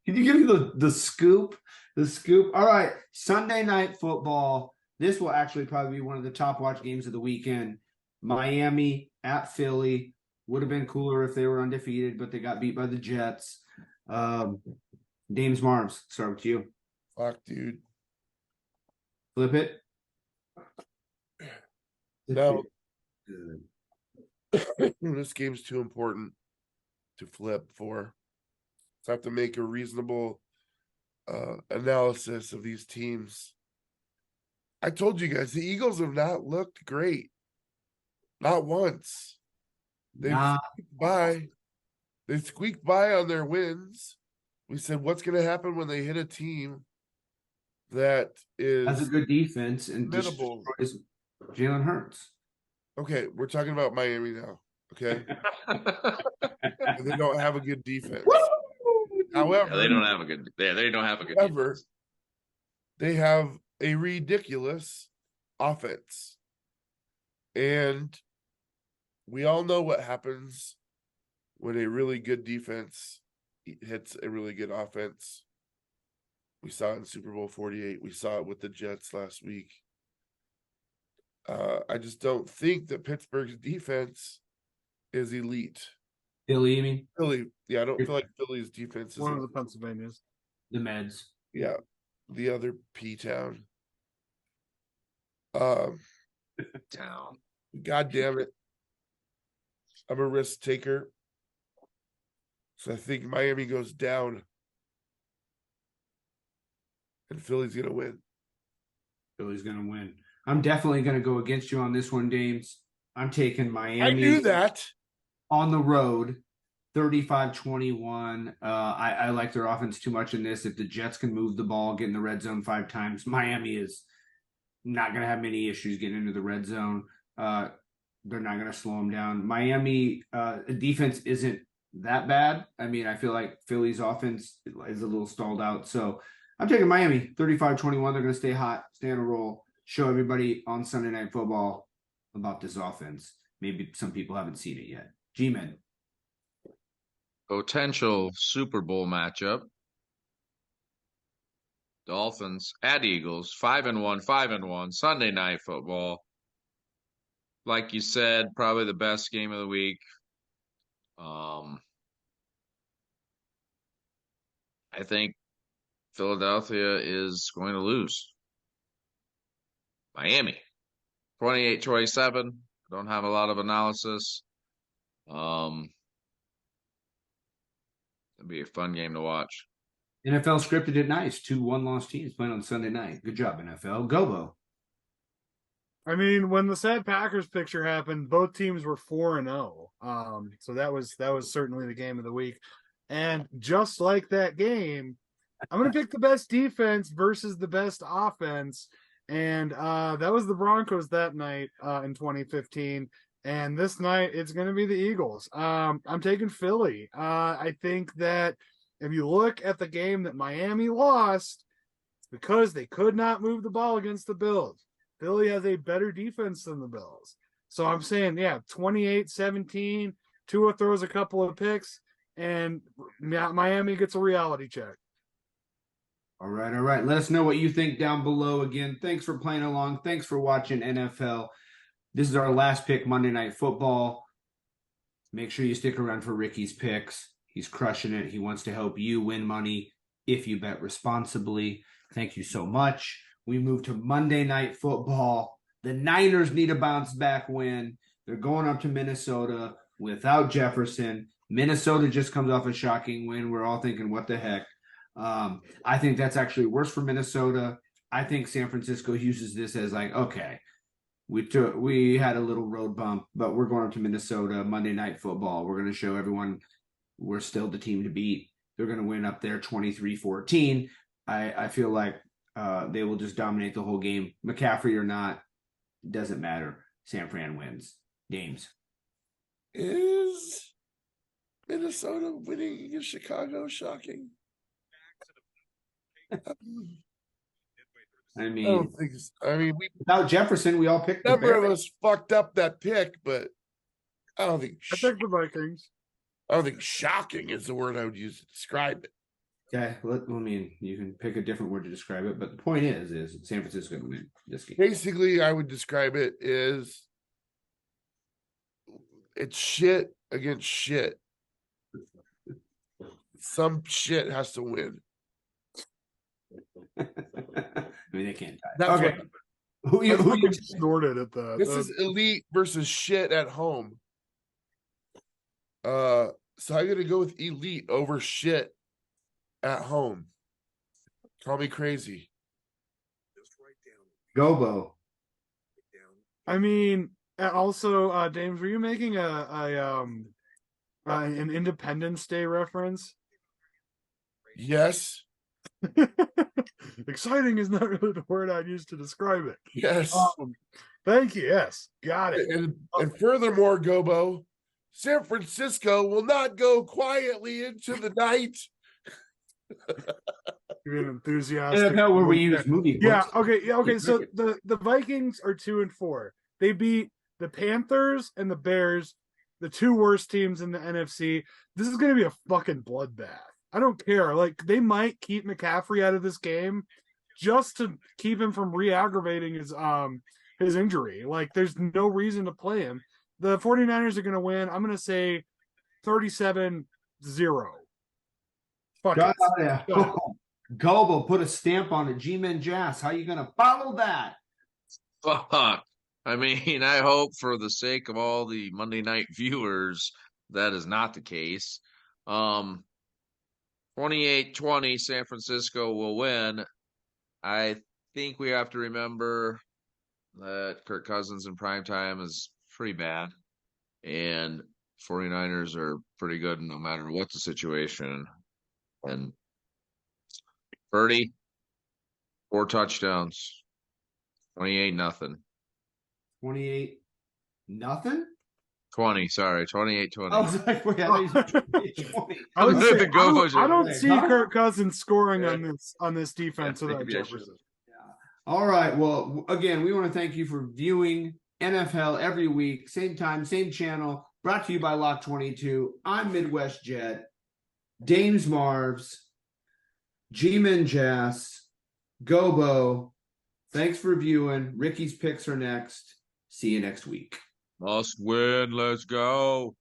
Can you give me the scoop? The scoop. All right. Sunday night football. This will actually probably be one of the top watch games of the weekend. Miami at Philly. Would have been cooler if they were undefeated, but they got beat by the Jets. Dames Marms, start with you. Fuck, dude. Flip it. No. This game's too important to flip for. So I have to make a reasonable analysis of these teams. I told you guys, the Eagles have not looked great. Not once. They've squeaked by. They squeaked by on their wins. We said, what's going to happen when they hit a team that is has a good defense and minimal? Destroys Jalen Hurts. Okay, we're talking about Miami now. Okay, and they don't have a good defense. However, they don't have a good. They don't have a good. Defense. They have a ridiculous offense, and we all know what happens when a really good defense hits a really good offense. We saw it in Super Bowl 48. We saw it with the Jets last week. I just don't think that Pittsburgh's defense is elite. Philly, you mean? Philly, yeah, I don't feel like Philly's defense is one of the Pennsylvanias. The Meds. Yeah, the other P-town. Town. God damn it. I'm a risk taker. So I think Miami goes down. And Philly's going to win. Philly's going to win. I'm definitely going to go against you on this one, Dames. I'm taking Miami. I knew that. On the road, 35-21. I like their offense too much in this. If the Jets can move the ball, get in the red zone 5 times, Miami is not going to have many issues getting into the red zone. They're not going to slow them down. Miami defense isn't that bad. I mean, I feel like Philly's offense is a little stalled out. So I'm taking Miami 35-21. They're going to stay hot, stay on a roll, show everybody on Sunday Night Football about this offense. Maybe some people haven't seen it yet. G-Men. Potential Super Bowl matchup. Dolphins at Eagles, 5-1, 5-1, Sunday Night Football. Like you said, probably the best game of the week. I think Philadelphia is going to lose. Miami, 28-27. Don't have a lot of analysis. It'll be a fun game to watch. NFL scripted it nice. 2 one-loss teams playing on Sunday night. Good job, NFL. Gobo. I mean, when the sad Packers picture happened, both teams were 4-0. So that was certainly the game of the week. And just like that game, I'm going to pick the best defense versus the best offense. And that was the Broncos that night in 2015. And this night, it's going to be the Eagles. I'm taking Philly. I think that if you look at the game that Miami lost, it's because they could not move the ball against the Bills. Philly has a better defense than the Bills. So I'm saying, 28-17. Tua throws a couple of picks, and Miami gets a reality check. All right. Let us know what you think down below. Again, thanks for playing along. Thanks for watching NFL. This is our last pick, Monday Night Football. Make sure you stick around for Ricky's picks. He's crushing it. He wants to help you win money if you bet responsibly. Thank you so much. We move to Monday Night Football. The Niners need a bounce back win. They're going up to Minnesota without Jefferson. Minnesota just comes off a shocking win. We're all thinking, what the heck? I think that's actually worse for Minnesota. I think San Francisco uses this as like, okay, we had a little road bump, but we're going up to Minnesota, Monday Night Football. We're going to show everyone we're still the team to beat. They're going to win up there 23-14. I feel like they will just dominate the whole game. McCaffrey or not, doesn't matter. San Fran wins. James. Is Minnesota winning against Chicago shocking? I mean, don't think so. We without Jefferson, we all picked a number of us fucked up that pick, but I don't think I picked the Vikings. I don't think shocking is the word I would use to describe it. Okay, you can pick a different word to describe it, but the point is San Francisco going to win this game. Basically, I would describe it as it's shit against shit. Some shit has to win. I mean, they can't tie. That's okay. Who you snorted at that? This is elite versus shit at home. So I'm gonna go with elite over shit at home. Call me crazy. Gobo. I mean, also, James, were you making an Independence Day reference? Yes. Exciting is not really the word I'd use to describe it. Yes. Thank you. Yes, got it. And furthermore, Gobo, San Francisco will not go quietly into the night. You're an enthusiastic. NFHell where we use movie. Yeah. Okay. So the Vikings are 2-4. They beat the Panthers and the Bears, the two worst teams in the NFC. This is going to be a fucking bloodbath. I don't care. Like, they might keep McCaffrey out of this game just to keep him from re-aggravating his injury. Like, there's no reason to play him. The 49ers are going to win. I'm going to say 37-0. Fuck it. Yeah. Gobo, put a stamp on it. G-Men Jazz. How you going to follow that? Fuck. I mean, I hope for the sake of all the Monday night viewers that is not the case. 28-20, San Francisco will win. I think we have to remember that Kirk Cousins in primetime is pretty bad. And 49ers are pretty good no matter what the situation. And Purdy, 4 touchdowns. 28-0. 28-0? 20, sorry, 28-20. I was like, wait, I don't see Kirk Cousins scoring on this defense without Jefferson. All right. Well, again, we want to thank you for viewing NFHell every week, same time, same channel, brought to you by Lock 22. I'm Midwest Jet, Dames Marvs, G-Men Jazz, Gobo. Thanks for viewing. Ricky's picks are next. See you next week. Must win. Let's go.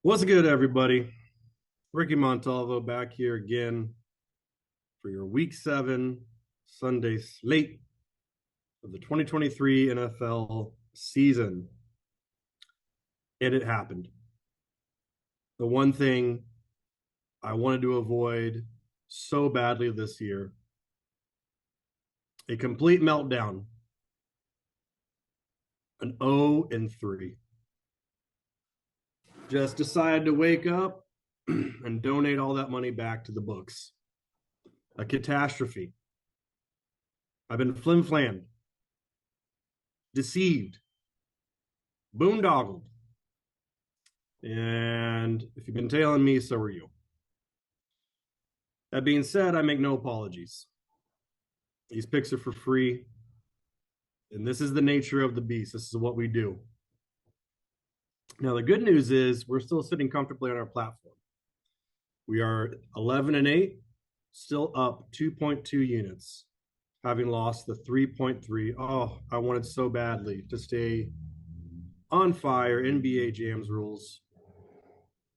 What's good, everybody? Ricky Montalvo back here again for your Week 7 Sunday slate of the 2023 NFL season. And it happened. The one thing I wanted to avoid so badly this year. A complete meltdown. An 0-3. Just decided to wake up and donate all that money back to the books. A catastrophe. I've been flim-flammed, deceived, boondoggled. And if you've been tailing me, so are you. That being said, I make no apologies. These picks are for free. And this is the nature of the beast. This is what we do. Now, the good news is we're still sitting comfortably on our platform. We are 11-8, still up 2.2 units, having lost the 3.3. Oh, I wanted so badly to stay on fire, NBA Jams rules.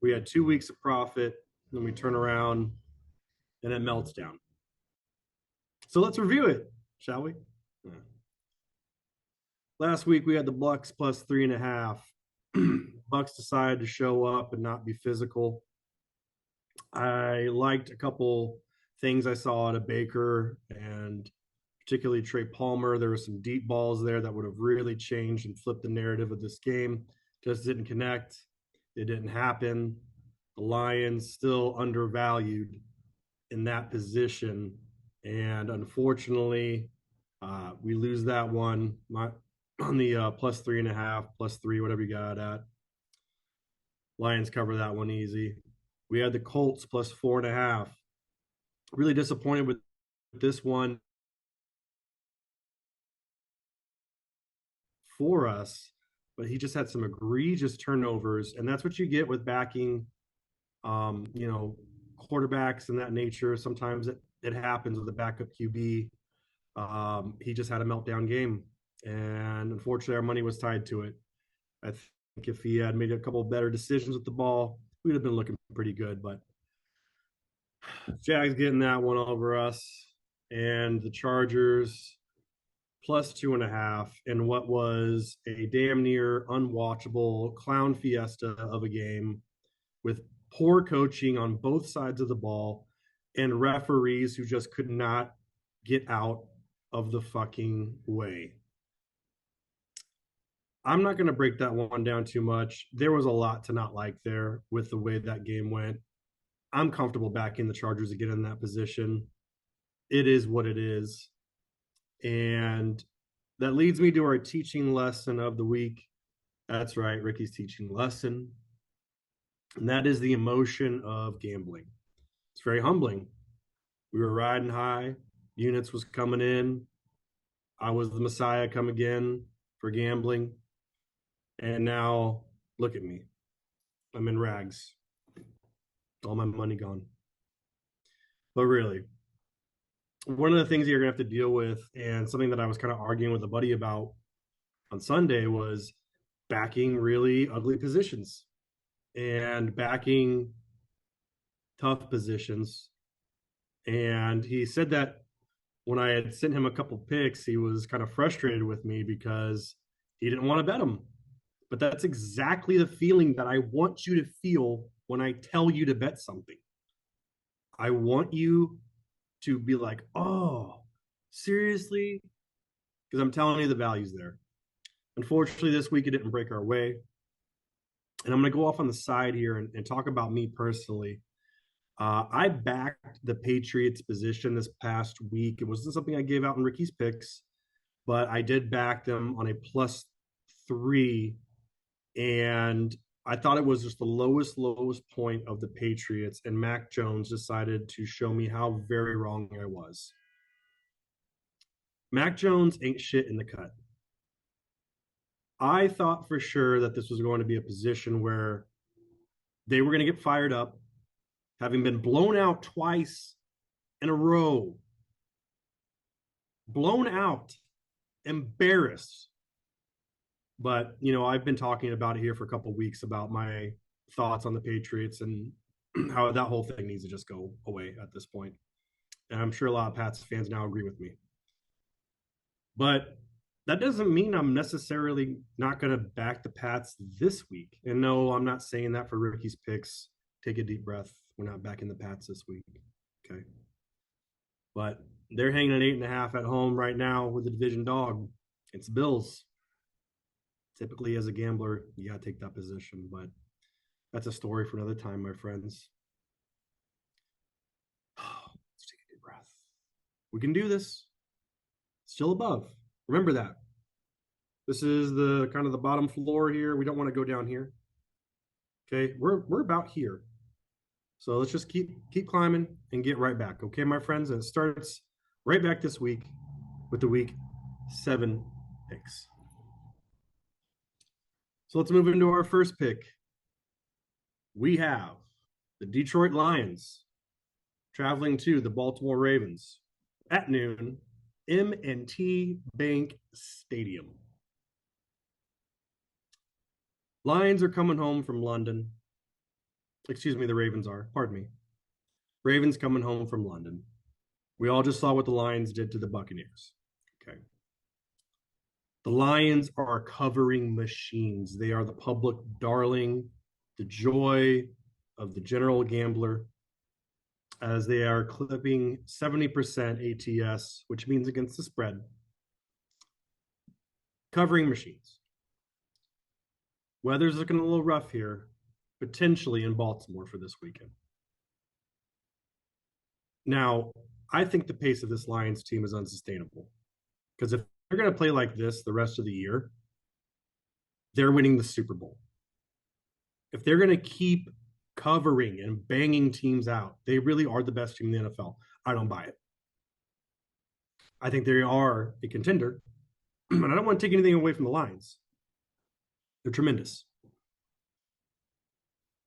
We had 2 weeks of profit, then we turn around, and it melts down. So let's review it, shall we? Yeah. Last week we had the Bucks plus 3.5. Bucks decided to show up and not be physical. I liked a couple things I saw out of Baker and particularly Trey Palmer. There were some deep balls there that would have really changed and flipped the narrative of this game. Just didn't connect. It didn't happen. The Lions still undervalued in that position. And unfortunately, we lose that one on the plus 3.5, plus 3, whatever you got at. Lions cover that one easy. We had the Colts plus 4.5. Really disappointed with this one for us, but he just had some egregious turnovers, and that's what you get with backing, quarterbacks and that nature. Sometimes it happens with a backup QB. He just had a meltdown game, and unfortunately, our money was tied to it. I think if he had made a couple better decisions with the ball, we'd have been looking pretty good. But Jags getting that one over us, and the Chargers plus 2.5 in what was a damn near unwatchable clown fiesta of a game with poor coaching on both sides of the ball and referees who just could not get out of the fucking way. I'm not going to break that one down too much. There was a lot to not like there with the way that game went. I'm comfortable backing the Chargers again in that position. It is what it is. And that leads me to our teaching lesson of the week. That's right, Ricky's teaching lesson. And that is the emotion of gambling. It's very humbling. We were riding high. Units was coming in. I was the Messiah come again for gambling. And now look at me. I'm in rags. All my money gone. But really, one of the things you're going to have to deal with, and something that I was kind of arguing with a buddy about on Sunday, was backing really ugly positions and backing tough positions. And he said that when I had sent him a couple picks, he was kind of frustrated with me because he didn't want to bet them. But that's exactly the feeling that I want you to feel when I tell you to bet something. I want you to be like, oh, seriously? Because I'm telling you the value's there. Unfortunately, this week it didn't break our way. And I'm going to go off on the side here and talk about me personally. I backed the Patriots position this past week. It wasn't something I gave out in Ricky's picks, but I did back them on a plus 3. And I thought it was just the lowest point of the Patriots. And Mac Jones decided to show me how very wrong I was. Mac Jones ain't shit in the cut. I thought for sure that this was going to be a position where they were going to get fired up, having been blown out twice in a row. Blown out, embarrassed. But, I've been talking about it here for a couple of weeks about my thoughts on the Patriots and how that whole thing needs to just go away at this point. And I'm sure a lot of Pats fans now agree with me. But that doesn't mean I'm necessarily not going to back the Pats this week. And no, I'm not saying that for Ricky's picks. Take a deep breath We're not backing the Pats this week. Okay. But they're hanging at 8.5 at home right now with the division dog. It's the Bills. Typically, as a gambler, you got to take that position. But that's a story for another time, my friends. Let's take a deep breath. We can do this. Still above. Remember that. This is the kind of the bottom floor here. We don't want to go down here. Okay, we're about here. So let's just keep climbing and get right back. Okay, my friends. And it starts right back this week with the week 7 picks. So let's move into our first pick. We have the Detroit Lions traveling to the Baltimore Ravens at noon, M&T Bank Stadium. Lions are coming home from London. Excuse me, the Ravens are. Pardon me. Ravens coming home from London. We all just saw what the Lions did to the Buccaneers. Okay. The Lions are covering machines. They are the public darling, the joy of the general gambler, as they are clipping 70% ATS, which means against the spread. Covering machines. Weather's looking a little rough here, potentially in Baltimore for this weekend. Now, I think the pace of this Lions team is unsustainable, because if they're going to play like this the rest of the year, they're winning the Super Bowl. If they're going to keep covering and banging teams out, they really are the best team in the NFL. I don't buy it. I think they are a contender, and I don't want to take anything away from the Lions. They're tremendous.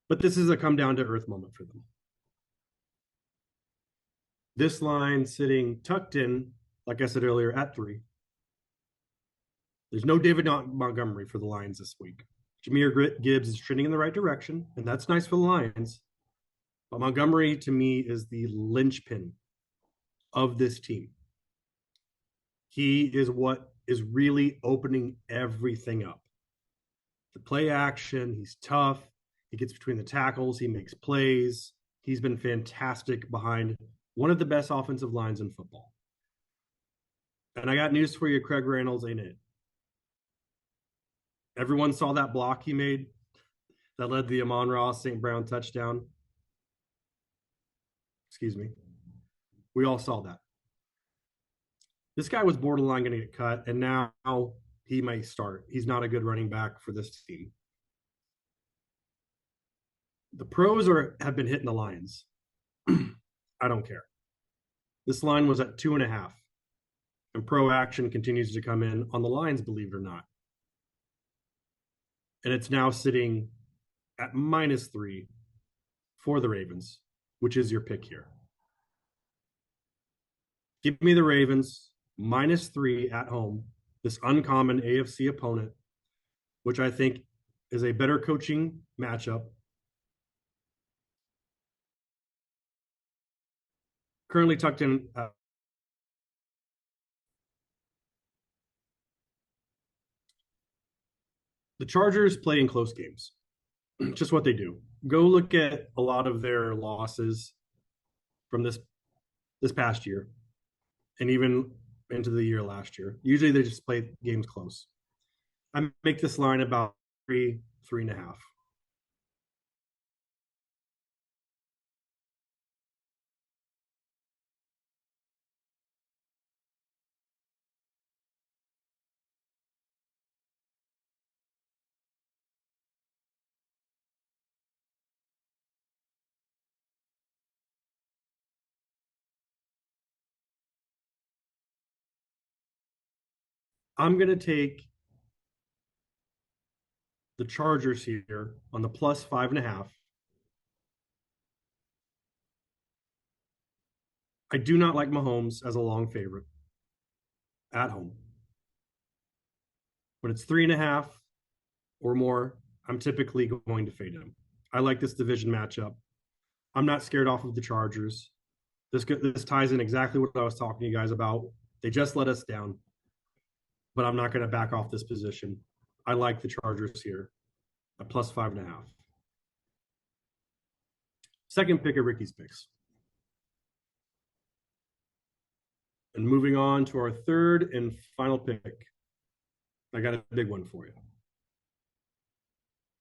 But this is a come down to earth moment for them. This line sitting tucked in, like I said earlier, at 3. There's no David Montgomery for the Lions this week. Jahmyr Gibbs is trending in the right direction, and that's nice for the Lions. But Montgomery, to me, is the linchpin of this team. He is what is really opening everything up. The play action, he's tough. He gets between the tackles. He makes plays. He's been fantastic behind one of the best offensive lines in football. And I got news for you, Craig Reynolds ain't it. Everyone saw that block he made that led the Amon-Ra St. Brown touchdown. Excuse me. We all saw that. This guy was borderline going to get cut, and now he might start. He's not a good running back for this team. The pros have been hitting the Lions. I don't care. This line was at 2.5, and pro action continues to come in on the Lions, believe it or not. And it's now sitting at -3 for the Ravens, which is your pick here. Give me the Ravens -3 at home, this uncommon AFC opponent, which I think is a better coaching matchup. Currently tucked in. The Chargers play in close games. Just what they do. Go look at a lot of their losses from this past year and even into the year last year. Usually they just play games close. I make this line about 3.5. I'm going to take the Chargers here on the +5.5. I do not like Mahomes as a long favorite at home. When it's 3.5 or more, I'm typically going to fade him. I like this division matchup. I'm not scared off of the Chargers. This ties in exactly what I was talking to you guys about. They just let us down, but I'm not going to back off this position. I like the Chargers here at +5.5. Second pick of Ricky's picks. And moving on to our third and final pick. I got a big one for you.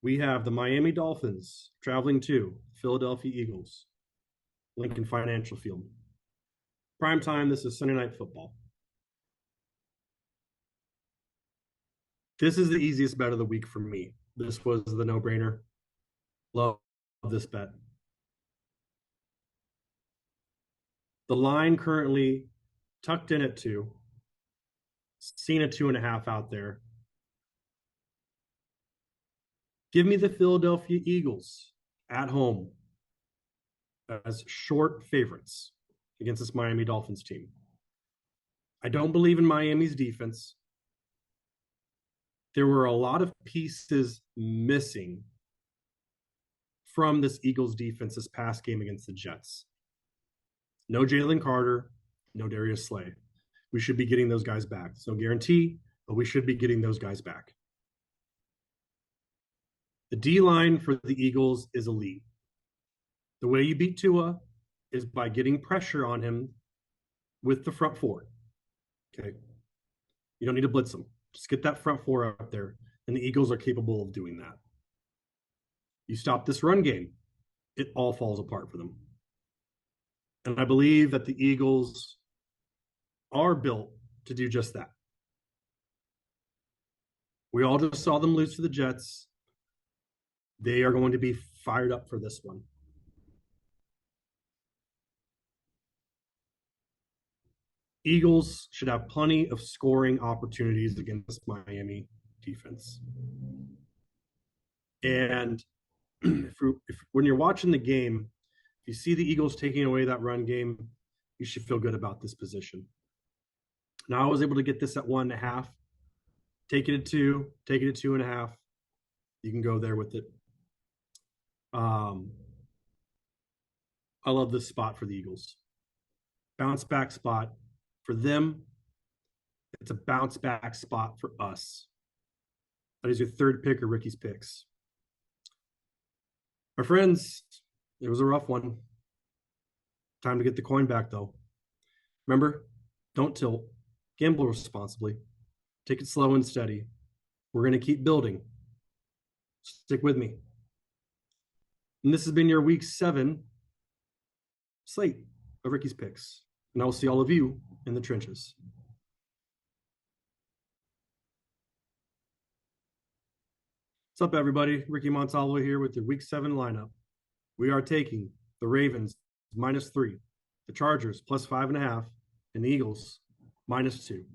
We have the Miami Dolphins traveling to Philadelphia Eagles, Lincoln Financial Field. Prime time, this is Sunday Night Football. This is the easiest bet of the week for me. This was the no-brainer. Love this bet. The line currently tucked in at 2. Seen a 2.5 out there. Give me the Philadelphia Eagles at home as short favorites against this Miami Dolphins team. I don't believe in Miami's defense. There were a lot of pieces missing from this Eagles defense this past game against the Jets. No Jalen Carter, no Darius Slay. We should be getting those guys back. It's no guarantee, but we should be getting those guys back. The D-line for the Eagles is elite. The way you beat Tua is by getting pressure on him with the front four. Okay. You don't need to blitz him. Just get that front four up there, and the Eagles are capable of doing that. You stop this run game, it all falls apart for them. And I believe that the Eagles are built to do just that. We all just saw them lose to the Jets. They are going to be fired up for this one. Eagles should have plenty of scoring opportunities against Miami defense. And when you're watching the game, if you see the Eagles taking away that run game, you should feel good about this position. Now, I was able to get this at 1.5. Take it at 2. Take it at 2.5. You can go there with it. I love this spot for the Eagles. Bounce back spot for them. It's a bounce back spot for us. That is your third pick of Ricky's picks. My friends, it was a rough one. Time to get the coin back, though. Remember, don't tilt. Gamble responsibly. Take it slow and steady. We're going to keep building. Stick with me. And this has been your Week 7 slate of Ricky's picks. And I will see all of you in the trenches. What's up, everybody? Ricky Montalvo here with your Week 7 lineup. We are taking the Ravens -3, the Chargers +5.5, and the Eagles -2.